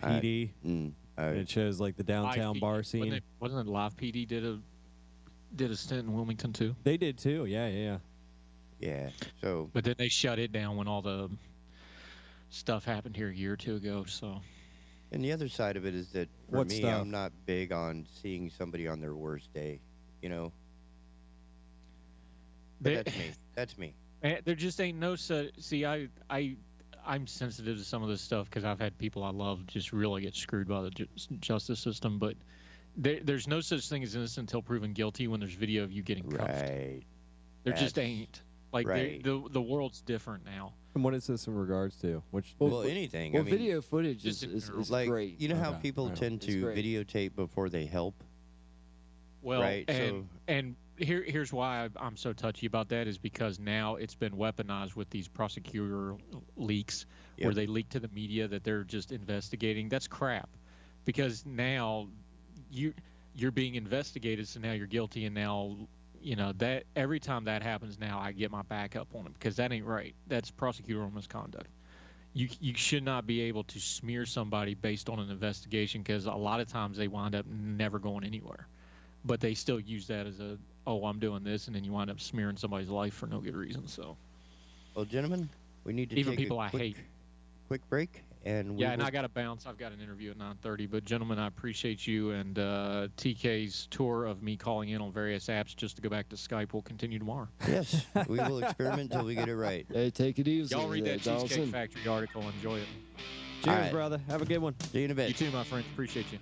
PD. And it shows like the downtown bar scene. Wasn't it Live PD did a stint in Wilmington too? They did too. Yeah. So, but then they shut it down when all the stuff happened here a year or two ago. So, and the other side of it is that for me, I'm not big on seeing somebody on their worst day. You know, but that's me. There just ain't no such. See, I'm sensitive to some of this stuff because I've had people I love just really get screwed by the justice system. But there's no such thing as innocent until proven guilty when there's video of you getting cuffed. Right. There just ain't. Like, the world's different now. And what is this in regards to? Well, anything. Well, I mean, video footage is like, great. You know how people tend to videotape before they help? Well, right? and here's why I'm so touchy about that is because now it's been weaponized with these prosecutor leaks where they leak to the media that they're just investigating. That's crap, because now you're being investigated, so now you're guilty, and now that every time that happens now I get my back up on it because that ain't right. That's prosecutorial misconduct. You should not be able to smear somebody based on an investigation because a lot of times they wind up never going anywhere. But they still use that as I'm doing this, and then you wind up smearing somebody's life for no good reason. So, well, gentlemen, we need to even take people a I hate. Quick break, and and I got to bounce. I've got an interview at 9:30. But gentlemen, I appreciate you, and TK's tour of me calling in on various apps just to go back to Skype will continue tomorrow. Yes, we will experiment until we get it right. Hey, take it easy. Y'all read that Cheesecake Factory article. Enjoy it. Cheers, brother. Have a good one. See you in a bit. You too, my friends. Appreciate you.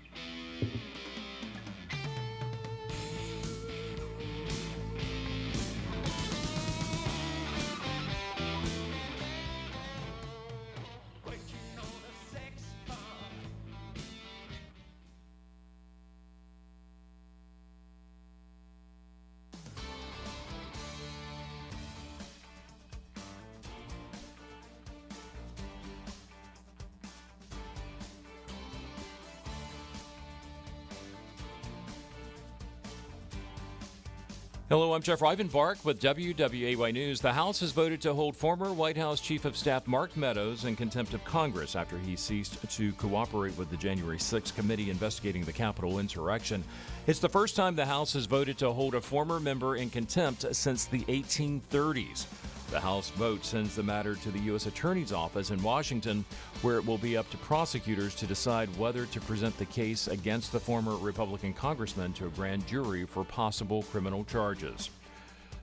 Hello, I'm Jeff Rivenbark with WWAY News. The House has voted to hold former White House Chief of Staff Mark Meadows in contempt of Congress after he ceased to cooperate with the January 6th committee investigating the Capitol insurrection. It's the first time the House has voted to hold a former member in contempt since the 1830s. The House vote sends the matter to the U.S. Attorney's Office in Washington, where it will be up to prosecutors to decide whether to present the case against the former Republican congressman to a grand jury for possible criminal charges.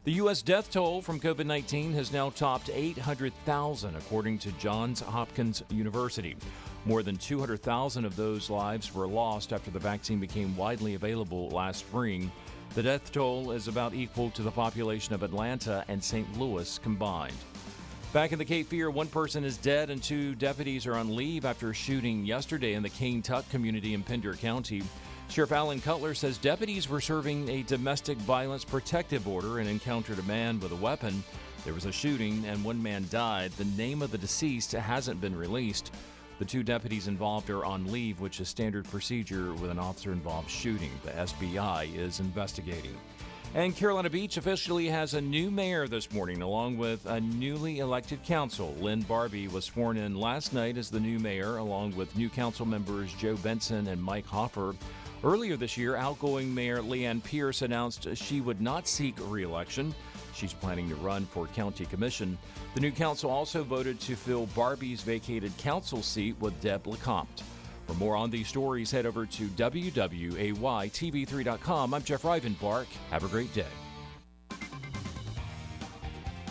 The U.S. death toll from COVID-19 has now topped 800,000, according to Johns Hopkins University. More than 200,000 of those lives were lost after the vaccine became widely available last spring. The death toll is about equal to the population of Atlanta and St. Louis combined. Back in the Cape Fear, one person is dead and two deputies are on leave after a shooting yesterday in the Cane Tuck community in Pender County. Sheriff Alan Cutler says deputies were serving a domestic violence protective order and encountered a man with a weapon. There was a shooting and one man died. The name of the deceased hasn't been released. The two deputies involved are on leave, which is standard procedure with an officer-involved shooting. The SBI is investigating. And Carolina Beach officially has a new mayor this morning, along with a newly elected council. Lynn Barbie was sworn in last night as the new mayor, along with new council members Joe Benson and Mike Hoffer. Earlier this year, outgoing Mayor Leanne Pierce announced she would not seek re-election. She's planning to run for county commission. The new council also voted to fill Barbie's vacated council seat with Deb Lecomte. For more on these stories, head over to WWAYTV3.com. I'm Jeff Rivenbark. Have a great day.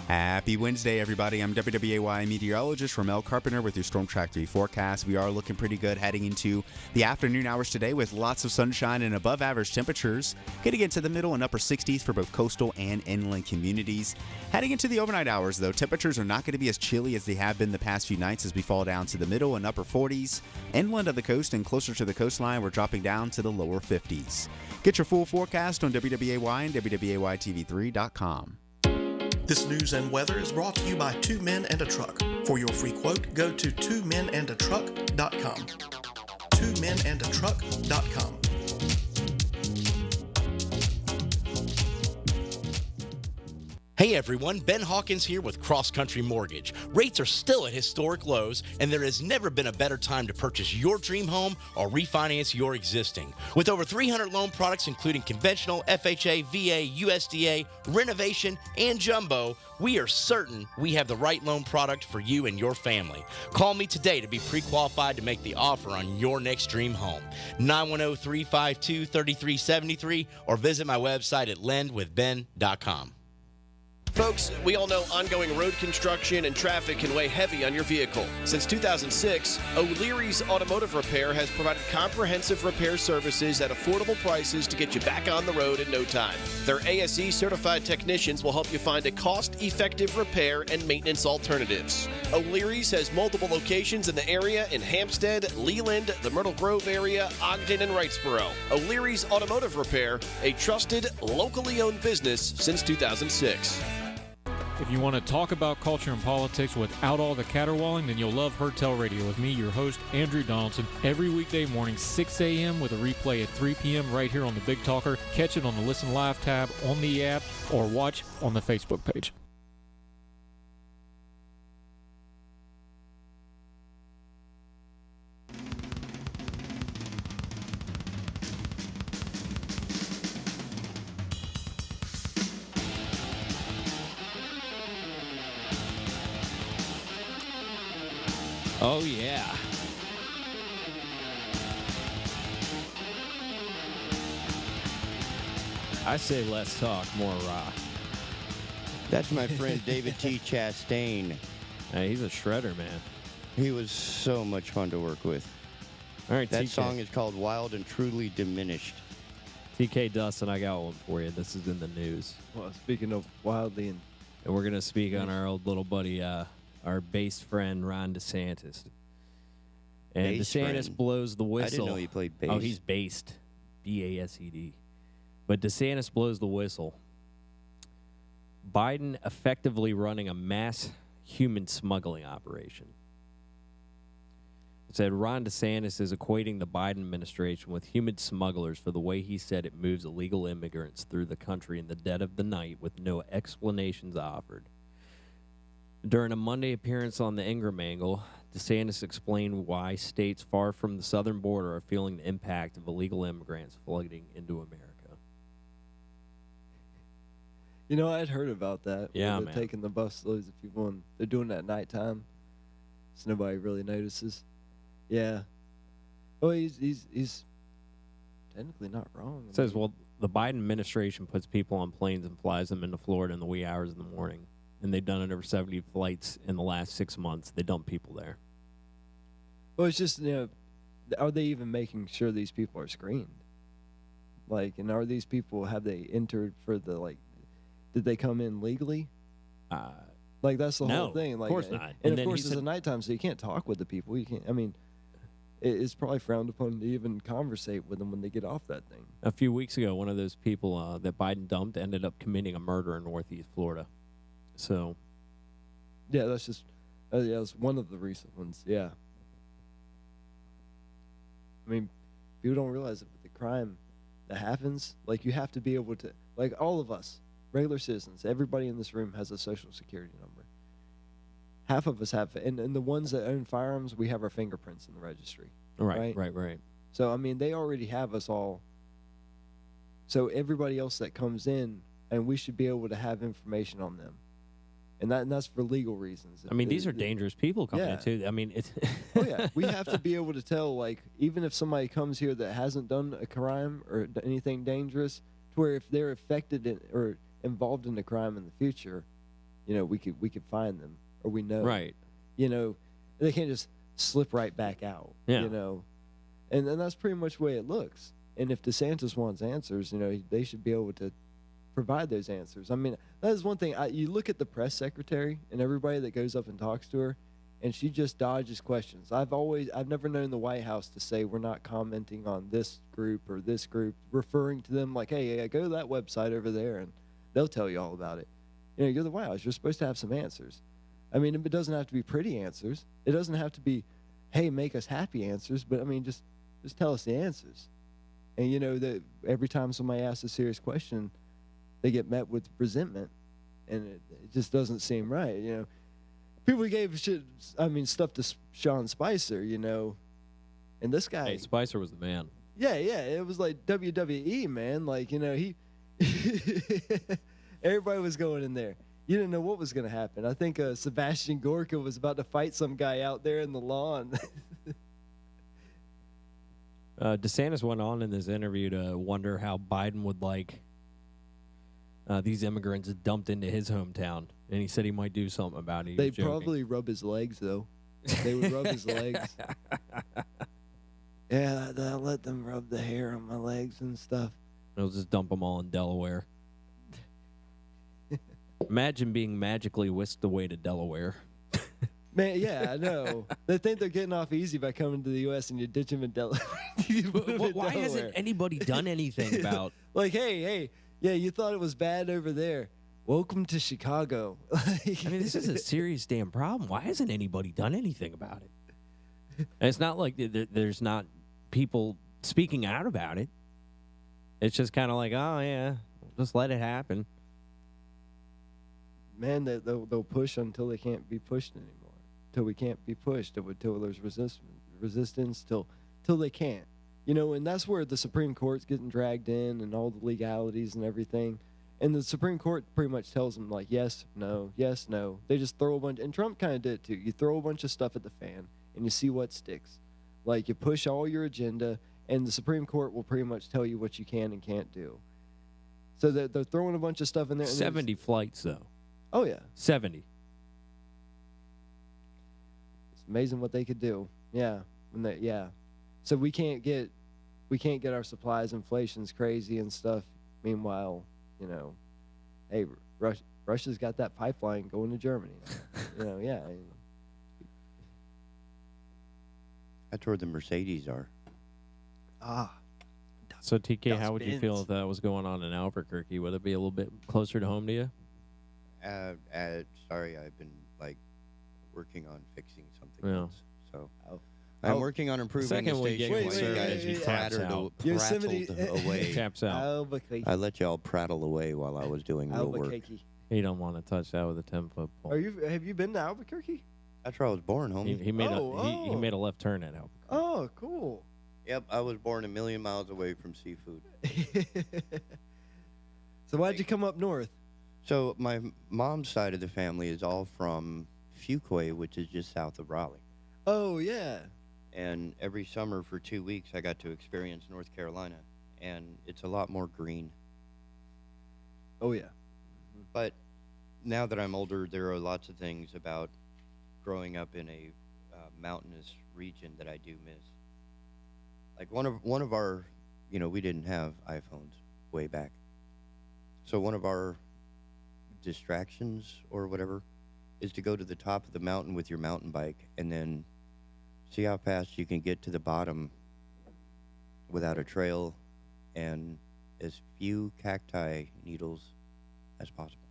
Happy Wednesday, everybody. I'm WWAY meteorologist Ramel Carpenter with your Storm Track 3 forecast. We are looking pretty good heading into the afternoon hours today with lots of sunshine and above average temperatures. Getting into the middle and upper 60s for both coastal and inland communities. Heading into the overnight hours, though, temperatures are not going to be as chilly as they have been the past few nights as we fall down to the middle and upper 40s. Inland of the coast and closer to the coastline, we're dropping down to the lower 50s. Get your full forecast on WWAY and WWAYTV3.com. This news and weather is brought to you by Two Men and a Truck. For your free quote, go to twomenandatruck.com. twomenandatruck.com. Hey everyone, Ben Hawkins here with Cross Country Mortgage. Rates are still at historic lows, and there has never been a better time to purchase your dream home or refinance your existing. With over 300 loan products including conventional, FHA, VA, USDA, renovation, and jumbo, we are certain we have the right loan product for you and your family. Call me today to be pre-qualified to make the offer on your next dream home. 910-352-3373 or visit my website at lendwithben.com. Folks, we all know ongoing road construction and traffic can weigh heavy on your vehicle. Since 2006, O'Leary's Automotive Repair has provided comprehensive repair services at affordable prices to get you back on the road in no time. Their ASE certified technicians will help you find a cost-effective repair and maintenance alternatives. O'Leary's has multiple locations in the area in Hampstead, Leland, the Myrtle Grove area, Ogden, and Wrightsboro. O'Leary's Automotive Repair, a trusted, locally owned business since 2006. If you want to talk about culture and politics without all the caterwauling, then you'll love Hertel Radio with me, your host, Andrew Donaldson, every weekday morning, 6 a.m. with a replay at 3 p.m. right here on the Big Talker. Catch it on the Listen Live tab on the app or watch on the Facebook page. Oh, yeah. I say less talk, more rock. That's my friend David T. Chastain. Hey, he's a shredder, man. He was so much fun to work with. All right, that TK. song is called Wild and Truly Diminished. TK Dustin, I got one for you. This is in the news. Well, speaking of wildly, and we're going to speak on our old little buddy, our base friend, Ron DeSantis. And Bass DeSantis friend. blows the whistle. I didn't know he played bass. Oh, he's based. B-A-S-E-D. But DeSantis blows the whistle. Biden effectively running a mass human smuggling operation. It said Ron DeSantis is equating the Biden administration with human smugglers for the way he said it moves illegal immigrants through the country in the dead of the night with no explanations offered. During a Monday appearance on the Ingram Angle, DeSantis explained why states far from the southern border are feeling the impact of illegal immigrants flooding into America. you know, I'd heard about that. Yeah, they're man. taking the bus loads of people, and they're doing that at nighttime, so nobody really notices. Yeah. Well, he's technically not wrong. It says, well, the Biden administration puts people on planes and flies them into Florida in the wee hours of the morning. And they've done it over 70 flights in the last 6 months. They dump people there. Well, it's just, you know, are they even making sure these people are screened? Like, and are these people, have they entered for the, like, did they come in legally? Like, that's the no, whole thing. Like, of course not. And then of course, he it's said- at nighttime, so you can't talk with the people. You can't, I mean, it's probably frowned upon to even conversate with them when they get off that thing. A few weeks ago, one of those people that Biden dumped ended up committing a murder in Northeast Florida. So, Yeah, that's just, yeah, that's one of the recent ones. Yeah. I mean, people don't realize that with the crime that happens, like, you have to be able to, like, all of us, regular citizens, everybody in this room has a social security number. Half of us have, and the ones that own firearms, we have our fingerprints in the registry. Right. So, I mean, they already have us all. So, everybody else that comes in, and we should be able to have information on them. And that's for legal reasons. I mean, these are dangerous people coming in, too. I mean, it's... Oh, yeah. We have to be able to tell, like, even if somebody comes here that hasn't done a crime or anything dangerous, to where if they're affected or involved in a crime in the future, we could find them, or we know. Right. They can't just slip right back out. Yeah. And that's pretty much the way it looks. And if DeSantis wants answers, they should be able to provide those answers. I mean, that is one thing. You look at the press secretary and everybody that goes up and talks to her, and she just dodges questions. I've never known the White House to say we're not commenting on this group or this group, referring to them like, hey, go to that website over there and they'll tell you all about it. You're the White House. You're supposed to have some answers. I mean, it doesn't have to be pretty answers. It doesn't have to be, hey, make us happy answers. But I mean, just tell us the answers. And that every time somebody asks a serious question, they get met with resentment, and it just doesn't seem right. People gave stuff to Sean Spicer, and this guy. Hey, Spicer was the man. Yeah, it was like WWE, man. Like he, everybody was going in there. You didn't know what was going to happen. I think Sebastian Gorka was about to fight some guy out there in the lawn. DeSantis went on in this interview to wonder how Biden would like these immigrants dumped into his hometown, and he said he might do something about it. They'd probably rub his legs, though. They would rub his legs. Yeah, I'll let them rub the hair on my legs and stuff. They'll just dump them all in Delaware. Imagine being magically whisked away to Delaware. Man, yeah, I know. They think they're getting off easy by coming to the U.S. and you ditch them in Delaware. Why hasn't anybody done anything about? Like, hey, yeah, you thought it was bad over there. Welcome to Chicago. I mean, this is a serious damn problem. Why hasn't anybody done anything about it? And it's not like there's not people speaking out about it. It's just kind of like, oh, yeah, just let it happen. Man, they'll push until they can't be pushed anymore. Till we can't be pushed. Till there's resistance. Till they can't. And that's where the Supreme Court's getting dragged in and all the legalities and everything. And the Supreme Court pretty much tells them, like, yes, no. They just throw a bunch. And Trump kind of did it, too. You throw a bunch of stuff at the fan, and you see what sticks. Like, you push all your agenda, and the Supreme Court will pretty much tell you what you can and can't do. So they're throwing a bunch of stuff in there. 70 flights, though. Oh, yeah. 70. It's amazing what they could do. Yeah. So we can't get our supplies. Inflation's crazy and stuff. Meanwhile, hey, Russia's got that pipeline going to Germany. Yeah. That's where the Mercedes are. So, TK, how would you feel if that was going on in Albuquerque? Would it be a little bit closer to home to you? Sorry, I've been working on fixing something else. So I'm working on improving the station. You guys prattled away. Taps out. I let y'all prattle away while I was doing real work. He don't want to touch that with a 10-foot pole. Have you been to Albuquerque? That's where I was born, homie. He made a left turn at Albuquerque. Oh, cool. Yep, I was born a million miles away from seafood. So why'd you come up north? So my mom's side of the family is all from Fuquay, which is just south of Raleigh. Oh, yeah. And every summer for 2 weeks, I got to experience North Carolina, and it's a lot more green. Oh, yeah. But now that I'm older, there are lots of things about growing up in a mountainous region that I do miss. Like one of our, we didn't have iPhones way back. So one of our distractions or whatever is to go to the top of the mountain with your mountain bike and then see how fast you can get to the bottom without a trail and as few cacti needles as possible.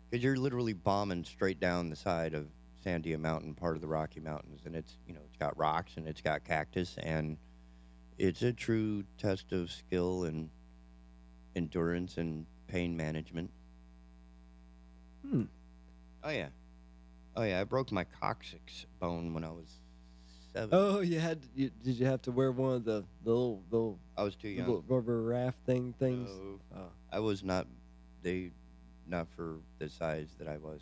Because you're literally bombing straight down the side of Sandia Mountain, part of the Rocky Mountains, and it's it's got rocks and it's got cactus, and it's a true test of skill and endurance and pain management. Oh yeah, I broke my coccyx bone when I was 7. Oh, did you have to wear one of the little? I was too young. Rubber raft things. No, I was not. Not for the size that I was.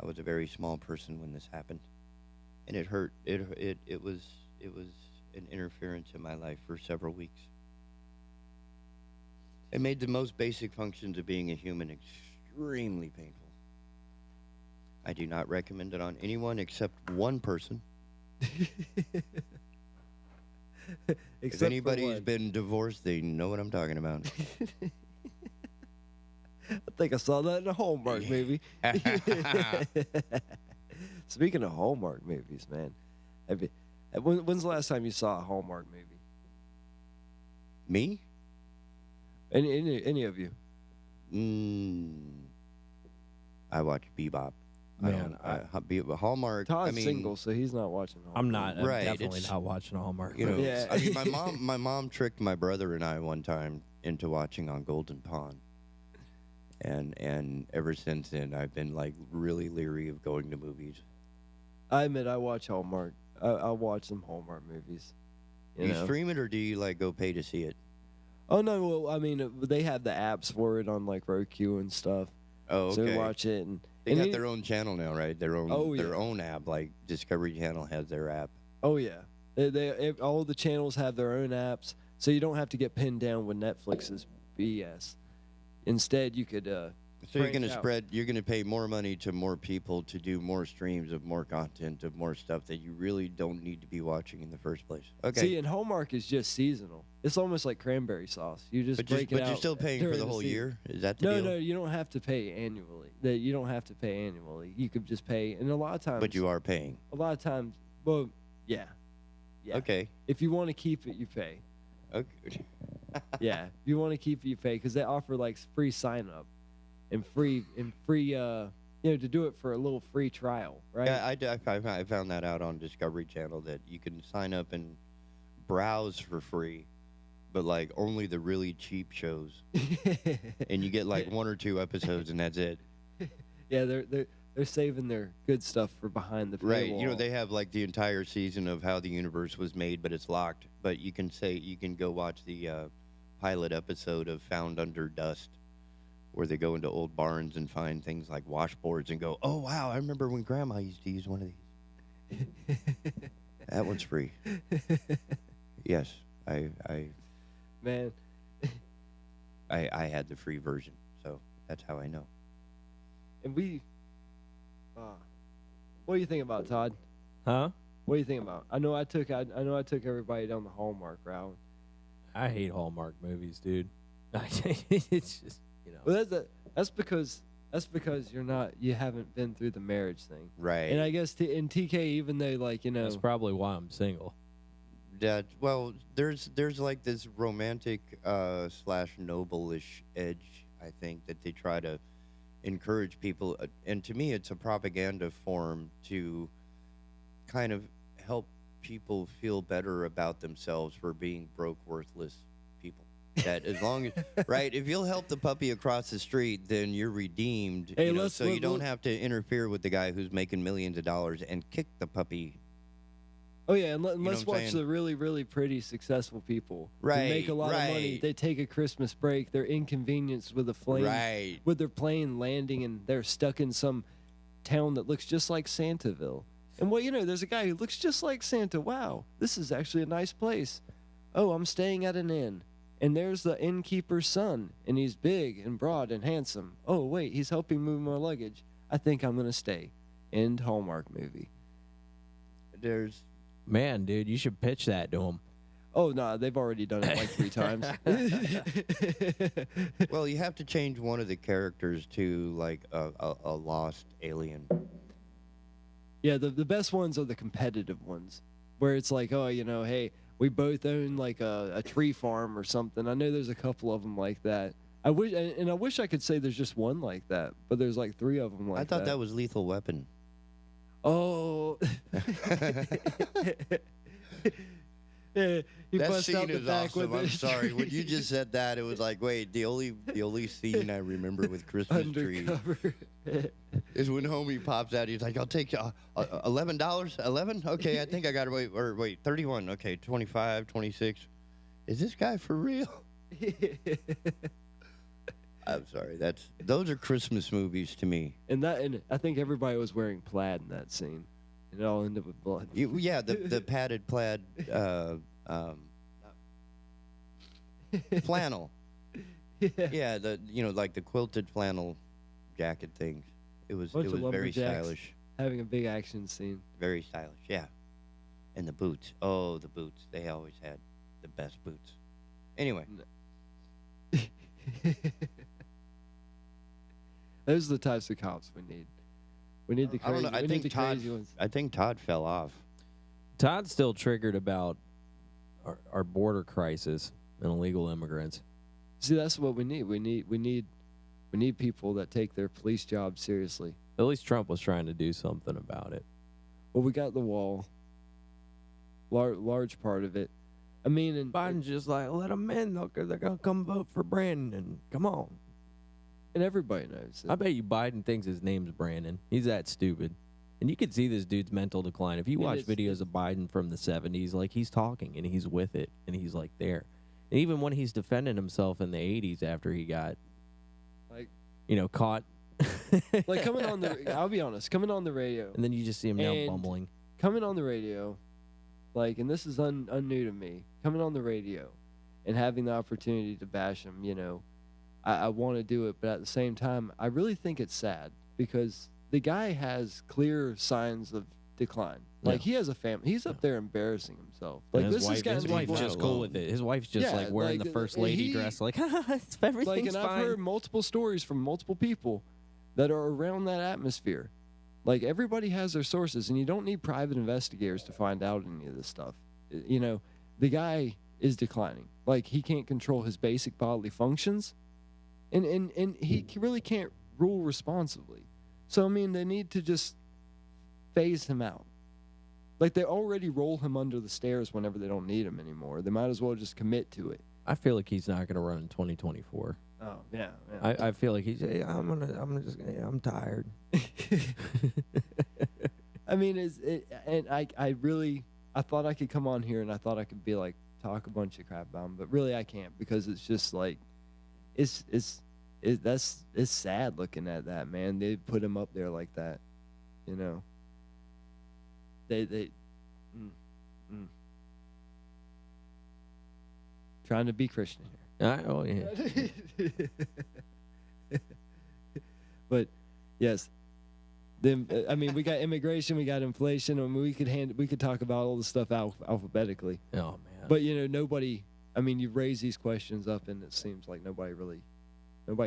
I was a very small person when this happened, and it hurt. It was an interference in my life for several weeks. It made the most basic functions of being a human extremely painful. I do not recommend it on anyone except one person. If anybody's been divorced, they know what I'm talking about. I think I saw that in a Hallmark movie. Speaking of Hallmark movies, man, when's the last time you saw a Hallmark movie? Me? Any of you? I watch Bebop. Man, Hallmark. Todd's single, so he's not watching Hallmark. I'm not. I'm Right, definitely it's- not watching Hallmark. You know, movies. I mean, my mom tricked my brother and I one time into watching on Golden Pond, and ever since then I've been like really leery of going to movies. I admit I watch Hallmark. I watch some Hallmark movies. Do you know? stream it or do you like go pay to see it? Oh no, well I mean they have the apps for it on like Roku and stuff. Oh, okay. So we watch it and They got their own channel now, right? Their own Oh, their yeah. own app. Like Discovery Channel has their app. Oh yeah, all the channels have their own apps, so you don't have to get pinned down with Netflix's BS. Instead, you could. So you're branch gonna out. you're gonna pay more money to more people to do more streams of more content of more stuff that you really don't need to be watching in the first place. Okay. See, and Hallmark is just seasonal. It's almost like cranberry sauce. You just break it out. But you're still paying for during the whole season. year? Is that the No, deal? no, you don't have to pay annually. You don't have to pay annually. You could just pay, and a lot of times. But you are paying. A lot of times, well, yeah. Okay. If you want to keep it, you pay. Okay. Yeah, if you want to keep it, you pay because they offer like free sign up and free to do it for a little free trial, right? Yeah, I found that out on Discovery Channel that you can sign up and browse for free, but like only the really cheap shows, and you get like 1 or 2 episodes, and that's it. Yeah, they're saving their good stuff for behind the paywall. Right. You know, they have like the entire season of how the universe was made, but it's locked. But you can go watch the pilot episode of Found Under Dust, where they go into old barns and find things like washboards and go, oh, wow, I remember when Grandma used to use one of these. That one's free. Yes, I had the free version, so that's how I know. And what do you think about, Todd? Huh? What do you think about? I know I took everybody down the Hallmark route. I hate Hallmark movies, dude. It's just, you know. Well, that's because you haven't been through the marriage thing, right? And I guess in TK, even though That's probably why I'm single. That there's like this romantic / noble-ish edge, I think, that they try to encourage people, and to me, it's a propaganda form to kind of help people feel better about themselves for being broke, worthless people. That as long as right, if you'll help the puppy across the street, then you're redeemed. Hey, so you don't have to interfere with the guy who's making millions of dollars and kick the puppy. Oh yeah, and let's what I'm watch saying? the really, really pretty, successful people Right, who make a lot of money. right. They take a Christmas break. They're inconvenienced with a plane, Right. with their plane landing, and they're stuck in some town that looks just like Santaville. And there's a guy who looks just like Santa. Wow, this is actually a nice place. Oh, I'm staying at an inn, and there's the innkeeper's son, and he's big and broad and handsome. Oh wait, he's helping move my luggage. I think I'm gonna stay. End Hallmark movie. Man, dude, you should pitch that to them. Oh, no, they've already done it like 3 times. Well, you have to change one of the characters to like a lost alien. Yeah, the best ones are the competitive ones, where it's like, oh, hey, we both own like a tree farm or something. I know there's a couple of them like that. I wish I could say there's just one like that, but there's like 3 of them like that. I thought that was Lethal Weapon. Oh. Yeah, he That bust scene out the is back awesome. with I'm the sorry. When you just said that, it was like, wait, the only scene I remember with Christmas trees is when homie pops out. He's like, I'll take $11. 11? Okay, I think I got to wait, 31. Okay, 25, 26. Is this guy for real? I'm sorry. Those are Christmas movies to me. And I think everybody was wearing plaid in that scene. And it all ended with blood. Yeah, the padded plaid flannel. Yeah, like the quilted flannel jacket things. It was Bunch of very lumberjacks stylish. having a big action scene. Very stylish, yeah. And the boots. Oh, the boots. They always had the best boots. Anyway. Those are the types of cops we need. We need the I don't crazy. know. We need the crazy ones. I think Todd fell off. Todd's still triggered about our border crisis and illegal immigrants. See, that's what we need. We need people that take their police job seriously. At least Trump was trying to do something about it. Well, we got the wall. Large part of it. I mean, and Biden's just like, let them in. They're going to come vote for Brandon. Come on. And everybody knows it. I bet you Biden thinks his name's Brandon. He's that stupid. And you can see this dude's mental decline. If you watch videos of Biden from the 70s, like, he's talking and he's with it and he's, like, there. And even when he's defending himself in the 80s after he got, like, caught. Like, coming on the, I'll be honest, coming on the radio. And then you just see him now bumbling. Coming on the radio, like, and this is unnew to me, coming on the radio and having the opportunity to bash him, I want to do it, but at the same time, I really think it's sad because the guy has clear signs of decline. Like, he has a family. He's up there embarrassing himself. Like, And this is his wife's just cool with it. His wife's just like wearing the first lady dress, like, everything's like, and fine. I've heard multiple stories from multiple people that are around that atmosphere. Like, everybody has their sources, and you don't need private investigators to find out any of this stuff. The guy is declining. Like, he can't control his basic bodily functions, and he really can't rule responsibly. So, I mean, they need to just phase him out. Like, they already roll him under the stairs whenever they don't need him anymore. They might as well just commit to it. I feel like he's not going to run in 2024. Oh, yeah. I feel like I'm tired. I mean, I thought I could come on here and I thought I could be like, talk a bunch of crap about him, but really I can't because it's just like, it's sad looking at that, man. They put him up there like that, trying to be Christian here. Oh yeah. But yes, I mean, we got immigration, we got inflation. I mean, we could talk about all the stuff alphabetically. Oh man. But nobody. I mean, you raise these questions up, and it seems like nobody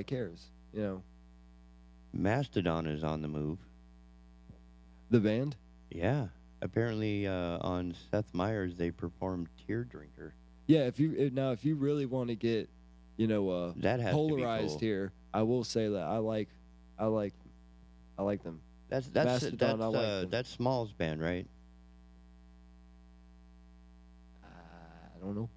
cares. Mastodon is on the move. The band? Yeah. Apparently, on Seth Meyers, they performed Tear Drinker. Yeah. If you really want to get, that has polarized to be cool. here, I will say that I like them. That's Mastodon, I like them. that's Small's band, right? I don't know.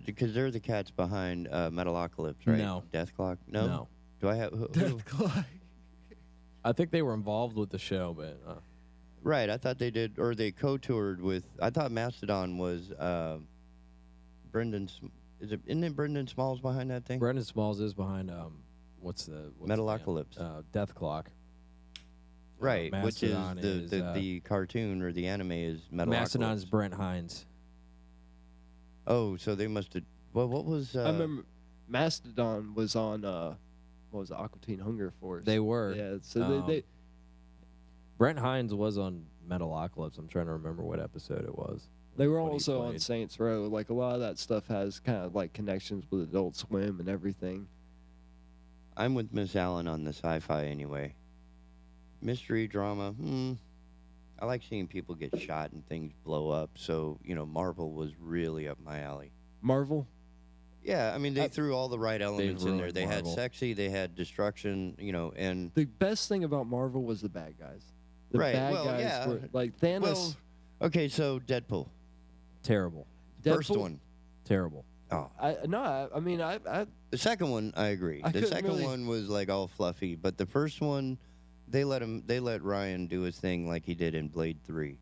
Because they're the cats behind Metalocalypse, right? No. Death Clock? No. Do I have who? Death Clock? I think they were involved with the show, but right. I thought they did, or they co-toured with. I thought Mastodon was Brendan. Isn't it Brendan Smalls behind that thing? Brendan Smalls is behind what's Metalocalypse? Death Clock. Right, which is Mastodon the cartoon or the anime is Metalocalypse. Mastodon's Brent Hines. Oh, so they must have. Well, what was? I remember Mastodon was on. What was it, Aqua Teen Hunger Force? They were. Yeah. So they. Brent Hines was on Metalocalypse. I'm trying to remember what episode it was. They were also on Saints Row. Like, a lot of that stuff has kind of like connections with Adult Swim and everything. I'm with Miss Allen on the sci-fi anyway. Mystery drama. I like seeing people get shot and things blow up. So, Marvel was really up my alley. Marvel? Yeah, I mean, they threw all the right elements in there. They had Marvel. sexy, they had destruction, and... The best thing about Marvel was the bad guys. The bad guys were, like, Thanos... Well, okay, so Deadpool. Terrible. First one. Terrible. Oh. I mean, The second one, I agree. The second one was, like, all fluffy. But the first one, they let Ryan do his thing like he did in Blade 3.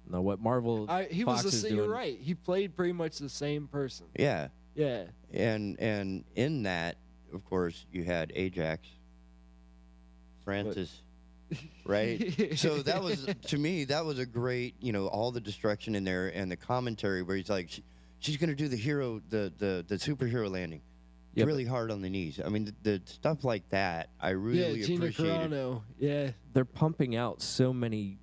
No, what Marvel Fox is doing. You're right. He played pretty much the same person. Yeah. Yeah. And in that, of course, you had Ajax, Francis, right? So that was, to me, that was a great, all the destruction in there and the commentary where he's like, she's going to do the superhero landing. It's really hard on the knees. I mean, the stuff like that, I really Gina appreciate it. Carano. Yeah. They're pumping out so many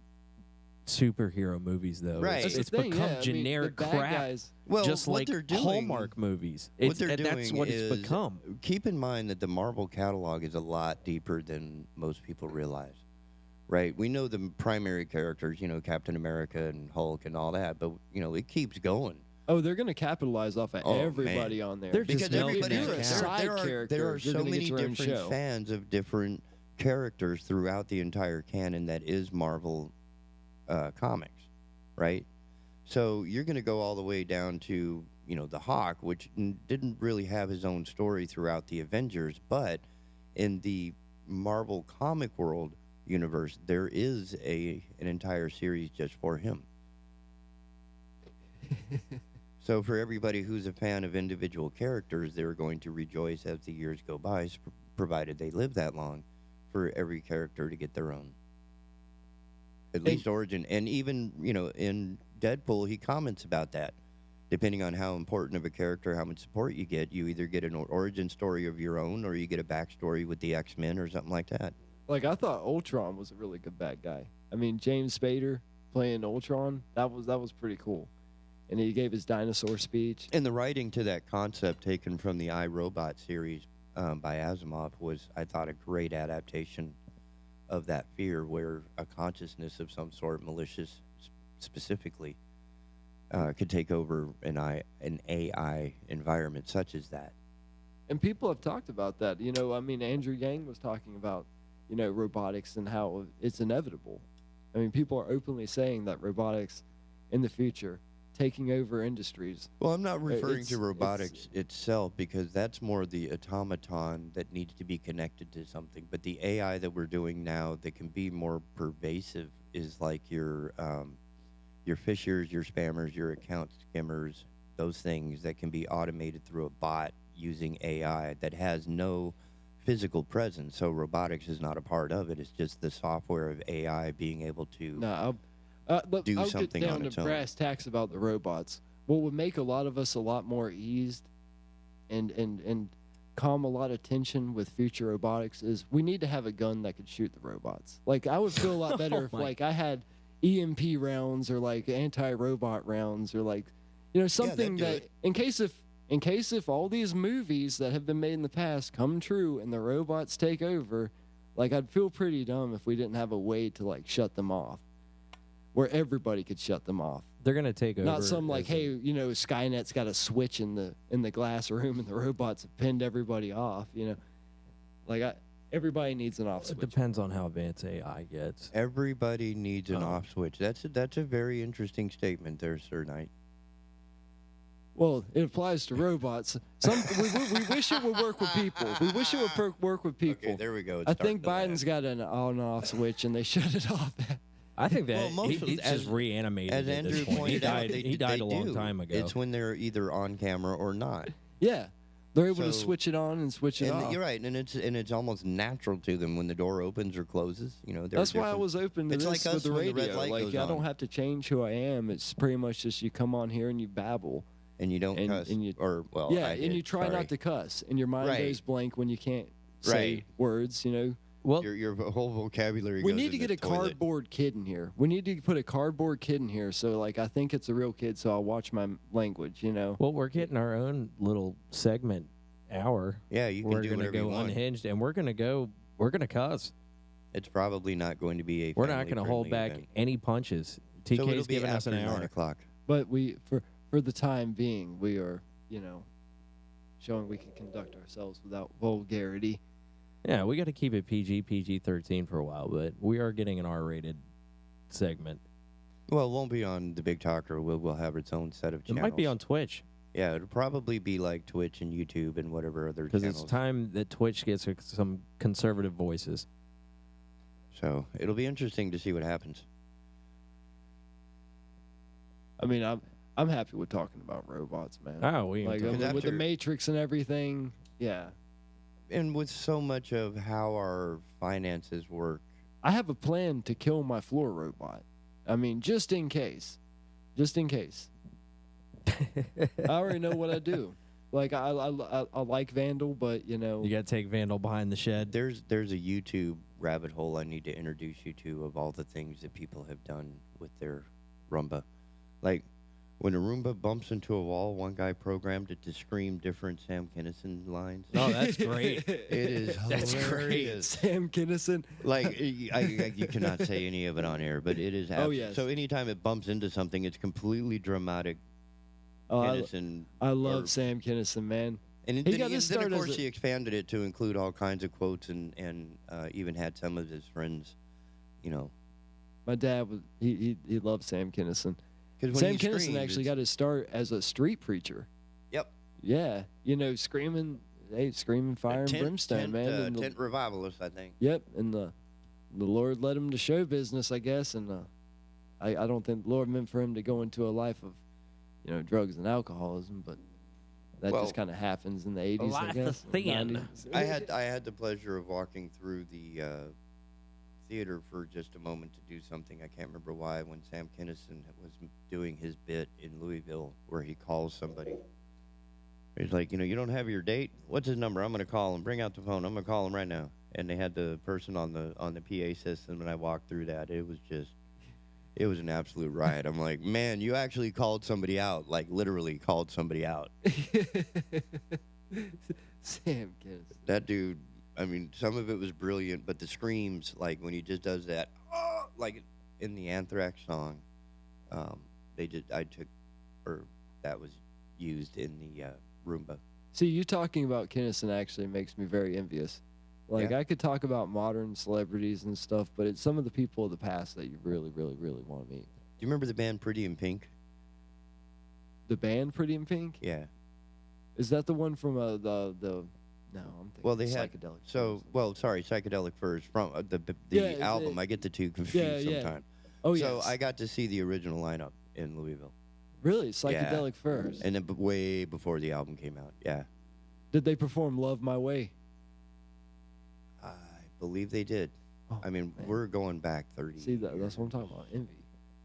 superhero movies, though. Right. It's the thing, become yeah. I mean, generic the bad crap. guys- Well, just what like they're doing, Hallmark movies. What they're doing That's what is, it's become. Keep in mind that the Marvel catalog is a lot deeper than most people realize. Right? We know the primary characters, Captain America and Hulk and all that, but, it keeps going. Oh, they're going to capitalize off of everybody man. on there. They're Because just milking everybody, that cow. there are so many different fans of different characters throughout the entire canon that is Marvel comics, right? So you're going to go all the way down to, the Hawk, which didn't really have his own story throughout the Avengers, but in the Marvel comic world universe, there is an entire series just for him. So for everybody who's a fan of individual characters, they're going to rejoice as the years go by, provided they live that long, for every character to get their own, at least origin. And even, in Deadpool, he comments about that. Depending on how important of a character, how much support you get, you either get an origin story of your own or you get a backstory with the X-Men or something like that. Like, I thought Ultron was a really good bad guy. I mean, James Spader playing Ultron, that was pretty cool. And he gave his dinosaur speech. And the writing to that concept taken from the I, Robot series by Asimov was, I thought, a great adaptation of that fear, where a consciousness of some sort, malicious specifically, could take over an AI environment such as that. And people have talked about that. Andrew Yang was talking about, robotics and how it's inevitable. I mean, people are openly saying that robotics in the future taking over industries. Well, I'm not referring to robotics itself, because that's more the automaton that needs to be connected to something. But the AI that we're doing now that can be more pervasive is like your phishers, your spammers, your account skimmers, those things that can be automated through a bot using AI that has no physical presence. So robotics is not a part of it. It's just the software of AI being able to do I'll something get down on its to own. brass tacks about the robots. What would make a lot of us a lot more eased and calm a lot of tension with future robotics is we need to have a gun that could shoot the robots. Like, I would feel a lot better if I had EMP rounds or like anti-robot rounds or like something that in case if all these movies that have been made in the past come true and the robots take over, like, I'd feel pretty dumb if we didn't have a way to like shut them off, where everybody could shut them off. They're gonna take over. Not some like, hey, Skynet's got a switch in the glass room and the robots have pinned everybody off. Everybody needs an off switch. It depends on how advanced AI gets. Everybody needs an off switch. That's a very interesting statement there, Sir Knight. Well, it applies to robots. We wish it would work with people. We wish it would work with people. Okay, there we go. I think Biden's got an on-off switch, and they shut it off. I think that he's just reanimated. As at this Andrew point. pointed out, He died a long time ago. It's when they're either on camera or not. Yeah, they're able to switch it on and switch it off. You're right, and it's almost natural to them when the door opens or closes. That's why I was open to it's this like with us the when the red radio. light Like, goes I on. don't have to change who I am. It's pretty much just you come on here and you babble. And you don't cuss. And you, I and did, you try sorry. not to cuss, and your mind Right. goes blank when you can't say Right. words. Well, your whole vocabulary. We goes need in to get the a toilet. cardboard kid in here. We need to put a cardboard kid in here. So, like, I think it's a real kid, so I'll watch my language, Well, we're getting our own little segment hour. Yeah, you can we're do gonna whatever you go want. unhinged, and we're gonna cuss. It's probably not going to be a. We're not gonna hold back event. any punches. So it'll TK's be giving us after an 9 hour. o'clock. But for the time being, we are, showing we can conduct ourselves without vulgarity. Yeah, we got to keep it PG-13 for a while, but we are getting an R-rated segment. Well, it won't be on the Big Talker. We'll have its own set of It channels. might be on Twitch. Yeah, it'll probably be like Twitch and YouTube and whatever other Because channels. it's time that Twitch gets some conservative voices. So it'll be interesting to see what happens. I mean, I'm happy with talking about robots, man. Oh, we like Because with the after- Matrix and everything. Yeah, And with so much of how our finances work, I have a plan to kill my floor robot. I mean, just in case. I already know what I do. Like I like Vandal, but you know, You got to take Vandal behind the shed. There's a YouTube rabbit hole I need to introduce you to of all the things that people have done with their Roomba. Like when a Roomba bumps into a wall, one guy programmed it to scream different Sam Kinison lines. Oh, that's great. It is That's great. hilarious. Sam Kinison. Like you cannot say any of it on air, but it is. Oh, yes. So anytime it bumps into something, it's completely dramatic. Kinison, I love Sam Kinison, man. And He then, got his then of start as course, a- he expanded it to include all kinds of quotes and even had some of his friends, you know. My dad was he loved Sam Kinison. 'Cause when Sam he Kinison screams, actually it's- got his start as a street preacher. Yep. Yeah, you know, screaming fire and brimstone, man. and the- Tent revivalist, I think. Yep, and the Lord led him to show business, I guess, and I don't think the Lord meant for him to go into a life of, you know, drugs and alcoholism, but that Well, just kind of happens in the 80s, I life guess. is thin. 90s. I had the pleasure of walking through the theater for just a moment to do something. I can't remember why. When Sam Kinison was doing his bit in Louisville, where he calls somebody, he's like, you know, you don't have your date. What's his number? I'm going to call him. Bring out the phone. I'm going to call him right now. And they had the person on the PA system, and I walked through that. It was an absolute riot. I'm like, man, you actually called somebody out, like literally called somebody out. Sam Kinison. That dude, I mean, some of it was brilliant, but the screams, like when he just does that, oh, like in the Anthrax song, that was used in the Roomba. See, you talking about Kinison actually makes me very envious. Like, Yeah. I could talk about modern celebrities and stuff, but it's some of the people of the past that you really, really, really want to meet. Do you remember the band Pretty in Pink? The band Pretty in Pink? Yeah. Is that the one from the no, I'm thinking Well, they had Psychedelic. Psychedelic Furs from the Yeah, album. I get the two confused yeah. sometimes. Oh, so yes. I got to see the original lineup in Louisville. Really? Psychedelic Furs? And then way before the album came out. Yeah, Did they perform Love My Way? I believe they did. I mean, we're going back 30. See, that's what I'm talking about. Envy.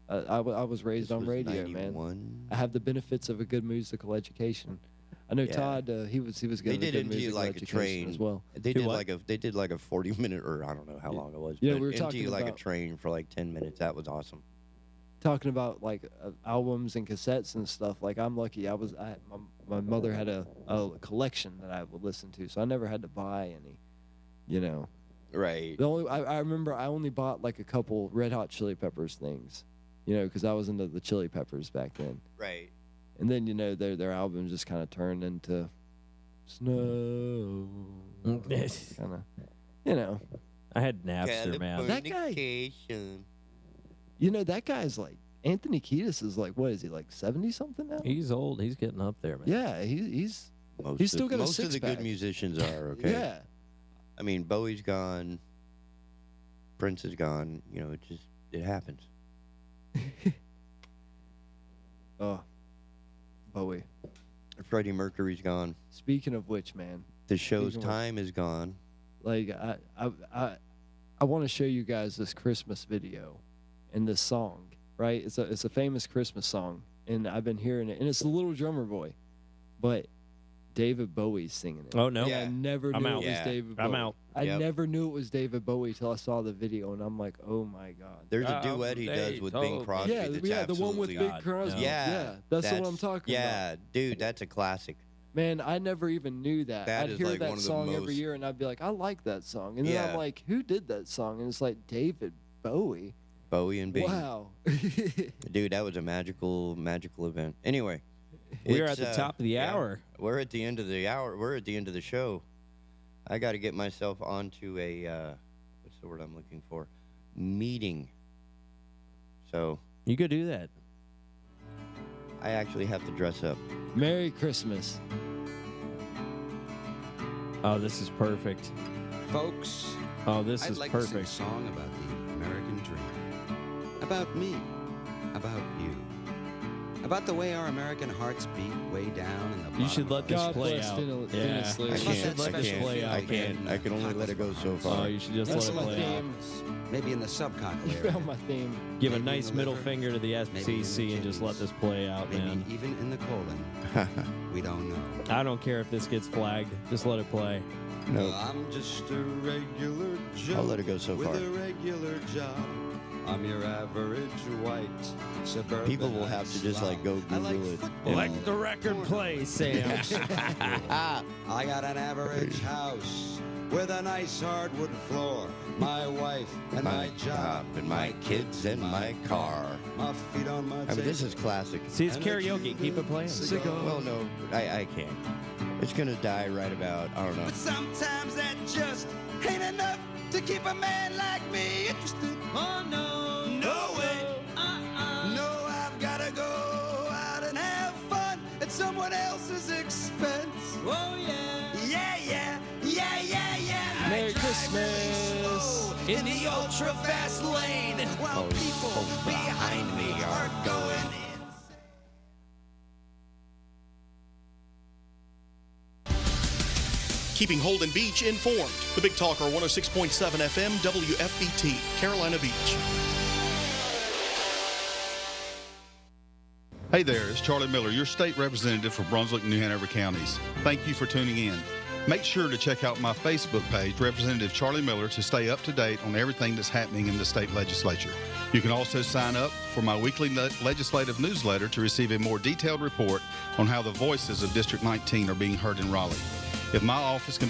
I was raised This on was radio, 91. man. I have the benefits of a good musical education. I know Yeah. Todd. He was They getting did a it good into musical like a education train as well. They did like a 40-minute, or I don't know how long it was. Yeah, but we were into talking like a about- train for like 10 minutes. That was awesome. Talking about like albums and cassettes and stuff. Like I'm lucky. My mother had a collection that I would listen to, so I never had to buy any. You know. Right. The only I remember I only bought like a couple Red Hot Chili Peppers things, you know, because I was into the Chili Peppers back then. Right. And then, you know, their album just kind of turned into Snow. kind of, you know. I had Napster, man. That guy, you know, that guy's like, Anthony Kiedis is like, what is he, like 70-something now? He's old. He's getting up there, man. Yeah, he's still got a Most of the six-pack. good musicians are, okay? Yeah. I mean, Bowie's gone. Prince is gone. You know, it happens. Oh, Bowie. Freddie Mercury's gone. Speaking of which, man. The show's Speaking of time is gone. Like I want to show you guys this Christmas video and this song, right? It's a famous Christmas song, and I've been hearing it, and it's the Little Drummer Boy, but David Bowie's singing it. Oh, no. And Yeah. I never I'm knew out. it was Yeah. David Bowie. I'm out. I Yep. never knew it was David Bowie till I saw the video, and I'm like, oh my god. There's a duet he does with Bing Crosby. Yeah, that's yeah, the one with absolutely- Bing Crosby. Yeah, Yeah, that's what I'm talking about. Yeah, dude, that's a classic. Man, I never even knew that. That I'd is hear like that one of the song every most- year, and I'd be like, I like that song. And then Yeah. I'm like, who did that song? And it's like David Bowie. Bowie and Bing. Wow. Dude, that was a magical event. Anyway. We're it's, at the top of the hour. We're at the end of the hour. We're at the end of the show. I got to get myself onto a, what's the word I'm looking for? Meeting. So. You could do that. I actually have to dress up. Merry Christmas. Oh, this is perfect. Folks, Oh, this I'd is like perfect. to sing a song about the American dream. About me. About you. about the way our American hearts beat way down in the bottom. You should let this play out. Yeah, I can't. I can only let it go so far. Oh, you should just let it play out. Maybe in the subcontinental You area. found my theme. Give a nice middle finger to the FCC and just let this play out, Maybe man. even in the colon. We don't know. I don't care if this gets flagged. Just let it play. No. Well, I'm just a regular Joe. I'll let it go so with far. a regular job. I'm your average white suburban. People will have to just like go Google it. Let the record play, Sam. I got an average house with a nice hardwood floor. My wife and my job and my kids and my car. My feet on my I mean, this is classic. See, it's karaoke. Keep it playing. Well, no, I can't. It's gonna die right about, I don't know. But sometimes that just ain't enough to keep a man like me interested. Oh no, no way. No, I've gotta go out and have fun at someone else's expense. Oh yeah. Yeah. Merry Christmas. In the ultra fast lane while people behind me are going in. Keeping Holden Beach informed. The Big Talker 106.7 FM WFBT, Carolina Beach. Hey there, it's Charlie Miller, your state representative for Brunswick and New Hanover counties. Thank you for tuning in. Make sure to check out my Facebook page, Representative Charlie Miller, to stay up to date on everything that's happening in the state legislature. You can also sign up for my weekly legislative newsletter to receive a more detailed report on how the voices of District 19 are being heard in Raleigh. If my office can